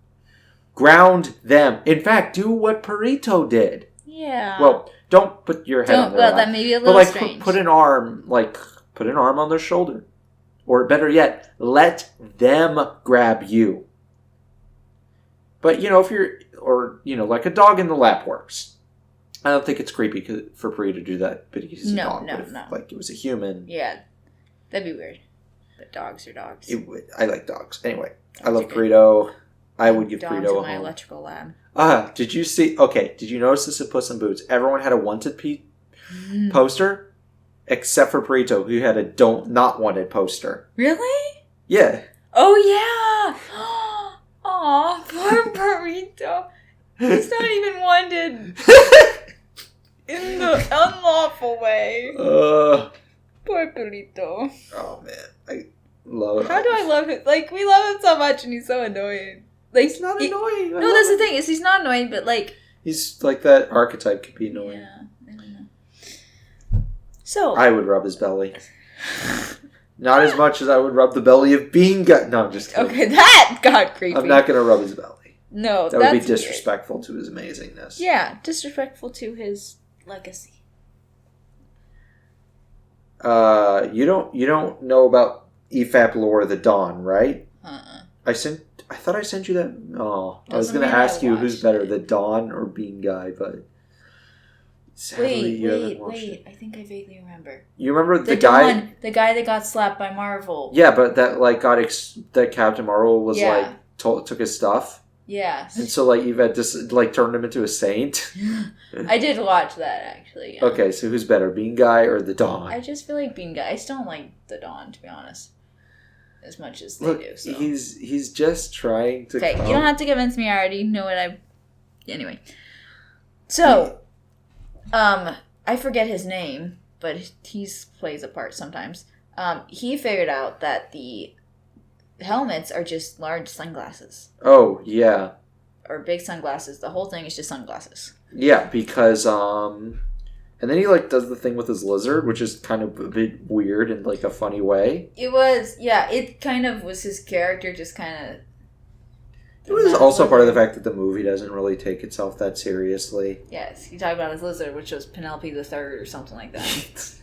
Ground them. In fact, do what Perito did. Yeah. Well... Don't put your head on their lap. That may be a little strange. Put an arm on their shoulder. Or better yet, let them grab you. But, if you're, like a dog in the lap works. I don't think it's creepy for Brie to do that, but he's a dog. No. Like, it was a human. Yeah, that'd be weird. But dogs are dogs. I like dogs. Anyway, I love Burrito. I would give Dawn's Burrito a in my home. electrical lab. Did you see... Okay, did you notice this in Puss in Boots? Everyone had a wanted poster, except for Burrito, who had a not wanted poster. Really? Yeah. Oh, yeah! Aw, poor Burrito. He's not even wanted in the unlawful way. Poor Burrito. Oh, man. I love it. How do I love him? Like, we love him so much, and he's so annoying. Like, he's not annoying. No, that's the thing, is he's not annoying, but like... He's like that archetype could be annoying. Yeah, I don't know. So... I would rub his belly. Not as much as I would rub the belly of Bean Guy. No, I'm just kidding. Okay, that got creepy. I'm not going to rub his belly. No, that would be disrespectful to his amazingness. Yeah, disrespectful to his legacy. You don't know about EFAP lore the Dawn, right? I thought I sent you that. Oh, I was going to ask you who's better, the Dawn or Bean Guy, but sadly wait. I think I vaguely remember. You remember the guy? Dawn, the guy that got slapped by Marvel. Yeah, but that that Captain Marvel was took his stuff. Yeah. And so Yvette just turned him into a saint. I did watch that actually. Yeah. Okay, so who's better, Bean Guy or the Dawn? I just feel like Bean Guy. I still don't like the Dawn, to be honest. As much as they do. So. He's just trying to. Okay, you don't have to convince me. I already know what I. Anyway, so, I forget his name, but he plays a part sometimes. He figured out that the helmets are just large sunglasses. Oh yeah. Or big sunglasses. The whole thing is just sunglasses. Yeah, because And then he, like, does the thing with his lizard, which is kind of a bit weird in, like, a funny way. It was, yeah, it kind of was his character just kind of... It was also part of the fact that the movie doesn't really take itself that seriously. Yes, he talked about his lizard, which was Penelope the Third or something like that.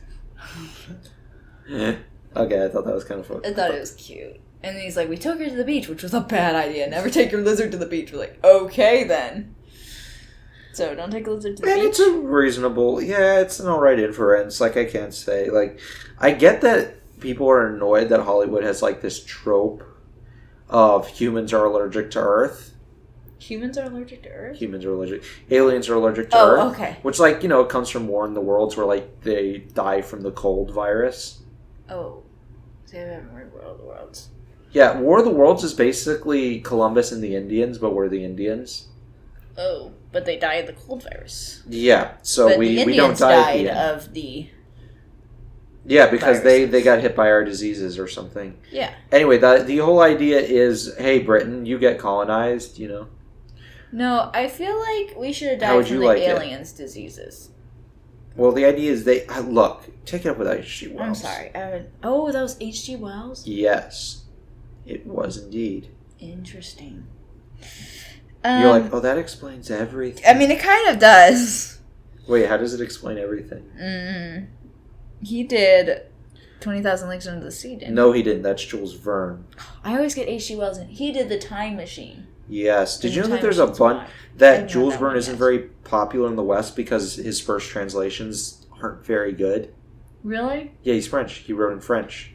Okay, I thought that was kind of fun. I thought it was cute. And then he's like, we took her to the beach, which was a bad idea. Never take your lizard to the beach. We're like, okay then. So, don't take a lizard to the beach? It's a reasonable... Yeah, it's an alright inference. Like, I can't say. Like, I get that people are annoyed that Hollywood has, like, this trope of humans are allergic to Earth. Humans are allergic to Earth? Humans are allergic. Aliens are allergic to Earth. Oh, okay. Which, like, it comes from War in the Worlds where, like, they die from the cold virus. Oh. See, I haven't read War of the Worlds. Yeah, War of the Worlds is basically Columbus and the Indians, but we're the Indians. Oh, but they died of the cold virus. Yeah, so but we don't Indians die died of the... Yeah, because they got hit by our diseases or something. Yeah. Anyway, the whole idea is, hey, Britain, you get colonized, No, I feel like we should have died from the aliens' diseases. Well, the idea is look, take it up with H.G. Wells. I'm sorry. Oh, that was H.G. Wells? Yes, it was indeed. Interesting. You're like, oh, that explains everything. I mean, it kind of does. Wait, how does it explain everything? He did 20,000 Leagues Under the Sea, didn't he? No, he didn't. That's Jules Verne. I always get H.G. Wells in. He did The Time Machine. Yes. Did you know that there's a bunch... That Jules Verne isn't very popular in the West because his first translations aren't very good? Really? Yeah, he's French. He wrote in French.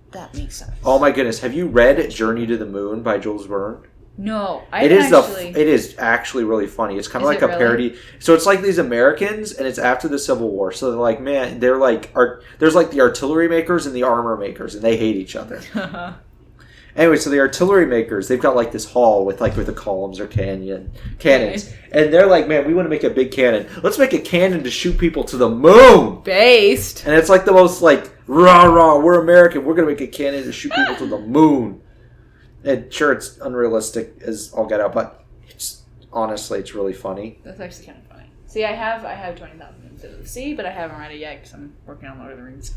That makes sense. Oh my goodness. Have you read Journey to the Moon by Jules Verne? No, it is actually really funny. It's kind of like a parody. So it's like these Americans, and it's after the Civil War. So they're like, man, there's like the artillery makers and the armor makers, and they hate each other. Anyway, so the artillery makers, they've got like this hall with the columns or cannons, and they're like, man, we want to make a big cannon. Let's make a cannon to shoot people to the moon. Based, and it's like the most like rah rah. We're American. We're gonna make a cannon to shoot people to the moon. And sure, it's unrealistic as all get out, but honestly, it's really funny. That's actually kind of funny. See, I have 20,000 Leagues Under the Sea, but I haven't read it yet because I'm working on Lord of the Rings.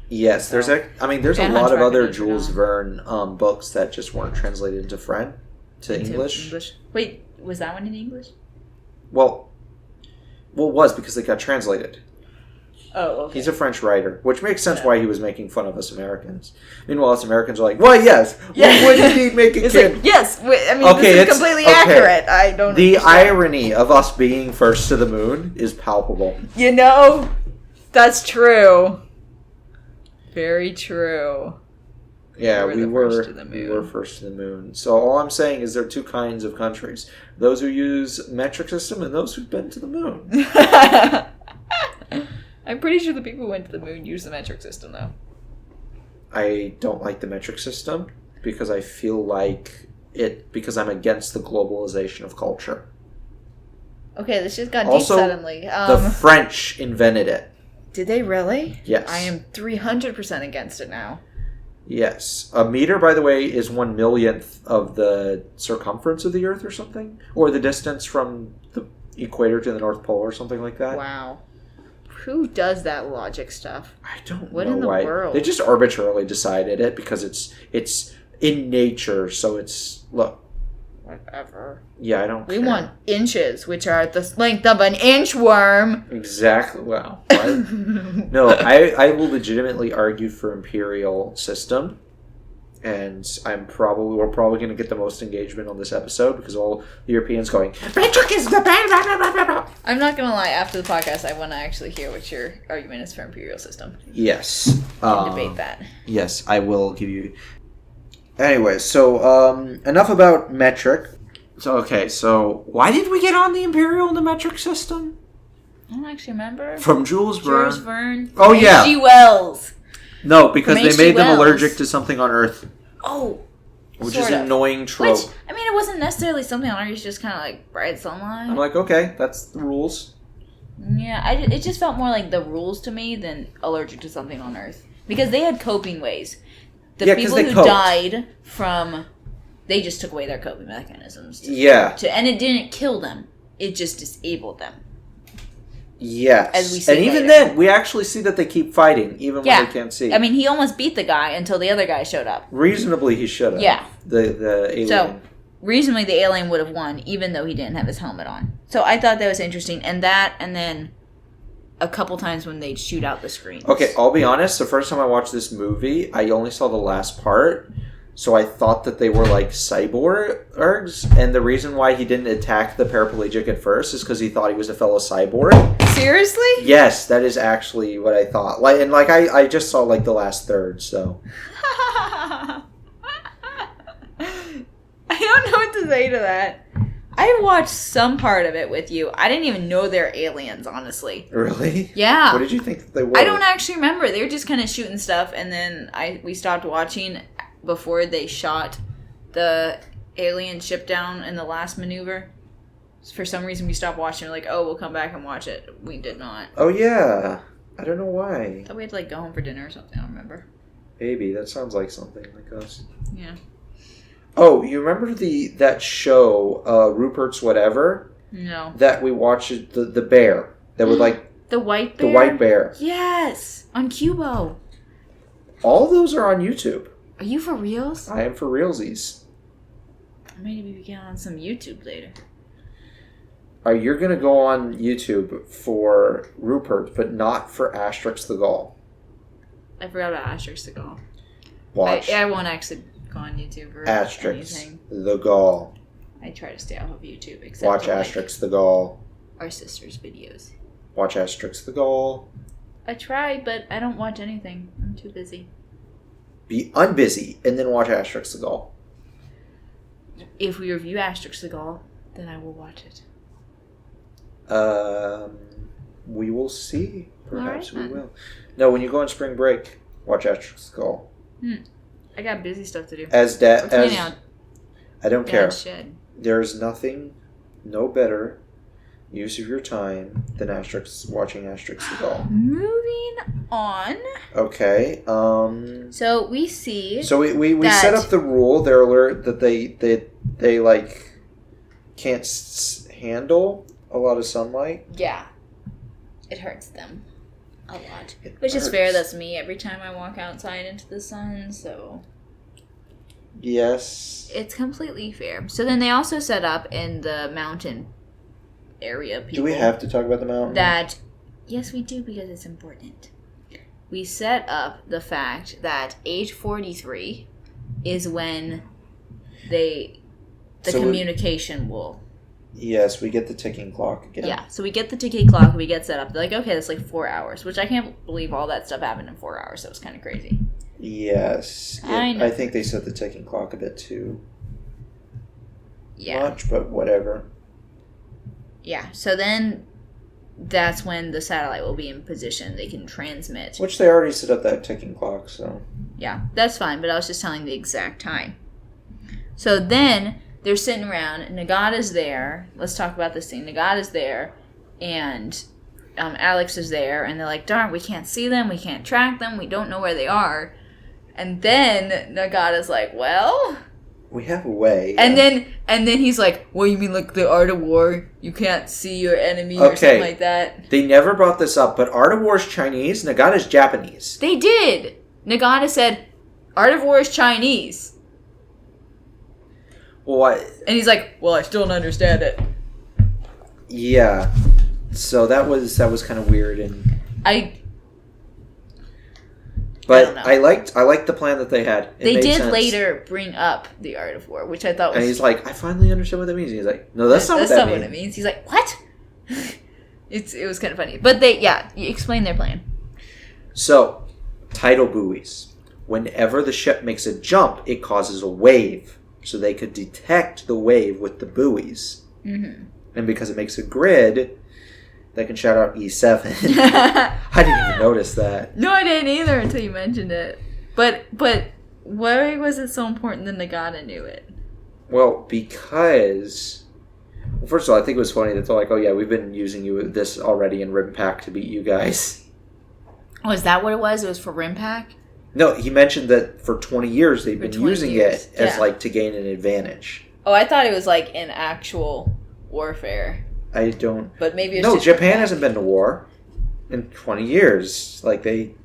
Yes, there's a lot of other Jules Verne books that just weren't translated into English. Wait, was that one in English? Well, it was because they got translated. Oh, okay. He's a French writer, which makes sense why he was making fun of us Americans. Meanwhile, us Americans are like, well, yes, we would indeed make a kid. Like, yes, I mean, this is completely accurate. I don't The understand. irony of us being first to the moon is palpable. That's true. Very true. Yeah, we were first to the moon. So all I'm saying is there are two kinds of countries. Those who use metric system and those who've been to the moon. I'm pretty sure the people who went to the moon use the metric system, though. I don't like the metric system because I feel like because I'm against the globalization of culture. Okay, this just got deep suddenly. The French invented it. Did they really? Yes. I am 300% against it now. Yes. A meter, by the way, is 1/1,000,000th of the circumference of the Earth or something? Or the distance from the equator to the North Pole or something like that. Wow. Who does that logic stuff? I don't know What in the world? They just arbitrarily decided it because it's in nature, so it's... Look. Whatever. Yeah, I don't care. We want inches, which are the length of an inchworm. Exactly. Wow. No, I will legitimately argue for imperial system, and we're probably going to get the most engagement on this episode because all the Europeans going, metric is the bad. I'm not going to lie. After the podcast, I want to actually hear what your argument is for imperial system. Yes. Debate that. Yes, I will give you. Anyway, so enough about metric. So why did we get on the imperial and the metric system? I don't actually remember. From Jules Verne. Jules Verne. Oh, yeah. H.G. Wells. No, because they made them allergic to something on Earth. Oh. Which is an annoying trope. Which, I mean, it wasn't necessarily something on Earth. It's just kind of like bright sunlight. I'm like, okay, that's the rules. Yeah, it just felt more like the rules to me than allergic to something on Earth. Because they had coping ways. The people who died from... They just took away their coping mechanisms. And it didn't kill them. It just disabled them. Yes. As we see and even later. then, we actually see that they keep fighting, even when they can't see. I mean, he almost beat the guy until the other guy showed up. Reasonably, he should have. Yeah. The alien. So, reasonably, the alien would have won, even though he didn't have his helmet on. So, I thought that was interesting. And then a couple times when they'd shoot out the screens. Okay, I'll be honest. The first time I watched this movie, I only saw the last part. So I thought that they were like cyborgs, and the reason why he didn't attack the paraplegic at first is because he thought he was a fellow cyborg. Seriously? Yes, that is actually what I thought. I just saw like the last third, so. I don't know what to say to that. I watched some part of it with you. I didn't even know they're aliens, honestly. Really? Yeah. What did you think that they were? I don't actually remember. They were just kind of shooting stuff, and then we stopped watching before they shot the alien ship down in the last maneuver. For some reason, we stopped watching. We're like, oh, we'll come back and watch it. We did not. Oh, yeah. I don't know why. I thought we had to like go home for dinner or something. I don't remember. Maybe. That sounds like something like us. Yeah. Oh, you remember that show, Rupert's Whatever? No. That we watched, the bear. That would like... The white bear? The white bear. Yes! On Cubo. All those are on YouTube. Are you for reals? I am for realsies. I might maybe get on some YouTube later. You're going to go on YouTube for Rupert, but not for Asterix the Gaul. I forgot about Asterix the Gaul. Watch. I won't actually go on YouTube for Asterix anything. the Gaul. I try to stay off of YouTube. Except Watch for, Asterix the Gaul. Our sister's videos. Watch Asterix the Gaul. I try, but I don't watch anything. I'm too busy. Be unbusy, and then watch Asterix the Gaul. If we review Asterix the Gaul, then I will watch it. We will see. Perhaps All right, we will. No, when you go on spring break, watch Asterix the Gaul. I got busy stuff to do. I don't care. Shed. There's nothing, no better use of your time than watching Asterix the Gaul. Moving on. Okay. So we see. So we set up the rule. They're alert that they like can't handle a lot of sunlight. Yeah. It hurts them a lot. Which is fair. That's me every time I walk outside into the sun. So. Yes. It's completely fair. So then they also set up in the mountain area. People, do we have to talk about the mountain? Yes, we do, because it's important. We set up the fact that age 43 is when the communication will. Yes, we get the ticking clock again. Yeah, so we get the ticking clock, we get set up. They're like, okay, that's like 4 hours, which I can't believe all that stuff happened in 4 hours. That was kind of crazy. Yes. I think they set the ticking clock a bit too much, but whatever. Yeah, so then that's when the satellite will be in position. They can transmit. Which they already set up that ticking clock, so. Yeah, that's fine, but I was just telling the exact time. So then they're sitting around. Nagata's there. Let's talk about this thing. Nagata's there, and Alex is there, and they're like, darn, we can't see them. We can't track them. We don't know where they are. And then Nagata's like, well... We have a way. And then he's like, what, you mean like the art of war? You can't see your enemy or something like that? They never brought this up, but art of war is Chinese, Nagata's Japanese. They did! Nagata said, art of war is Chinese. Well, and he's like, well, I still don't understand it. Yeah. So that was kind of weird, and But I liked the plan that they had. They did sense. Later bring up the art of war, which I thought was... And he's like, I finally understand what that means. And he's like, no, that's not what that means. That's not what it means. He's like, what? It was kind of funny. But you explain their plan. So, tidal buoys. Whenever the ship makes a jump, it causes a wave. So they could detect the wave with the buoys. Mm-hmm. And because it makes a grid... They can shout out E7. I didn't even notice that. No, I didn't either until you mentioned it. But why was it so important that Nagata knew it? Well, because... Well, first of all, I think it was funny that they're like, oh yeah, we've been using this already in Rimpak to beat you guys. Oh, is that what it was? It was for Rimpak? No, he mentioned that for 20 years they've been using it as like to gain an advantage. Oh, I thought it was like in actual warfare. I don't... But maybe it's No, just Japan hasn't been to war in 20 years. Like, they...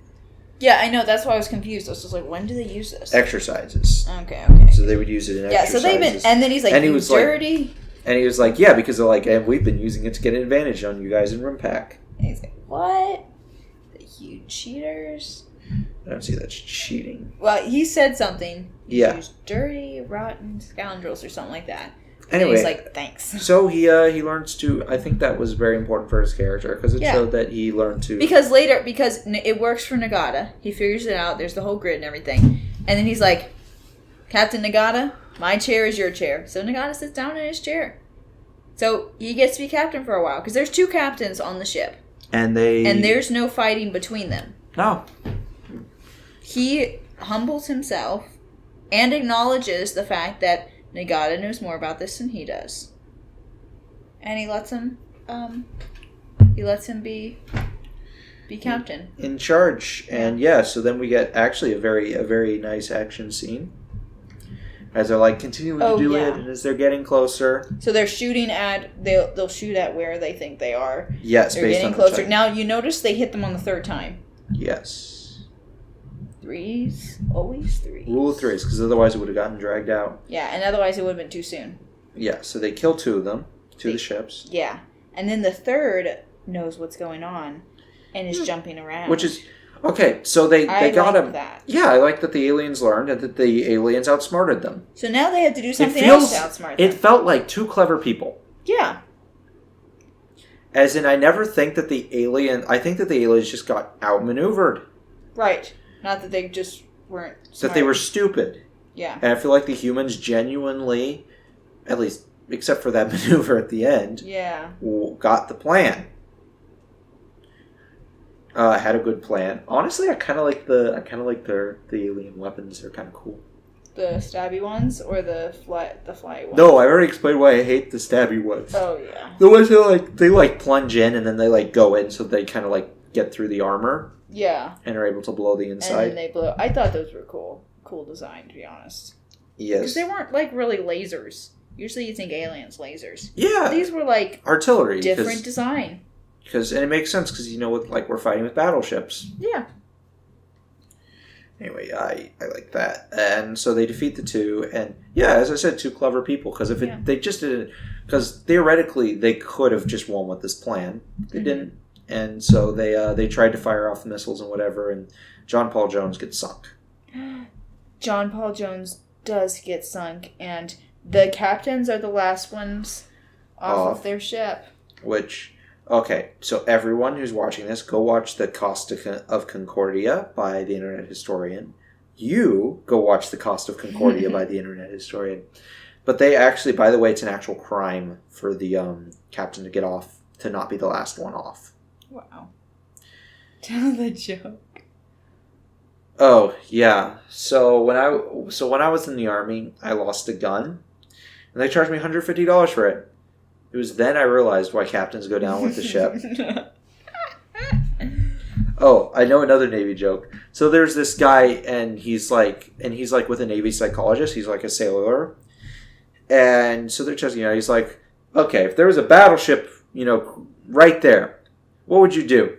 Yeah, I know. That's why I was confused. I was just like, when do they use this? Exercises. Okay. So they would use it in exercises. Yeah, so they've been... And then he's like, and he was dirty. Like, and he was like, yeah, because they're like, and we've been using it to get an advantage on you guys in RIMPAC. And he's like, what? You cheaters? I don't see that's cheating. Well, he said something. Yeah. Dirty, rotten scoundrels or something like that. Anyway. And he's like, thanks. So he learns to... I think that was very important for his character because it showed that he learned to... Because it works for Nagata. He figures it out. There's the whole grid and everything. And then he's like, Captain Nagata, my chair is your chair. So Nagata sits down in his chair. So he gets to be captain for a while because there's 2 captains on the ship. And there's no fighting between them. No. He humbles himself and acknowledges the fact that Nagata knows more about this than he does. And he lets him be captain. In charge. And so then we get actually a very nice action scene. As they're like continuing to do it, and as they're getting closer. So they're shooting they'll shoot at where they think they are. Yes, they're getting closer. Now you notice they hit them on the 3rd time. Yes. 3s, always 3s. Rule of 3s, because otherwise it would have gotten dragged out. Yeah, and otherwise it would have been too soon. Yeah, so they kill 2 of them, 2 of the ships. Yeah, and then the 3rd knows what's going on and is jumping around. Which is okay. So they got him. That. Yeah, I like that the aliens learned and that the aliens outsmarted them. So now they have to do something else to outsmart them. It felt like 2 clever people. Yeah. As in, I never think that I think that the aliens just got outmaneuvered. Right. Not that they just weren't smart. That they were stupid. Yeah. And I feel like the humans genuinely, at least except for that maneuver at the end, got the plan. Had a good plan. Honestly, I kind of like the alien weapons. They're kind of cool. The stabby ones or the fly ones? No, I already explained why I hate the stabby ones. Oh yeah. The ones that they plunge in and then they go in, so they kind of get through the armor. Yeah. And are able to blow the inside. And then they blow. I thought those were cool. Cool design, to be honest. Yes. Because they weren't really lasers. Usually you think aliens lasers. Yeah. But these were artillery. Different design. And it makes sense because we're fighting with battleships. Yeah. Anyway, I like that. And so they defeat the 2, and as I said, 2 clever people. Because they just didn't, because theoretically they could have just won with this plan. They didn't, and so they tried to fire off the missiles and whatever. And John Paul Jones gets sunk. John Paul Jones does get sunk, and the captains are the last ones off of their ship. Which. Okay, so everyone who's watching this, go watch The Cost of Concordia by the Internet Historian. You go watch The Cost of Concordia by the Internet Historian. But they actually, by the way, it's an actual crime for the captain to get off, to not be the last one off. Wow. Tell the joke. Oh, yeah. So when I was in the Army, I lost a gun, and they charged me $150 for it. It was then I realized why captains go down with the ship. Oh, I know another Navy joke. So there's this guy, and he's with a Navy psychologist. He's like a sailor. And so they're testing, he's like, okay, if there was a battleship, right there, what would you do?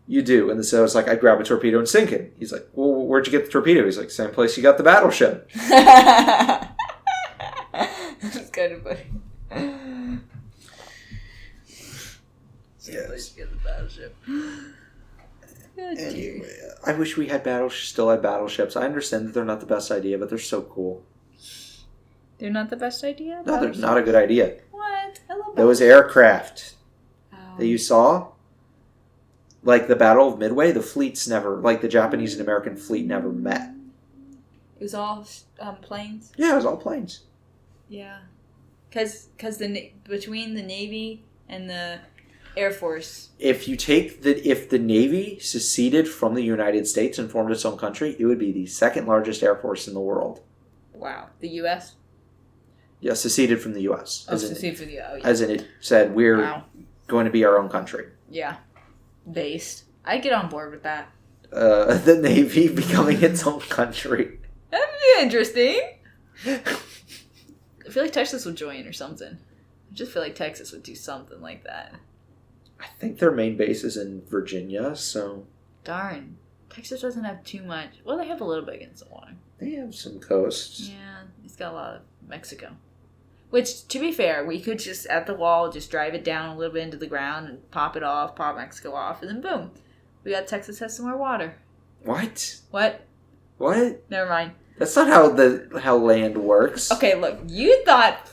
You do. And the sailor's like, I'd grab a torpedo and sink it. He's like, well, where'd you get the torpedo? He's like, same place you got the battleship. That's kind of funny. Yes. Get the battleship. Anyway, I wish we had still had battleships. I understand that they're not the best idea, but they're so cool. They're not the best idea? No, they're not a good idea. What? I love those aircraft that you saw. Like the Battle of Midway, the fleets never, the Japanese and American fleet never met. It was all planes? Yeah, it was all planes. Yeah. Because between the Navy and the Air Force. If the Navy seceded from the United States and formed its own country, it would be the second largest Air Force in the world. Wow. The U.S.? Yeah, seceded from the U.S. Seceded from the U.S. As in it said, we're going to be our own country. Yeah. Based. I'd get on board with that. The Navy becoming its own country. That'd be interesting. I feel like Texas would join or something. I just feel like Texas would do something like that. I think their main base is in Virginia, so... Darn. Texas doesn't have too much. Well, they have a little bit against the water. They have some coasts. Yeah, it's got a lot of Mexico. Which, to be fair, we could just, at the wall, just drive it down a little bit into the ground and pop it off, pop Mexico off, and then boom. We got Texas has some more water. What? What? What? Never mind. That's not how land works. Okay, look, you thought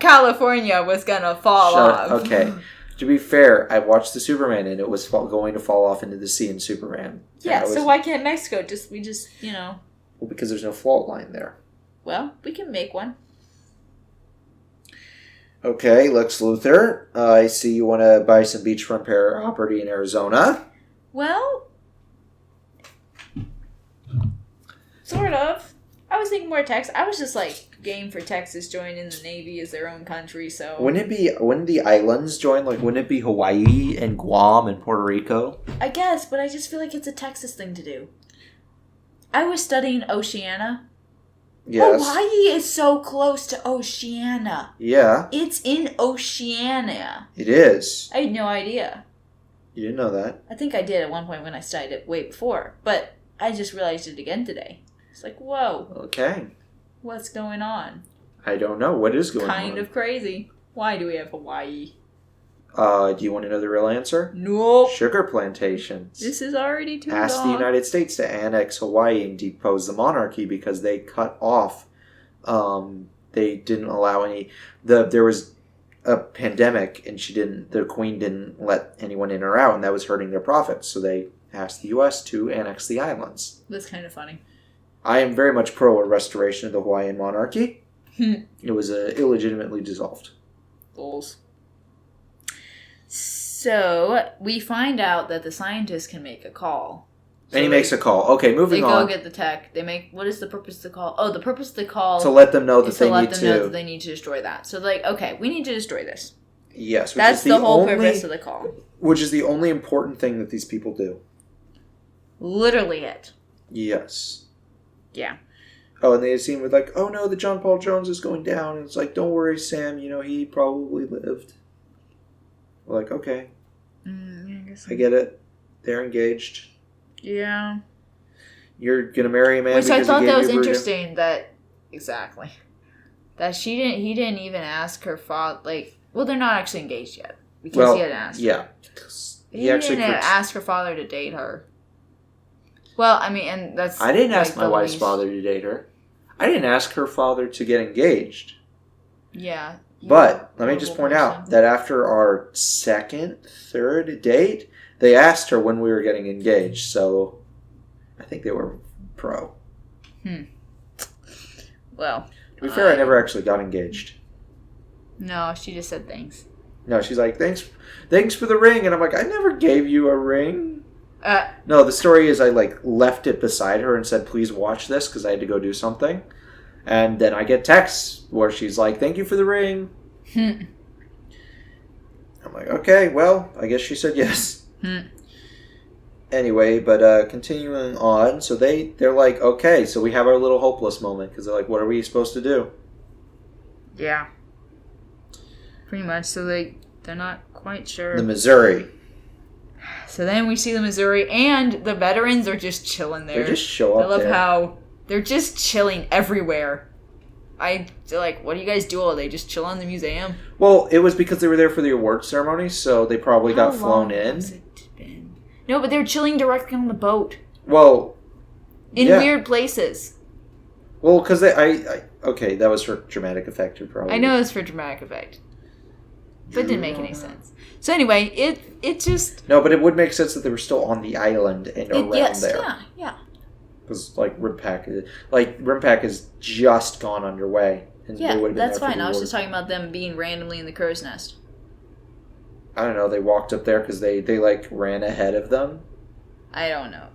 California was gonna fall off. Okay. To be fair, I watched the Superman and it was going to fall off into the sea in Superman. Yeah, so why can't Mexico we just, Well, because there's no fault line there. Well, we can make one. Okay, Lex Luthor. I see you want to buy some beachfront property in Arizona. Well, sort of. I was thinking more Texas. I was just like game for Texas joining the Navy as their own country. So wouldn't the islands join? Like, wouldn't it be Hawaii and Guam and Puerto Rico? I guess, but I just feel like it's a Texas thing to do. I was studying Oceania. Yes. Hawaii is so close to Oceania. Yeah. It's in Oceania. It is. I had no idea. You didn't know that? I think I did at one point when I studied it way before, but I just realized it again today. It's like, whoa. Okay. What's going on? I don't know. What is going on? Kind of crazy. Why do we have Hawaii? Do you want to know the real answer? Nope. Sugar plantations. This is already too Asked long. the United States to annex Hawaii and depose the monarchy because they cut off. They didn't allow any. There was a pandemic and the Queen didn't let anyone in or out, and that was hurting their profits. So they asked the U.S. to annex the islands. That's kind of funny. I am very much pro a restoration of the Hawaiian monarchy. It was illegitimately dissolved. Goals. So, we find out that the scientist can make a call. So and he makes a call. Okay, moving on. They go get the tech. What is the purpose of the call? Oh, the purpose of the call... To let them know that they need to destroy that. So, like, okay, we need to destroy this. Yes. That's the whole purpose of the call. Which is the only important thing that these people do. Literally it. Yes. Yeah. Oh, and they seem like, oh no, the John Paul Jones is going down. And it's like, don't worry, Sam. He probably lived. We're like, okay. I get it. They're engaged. Yeah. You're going to marry a man Which because I thought he gave that was you a burrito? interesting exactly. That he didn't even ask her father, well, they're not actually engaged yet. Because he hadn't asked her. Yeah. He didn't ask her father to date her. Well, I mean, and that's... I didn't ask my wife's father to date her. I didn't ask her father to get engaged. Yeah. But let me just point out that after our third date, they asked her when we were getting engaged. So I think they were pro. Well. To be fair, I never actually got engaged. No, she just said thanks. No, she's like, thanks for the ring. And I'm like, I never gave you a ring. No, the story is I left it beside her and said, please watch this because I had to go do something. And then I get texts where she's like, thank you for the ring. I'm like, okay, well, I guess she said yes. Anyway, but continuing on, so they're like, okay, so we have our little hopeless moment because they're like, what are we supposed to do? Yeah. Pretty much, so they're not quite sure. The Missouri. So then we see the Missouri, and the veterans are just chilling there. They just show up there. I love how they're just chilling everywhere. What do you guys do all day? Just chill in the museum? Well, it was because they were there for the award ceremony, so they probably got flown in. Has it been? No, but they're chilling directly on the boat. Well, in weird places. Well, because okay, that was for dramatic effect, probably. I know it's for dramatic effect. But it didn't make any sense. So anyway, it just... No, but it would make sense that they were still on the island and around there. Yeah. Because, RIMPAC has just gone underway. And yeah, they would have been that's there for fine. the I was award. just talking about them being randomly in the crow's nest. I don't know, they walked up there because they ran ahead of them. I don't know.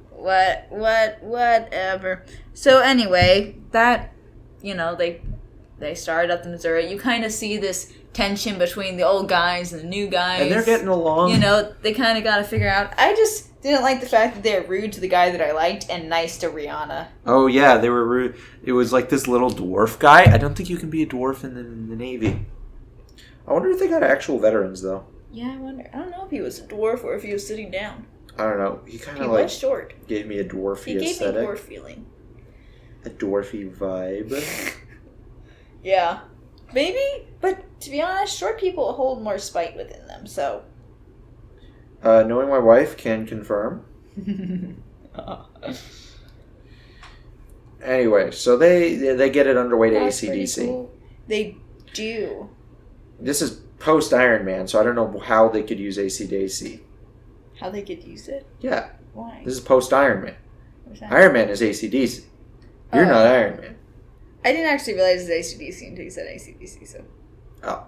Whatever. So anyway, that, they started up the Missouri. You kind of see this tension between the old guys and the new guys. And they're getting along. They kind of got to figure out. I just didn't like the fact that they were rude to the guy that I liked and nice to Rihanna. Oh, yeah, they were rude. It was like this little dwarf guy. I don't think you can be a dwarf in the Navy. I wonder if they got actual veterans, though. Yeah, I wonder. I don't know if he was a dwarf or if he was sitting down. I don't know. He kind of He like was short. gave me a dwarfy aesthetic. He gave me dwarf feeling. A dwarfy vibe. Yeah. Maybe, but to be honest, short people hold more spite within them, so. Knowing my wife can confirm. Anyway, so they get it underway to AC/DC. Cool. They do. This is post Iron Man, so I don't know how they could use AC/DC. How they could use it? Yeah. Why? This is post Iron Man. Iron Man is AC/DC. You're not Iron Man. I didn't actually realize it was AC/DC until you said AC/DC, so. Oh.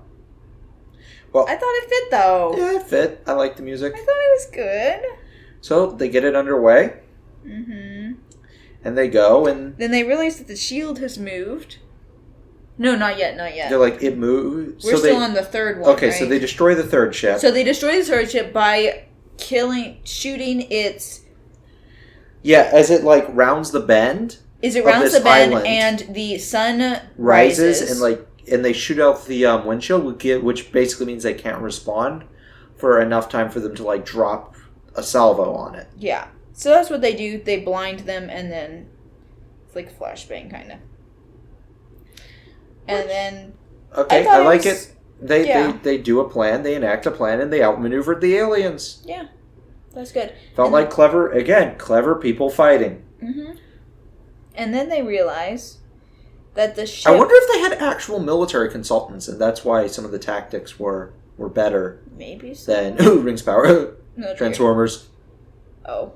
Well, I thought it fit, though. Yeah, it fit. I like the music. I thought it was good. So, they get it underway. Mm-hmm. And they go, and... Then they realize that the shield has moved. No, not yet. They're like, it moved. We're still on the third one, okay, right? So they destroy the third ship. So they destroy the third ship by shooting its... Yeah, as it, like, rounds the bend. As it rounds the bend, and the sun rises. And they shoot out the windshield, which basically means they can't respond for enough time for them to, like, drop a salvo on it. Yeah. So that's what they do. They blind them, and then it's like a flashbang, kind of. And then... Okay, I like it. They do a plan, they enact a plan, and they outmaneuvered the aliens. Yeah, that's good. Felt like clever people fighting. Mm-hmm. And then they realize that the ship... I wonder if they had actual military consultants, and that's why some of the tactics were better. Maybe so. Than rings power. No, Transformers. Oh.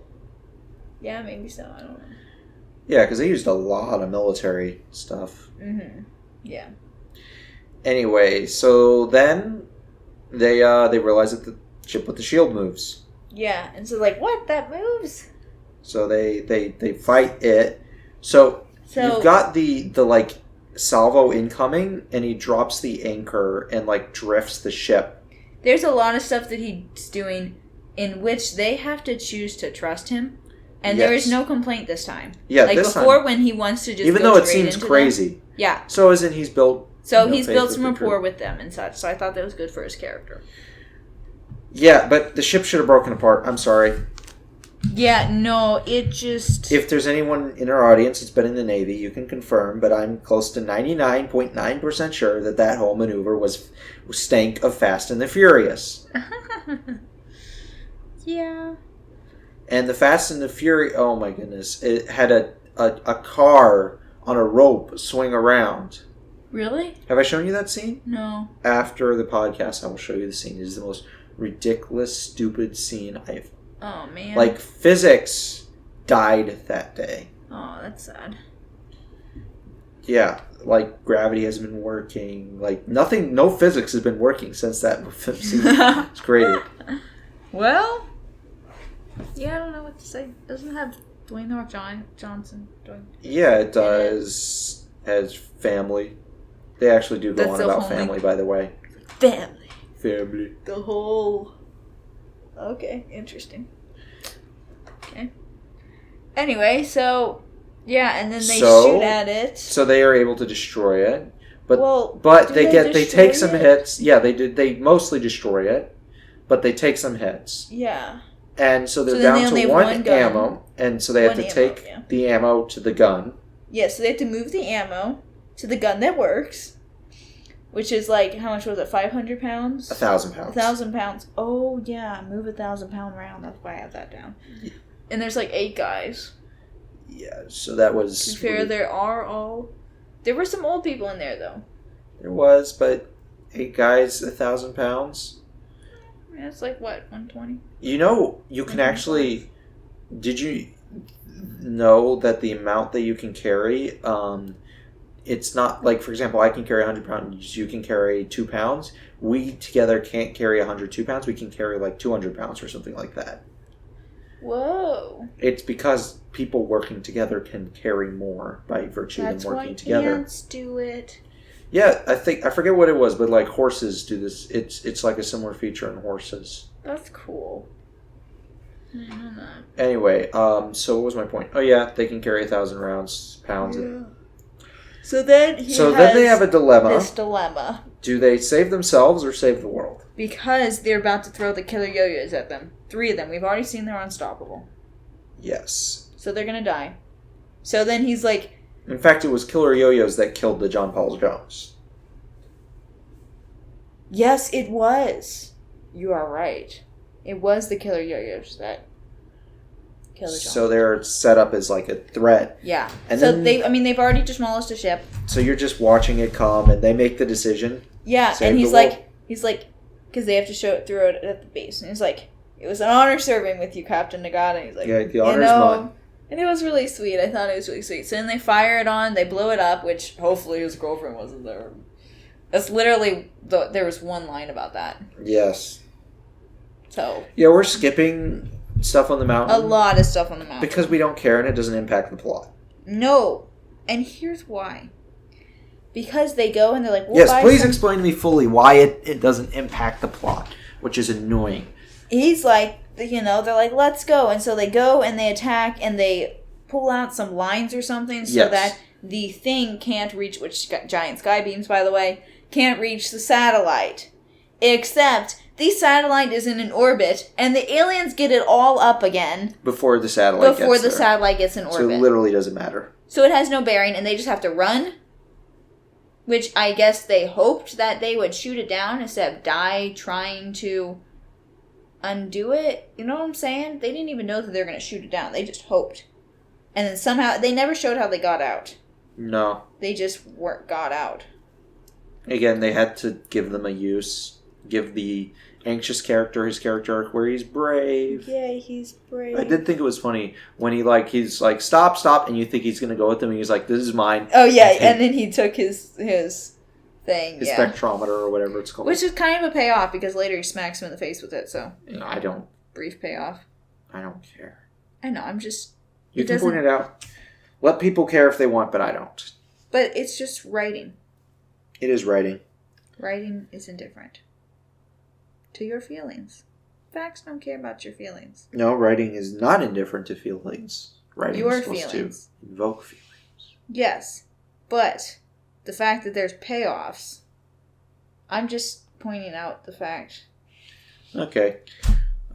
Yeah, maybe so. I don't know. Yeah, because they used a lot of military stuff. Mm-hmm. Yeah. Anyway, so then they realize that the ship with the shield moves. Yeah, and so like, what? That moves? So they fight it. So you've got the like salvo incoming, and he drops the anchor and like drifts the ship. There's a lot of stuff that he's doing in which they have to choose to trust him. And there is no complaint this time. Yeah, like this before time, when he wants to just even go though it straight seems into crazy. Them. Yeah. So as in he's built. So he's built some rapport with them and such. So I thought that was good for his character. Yeah, but the ship should have broken apart. I'm sorry. Yeah, no, it just... If there's anyone in our audience that's been in the Navy, you can confirm, but I'm close to 99.9% sure that whole maneuver was stank of Fast and the Furious. Yeah. And the Fast and the Furious, oh my goodness, it had a car on a rope swing around. Really? Have I shown you that scene? No. After the podcast, I will show you the scene. It is the most ridiculous, stupid scene I've... Oh, man. Like, physics died that day. Oh, that's sad. Yeah, like, gravity hasn't been working. Like, no physics has been working since that scene was created. Well, yeah, I don't know what to say. Doesn't have Dwayne The Rock Johnson. Yeah, it does. Has family. They actually do go on about family, by the way. Family. The whole... Okay, interesting. Okay. Anyway, so... Yeah, and then they shoot at it. So they are able to destroy it. But they take some hits. Yeah, they did. They mostly destroy it, but they take some hits. Yeah. And so they're down to one ammo, and so they have to take the ammo to the gun. Yeah, so they have to move the ammo to the gun that works, which is like, how much was it, 500 pounds? 1,000 pounds. 1,000 pounds. Oh, yeah, move 1,000-pound round. That's why I have that down. Yeah. And there's like 8 guys. Yeah, so that was... To be fair, there were some old people in there, though. There was, but 8 guys, 1,000 pounds? Yeah, it's like, what, 120? You know, you can actually... Did you know that the amount that you can carry, it's not, like, for example, I can carry 100 pounds, you can carry 2 pounds. We together can't carry 102 pounds, we can carry, like, 200 pounds or something like that. Whoa. It's because people working together can carry more by virtue of working together. That's why ants do it. Yeah, I forget what it was, but like horses do this. It's like a similar feature in horses. That's cool. I know that. Anyway, so what was my point? Oh yeah, they can carry 1,000 pounds. Yeah. So then they have a dilemma. This dilemma. Do they save themselves or save the world? Because they're about to throw the killer yo-yos at them. 3 of them. We've already seen they're unstoppable. Yes. So they're gonna die. So then he's like... In fact, it was killer yo-yos that killed the John Paul Jones. Yes, it was. You are right. It was the killer yo-yos that killed the John. So they're set up as like a threat. Yeah. And so then, they've already demolished a ship. So you're just watching it come, and they make the decision. Yeah, and he's like, because they have to throw it at the base, and he's like, "It was an honor serving with you, Captain Nagata." And he's like, "Yeah, the honor's mine." And it was really sweet. I thought it was really sweet. So then they fire it on, they blow it up, which hopefully his girlfriend wasn't there. That's literally there was one line about that. Yes. So yeah, we're skipping stuff on the mountain. A lot of stuff on the mountain because we don't care, and it doesn't impact the plot. No, and here's why. Because they go and they're like, yes, please explain to me fully why it doesn't impact the plot, which is annoying. He's like, they're like, let's go. And so they go and they attack and they pull out some lines or something so that the thing can't reach, which giant sky beams, by the way, can't reach the satellite. Except the satellite is in an orbit and the aliens get it all up again. Before the satellite gets in orbit. So it literally doesn't matter. So it has no bearing and they just have to run. Which I guess they hoped that they would shoot it down instead of die trying to undo it. You know what I'm saying? They didn't even know that they were going to shoot it down. They just hoped. And then somehow, they never showed how they got out. No. They just got out. Again, they had to give them a use. Give the anxious character his character arc where he's brave. Yeah, he's brave. I did think it was funny when he's like, stop, and you think he's going to go with them, and he's like, this is mine. Oh, yeah, and then he took his thing, his spectrometer or whatever it's called. Which is kind of a payoff, because later he smacks him in the face with it, so... I don't... Brief payoff. I don't care. I know, I'm just... You can point it out. Let people care if they want, but I don't. But it's just writing. It is writing. Writing is indifferent. To your feelings. Facts don't care about your feelings. No, writing is not indifferent to feelings. Writing your is supposed feelings. to invoke feelings. Yes, but the fact that there's payoffs, I'm just pointing out the fact. Okay.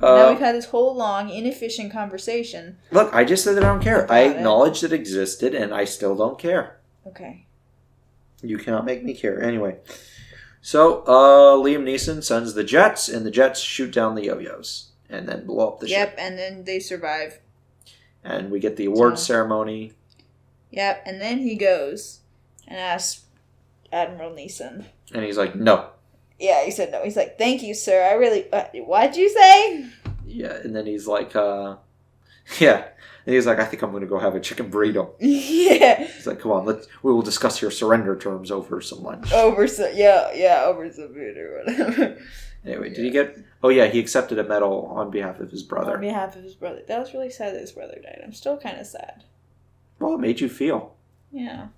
Now we've had this whole long, inefficient conversation. Look, I just said that I don't care. I acknowledged it existed, and I still don't care. Okay. You cannot make me care. Anyway. So, Liam Neeson sends the jets, and the jets shoot down the yo-yos, and then blow up the ship. Yep, and then they survive. And we get the awards ceremony. Yep, and then he goes and asks Admiral Neeson. And he's like, no. Yeah, he said no. He's like, thank you, sir. I really... what'd you say? Yeah, and then he's like, yeah. And he's like, I think I'm going to go have a chicken burrito. Yeah. He's like, come on, we will discuss your surrender terms over some lunch. Over some food or whatever. Anyway, did he get... Oh, yeah, he accepted a medal on behalf of his brother. On behalf of his brother. That was really sad that his brother died. I'm still kind of sad. Well, it made you feel. Yeah.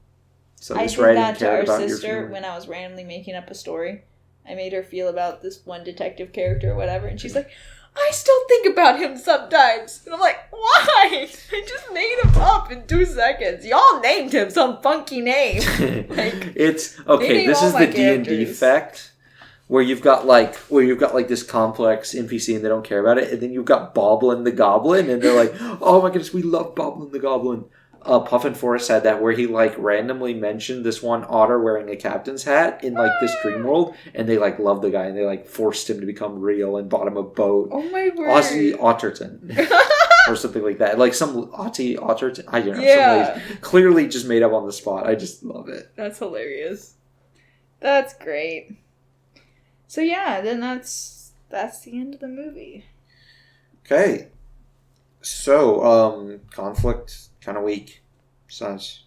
So this writing cared about your feelings. I did that to our sister when I was randomly making up a story. I made her feel about this one detective character or whatever, and she's like... I still think about him sometimes. And I'm like, why? I just made him up in 2 seconds. Y'all named him some funky name. It's okay. This is the D&D effect where you've got this complex NPC and they don't care about it, and then you've got Boblin the Goblin, and they're like, oh my goodness, we love Boblin the Goblin. Puffin Forrest had that where he randomly mentioned this one otter wearing a captain's hat in this dream world, and they loved the guy and they forced him to become real and bought him a boat. Oh my word! Ozzy Otterton or something like that, some Ozzy Otterton. I don't know. Yeah. Clearly just made up on the spot. I just love it. That's hilarious. That's great. So yeah, then that's the end of the movie. Okay. So conflict. Kind of weak. Such.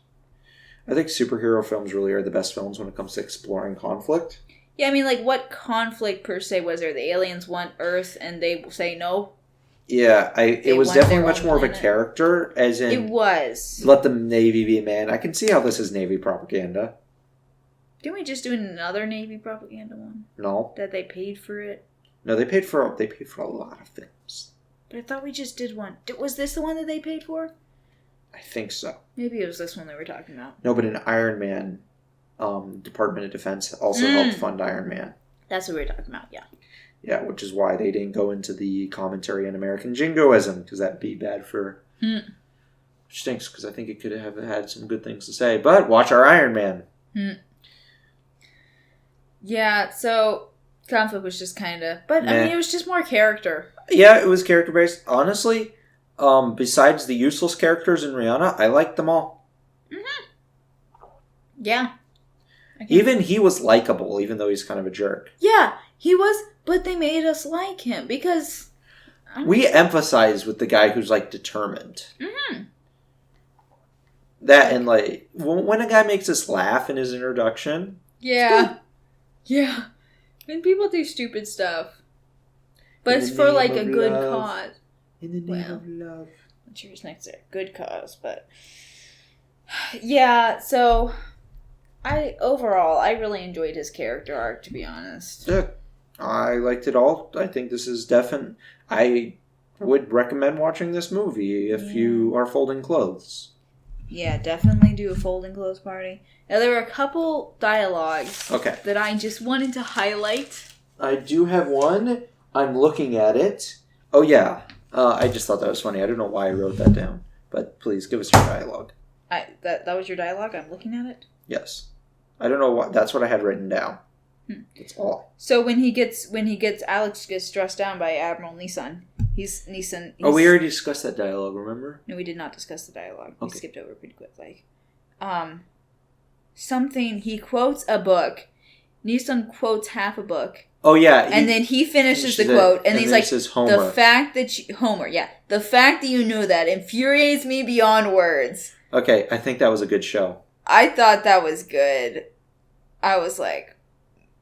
I think superhero films really are the best films when it comes to exploring conflict. Yeah, I mean, what conflict per se was there? The aliens want Earth and they say no? Yeah, it was definitely much more of a character, as in... It was. Let the Navy be a man. I can see how this is Navy propaganda. Didn't we just do another Navy propaganda one? No. That they paid for it? No, they paid for a lot of things. But I thought we just did one. Was this the one that they paid for? I think so. Maybe it was this one they were talking about. No, but in Iron Man, Department of Defense also helped fund Iron Man. That's what we were talking about, yeah. Yeah, which is why they didn't go into the commentary on American jingoism, because that'd be bad for... Which stinks, because I think it could have had some good things to say. But watch our Iron Man. Yeah, so conflict was just kind of... But, I mean, it was just more character. Yeah, it was character-based. Honestly, besides the useless characters in Rihanna, I liked them all. Yeah. Even he was likable, even though he's kind of a jerk. Yeah, he was, but they made us like him, because... We emphasize with the guy who's, like, determined. That, and, like, when a guy makes us laugh in his introduction... Yeah. Yeah. When people do stupid stuff. But it's for, like, a good cause. In the name of love. Cheers next to it. Good cause, but... Yeah, so... Overall, I really enjoyed his character arc, to be honest. Yeah, I liked it all. I think this is definite. I would recommend watching this movie if you are folding clothes. Yeah, definitely do a folding clothes party. Now, there were a couple dialogues that I just wanted to highlight. I do have one. I'm looking at it. Oh, yeah. I just thought that was funny. I don't know why I wrote that down. But please, give us your dialogue. That was your dialogue? I'm looking at it? Yes. I don't know what. That's what I had written down. That's all. So when Alex gets stressed down by Admiral Neeson, he's oh, we already discussed that dialogue, remember? No, we did not discuss the dialogue. Okay. We skipped over pretty quick. He quotes a book. Neeson quotes half a book. Oh, yeah. And then he finishes the quote, and he's like, Homer. The fact that you know that infuriates me beyond words. Okay, I think that was a good show. I thought that was good. I was like...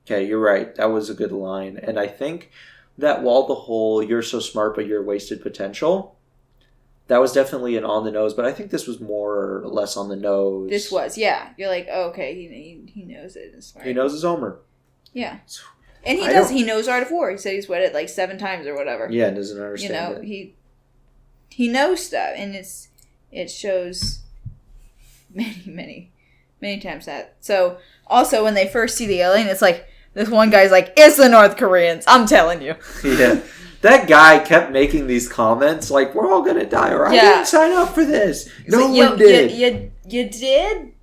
Okay, you're right. That was a good line. And I think that wall the whole, you're so smart, but you're wasted potential, that was definitely an on the nose, but I think this was more or less on the nose. This was, yeah. You're like, oh, okay, he knows it. It's smart. He knows his Homer. Yeah. And he does. He knows Art of War. He said he's read it like 7 times or whatever. Yeah, doesn't understand it. He knows stuff, and it shows many times that. So, also, when they first see the alien, it's like, this one guy's like, it's the North Koreans, I'm telling you. Yeah. That guy kept making these comments, like, we're all gonna die, or I didn't sign up for this. No one did. You did?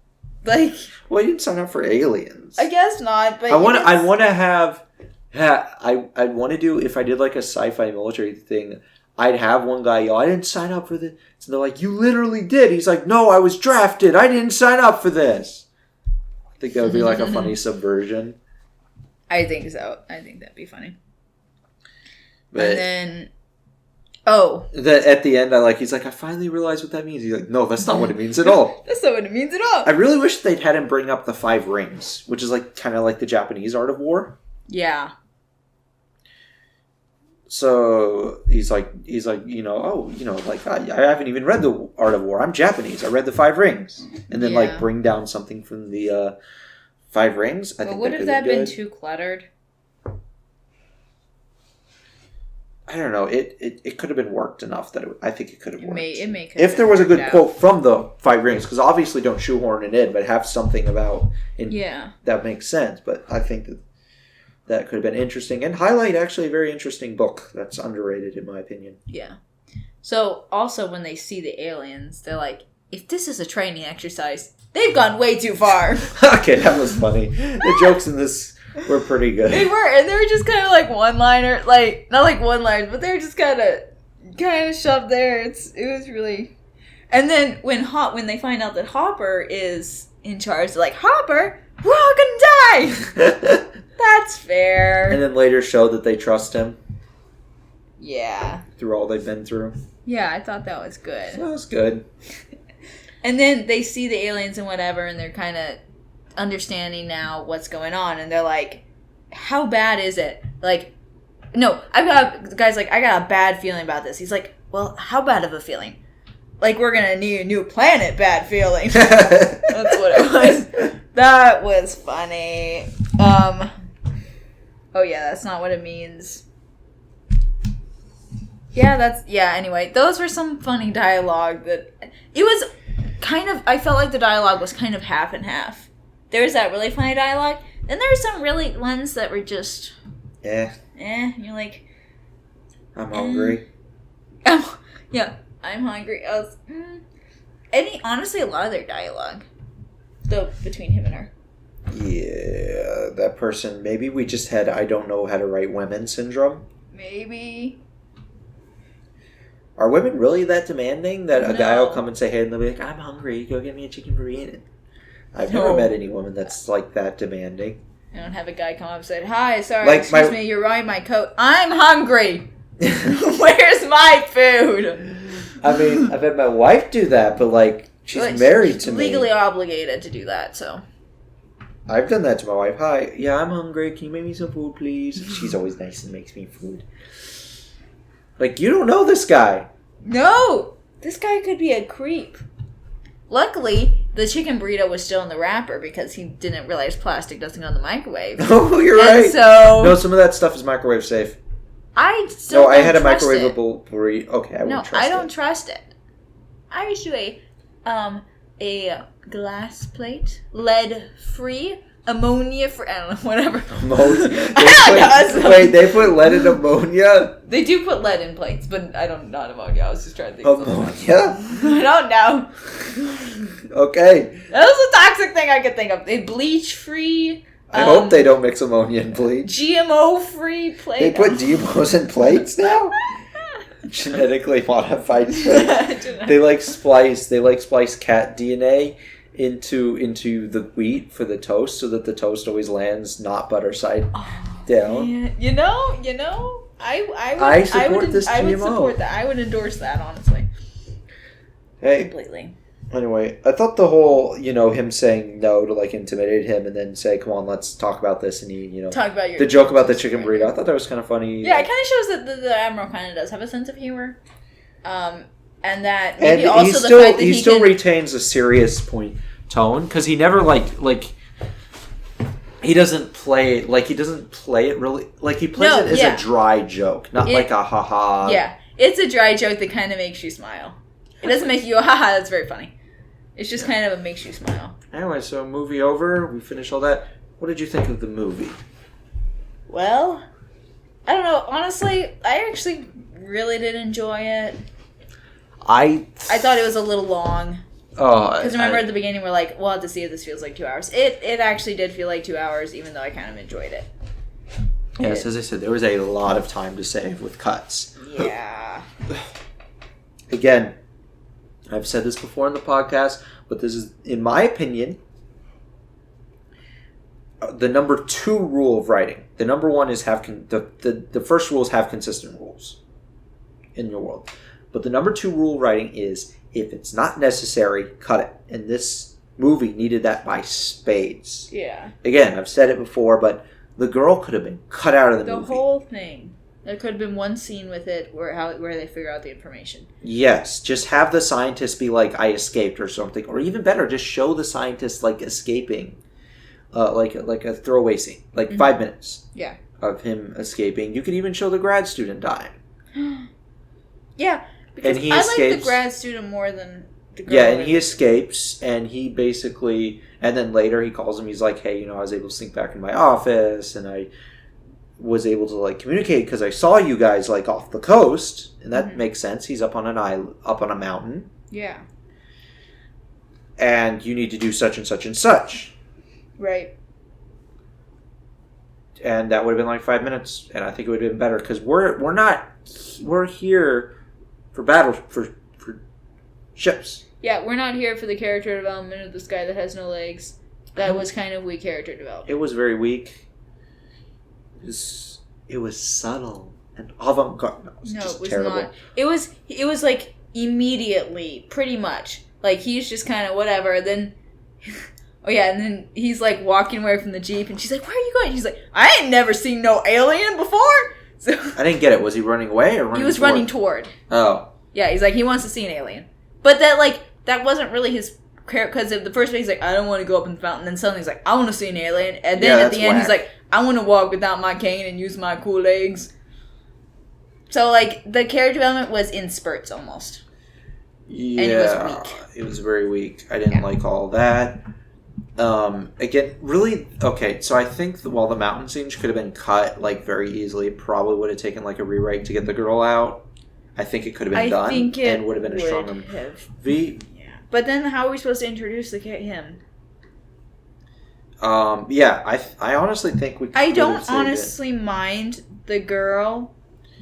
Like... Well, you didn't sign up for aliens. I guess not, but... I'd want to do, if I did like a sci-fi military thing, I'd have one guy yell, I didn't sign up for this. So they're like, you literally did. He's like, no, I was drafted. I didn't sign up for this. I think that would be like a funny subversion. I think so. I think that'd be funny. But and then... Oh. At the end, he's like, I finally realized what that means. He's like, no, that's not what it means at all. That's not what it means at all. I really wish they'd had him bring up the 5 rings, which is like kind of like the Japanese art of war. Yeah. So he's like, I haven't even read the Art of War. I'm Japanese. I read the 5 rings, and then bring down something from the 5 rings. I think would have that been too cluttered? I don't know. It could have been worked enough that I think it could have worked. If there was a good quote from the 5 rings, because obviously don't shoehorn it in, but have something about that makes sense. But I think that could have been interesting and highlight actually a very interesting book that's underrated in my opinion. Yeah. So also when they see the aliens, they're like, if this is a training exercise, they've gone way too far. Okay, that was funny. The jokes in this were pretty good. They were, and they were just kind of like one-liner, like not like one-liners, but they were just kind of shoved there. It was really. And then when they find out that Hopper is in charge, they're like, Hopper, we're all gonna die. That's fair. And then later show that they trust him. Yeah. Through all they've been through. Yeah, I thought that was good. That was good. And then they see the aliens and whatever, and they're kind of understanding now what's going on, and they're like, how bad is it? Like, no, I got a bad feeling about this. He's like, well, how bad of a feeling? Like, we're gonna need a new planet bad feeling. That's what it was. That was funny. Oh yeah, that's not what it means. Yeah, anyway, those were some funny dialogue that... It was I felt like the dialogue was kind of half and half. There was that really funny dialogue, then there were some really ones that were just... You're like... I'm hungry. Yeah, I'm hungry. Honestly, a lot of their dialogue, though, between him and her. Yeah, that person, maybe we just had I don't know how to write women syndrome. Maybe. Are women really that demanding that a guy will come and say, hey, and they'll be like, I'm hungry, go get me a chicken burrito? I've never met any woman that's like that demanding. I don't have a guy come up and say, hi, sorry, excuse me, you're wearing my coat. I'm hungry. Where's my food? I mean, I've had my wife do that, but like, she's married to me. Legally obligated to do that, so. I've done that to my wife. Hi, yeah, I'm hungry. Can you make me some food, please? She's always nice and makes me food. Like, you don't know this guy. No! This guy could be a creep. Luckily, the chicken burrito was still in the wrapper because he didn't realize plastic doesn't go in the microwave. Oh, you're right. So... No, some of that stuff is microwave safe. I still don't I had a trust microwavable burrito. Okay, I won't trust it. No, I don't trust it. I used to do a glass plate, lead-free, ammonia-free, I don't know, whatever. Ammonia? Wait, they put lead in ammonia? They do put lead in plates, but not ammonia. I was just trying to think of ammonia? I don't know. Okay. That was a toxic thing I could think of. They bleach-free. I hope they don't mix ammonia and bleach. GMO-free plate. They put GMOs in plates now? Genetically modified plates. They splice cat DNA into the wheat for the toast so that the toast always lands not butter side down. Yeah. You know, I support this GMO. I would support that. I would endorse that, honestly. Hey. Completely. Anyway, I thought the whole, him saying no to, like, intimidate him and then say, come on, let's talk about this, and he, talk about the joke about the chicken burrito. I thought that was kind of funny. Yeah, it kind of shows that the Admiral kind of does have a sense of humor. And that maybe also the fact that he still retains a serious tone, because he never, he doesn't play it really, like, he plays it as a dry joke, not like a ha-ha. Yeah, it's a dry joke that kind of makes you smile. It doesn't make you go, haha, that's very funny. It's just kind of makes you smile. Anyway, so movie over. We finished all that. What did you think of the movie? Well, I don't know. Honestly, I actually really did enjoy it. I thought it was a little long. Oh, because remember at the beginning we're like, we'll have to see if this feels like 2 hours. It actually did feel like 2 hours, even though I kind of enjoyed it. Yes, as I said, there was a lot of time to save with cuts. Yeah. Again, I've said this before in the podcast, but this is, in my opinion, the number 2 rule of writing. The number 1 is the first rule is have consistent rules in your world. But the number 2 rule of writing is, if it's not necessary, cut it. And this movie needed that by spades. Yeah. Again, I've said it before, but the girl could have been cut out of the movie. The whole thing. There could have been one scene with it where they figure out the information. Yes, just have the scientist be like, I escaped or something. Or even better, just show the scientist like escaping. Like a throwaway scene. Like 5 minutes. Yeah. Of him escaping. You could even show the grad student dying. Yeah. Because and he I escapes. like the grad student more than the girl. Yeah, and he escapes, and he basically... And then later he calls him, he's like, hey, I was able to sneak back in my office, and I was able to, like, communicate because I saw you guys, like, off the coast. And that makes sense. He's up on an island, up on a mountain. Yeah. And you need to do such and such and such. Right. And that would have been like 5 minutes, and I think it would have been better because we're here for ships. Yeah, we're not here for the character development of this guy that has no legs. That was kind of weak character development. It was very weak. It was subtle and avant-garde. No, it was terrible. Not. It was like immediately, pretty much. Like he's just kind of whatever. Then, oh yeah, and then he's like walking away from the Jeep, and she's like, "Where are you going?" He's like, "I ain't never seen no alien before." So I didn't get it. Was he running away or running? He was running toward. Oh. Yeah, he's like he wants to see an alien, but that wasn't really his. Because the first day he's like, I don't want to go up in the fountain. Then suddenly he's like, I want to see an alien. And then at the end he's like, I want to walk without my cane and use my cool legs. So like the character development was in spurts almost. Yeah, and it was weak. It was very weak. I didn't like all that. Again, really, okay, so I think while the mountain scenes could have been cut, like, very easily, it probably would have taken, like, a rewrite to get the girl out. I think it could have been done and would have been a stronger movie. Yeah. But then how are we supposed to introduce him? I honestly think we could I don't honestly mind the girl.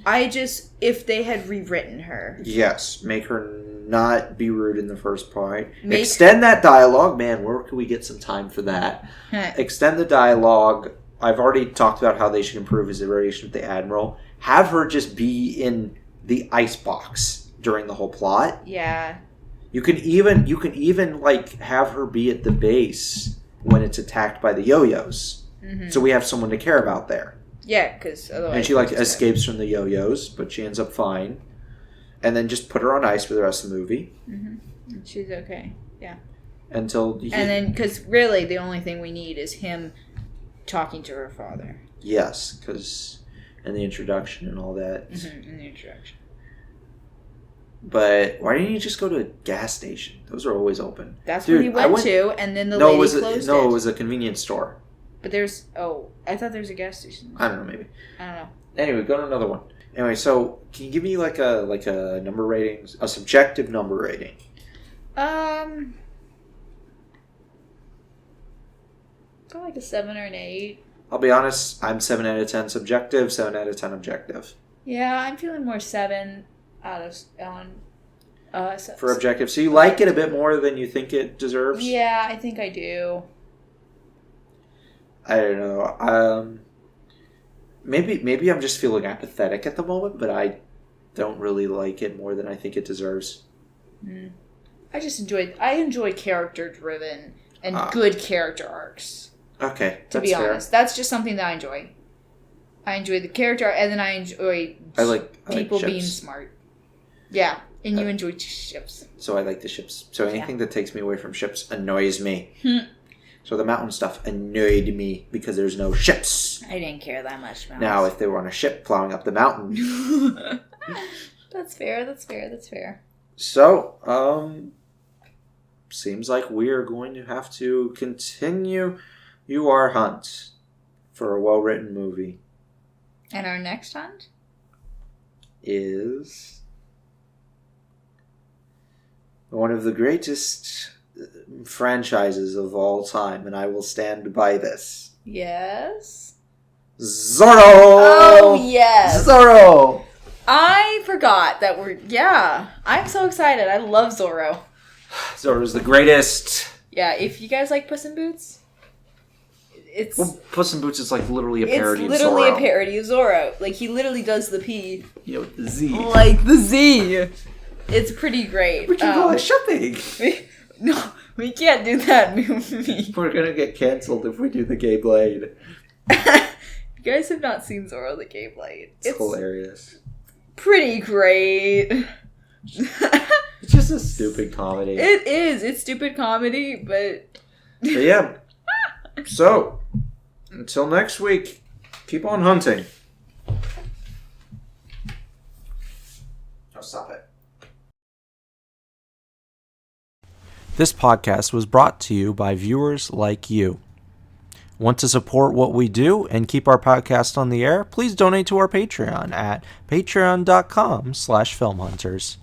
If they had rewritten her. Yes, make her not be rude in the first part. Extend that dialogue. Man, where can we get some time for that? Extend the dialogue. I've already talked about how they should improve his relation with the Admiral. Have her just be in the icebox during the whole plot. Yeah. You can even like have her be at the base when it's attacked by the yo-yos. Mm-hmm. So we have someone to care about there. Yeah, because otherwise... And she escapes from the yo-yos, but she ends up fine. And then just put her on ice for the rest of the movie. Mm-hmm. She's okay. Yeah. And then, because really the only thing we need is him talking to her father. Yes, because... And the introduction and all that. Mm-hmm, in the introduction. But why didn't you just go to a gas station? Those are always open. That's what he went to, and then the lady closed it. No, it was a convenience store. But I thought there was a gas station. I don't know, maybe. I don't know. Anyway, go to another one. Anyway, so can you give me like a number rating, a subjective number rating? Probably like a 7 or an 8. I'll be honest, I'm 7 out of 10 subjective, 7 out of 10 objective. Yeah, I'm feeling more 7 out of for objective. So you like it a bit more than you think it deserves? Yeah, I think I do. I don't know. Maybe I'm just feeling apathetic at the moment, but I don't really like it more than I think it deserves. I enjoy character driven and good character arcs. Okay, to be honest, that's just something that I enjoy. I enjoy the character, and then I enjoy people being smart. Yeah, and you enjoy ships. So I like the ships. So anything that takes me away from ships annoys me. So the mountain stuff annoyed me because there's no ships. I didn't care that much. Now, if they were on a ship plowing up the mountain. That's fair. So, seems like we are going to have to continue our hunt for a well-written movie. And our next hunt? Is one of the greatest franchises of all time, and I will stand by this. Yes? Zorro! Oh, yes! Zorro! I forgot that I'm so excited. I love Zorro. Zorro's the greatest. Yeah, if you guys like Puss in Boots, Puss in Boots is like literally a parody of Zorro. It's literally a parody of Zorro. Like, he literally does the P. With the Z. Like the Z. It's pretty great. We can call it shopping. No, we can't do that movie. We're gonna get canceled if we do the Gay Blade. You guys have not seen Zorro the Gay Blade. It's hilarious. Pretty great. It's just a stupid comedy. It is. It's stupid comedy, but yeah. So, until next week, keep on hunting. Oh, stop it. This podcast was brought to you by viewers like you. Want to support what we do and keep our podcast on the air? Please donate to our Patreon at patreon.com/filmhunters.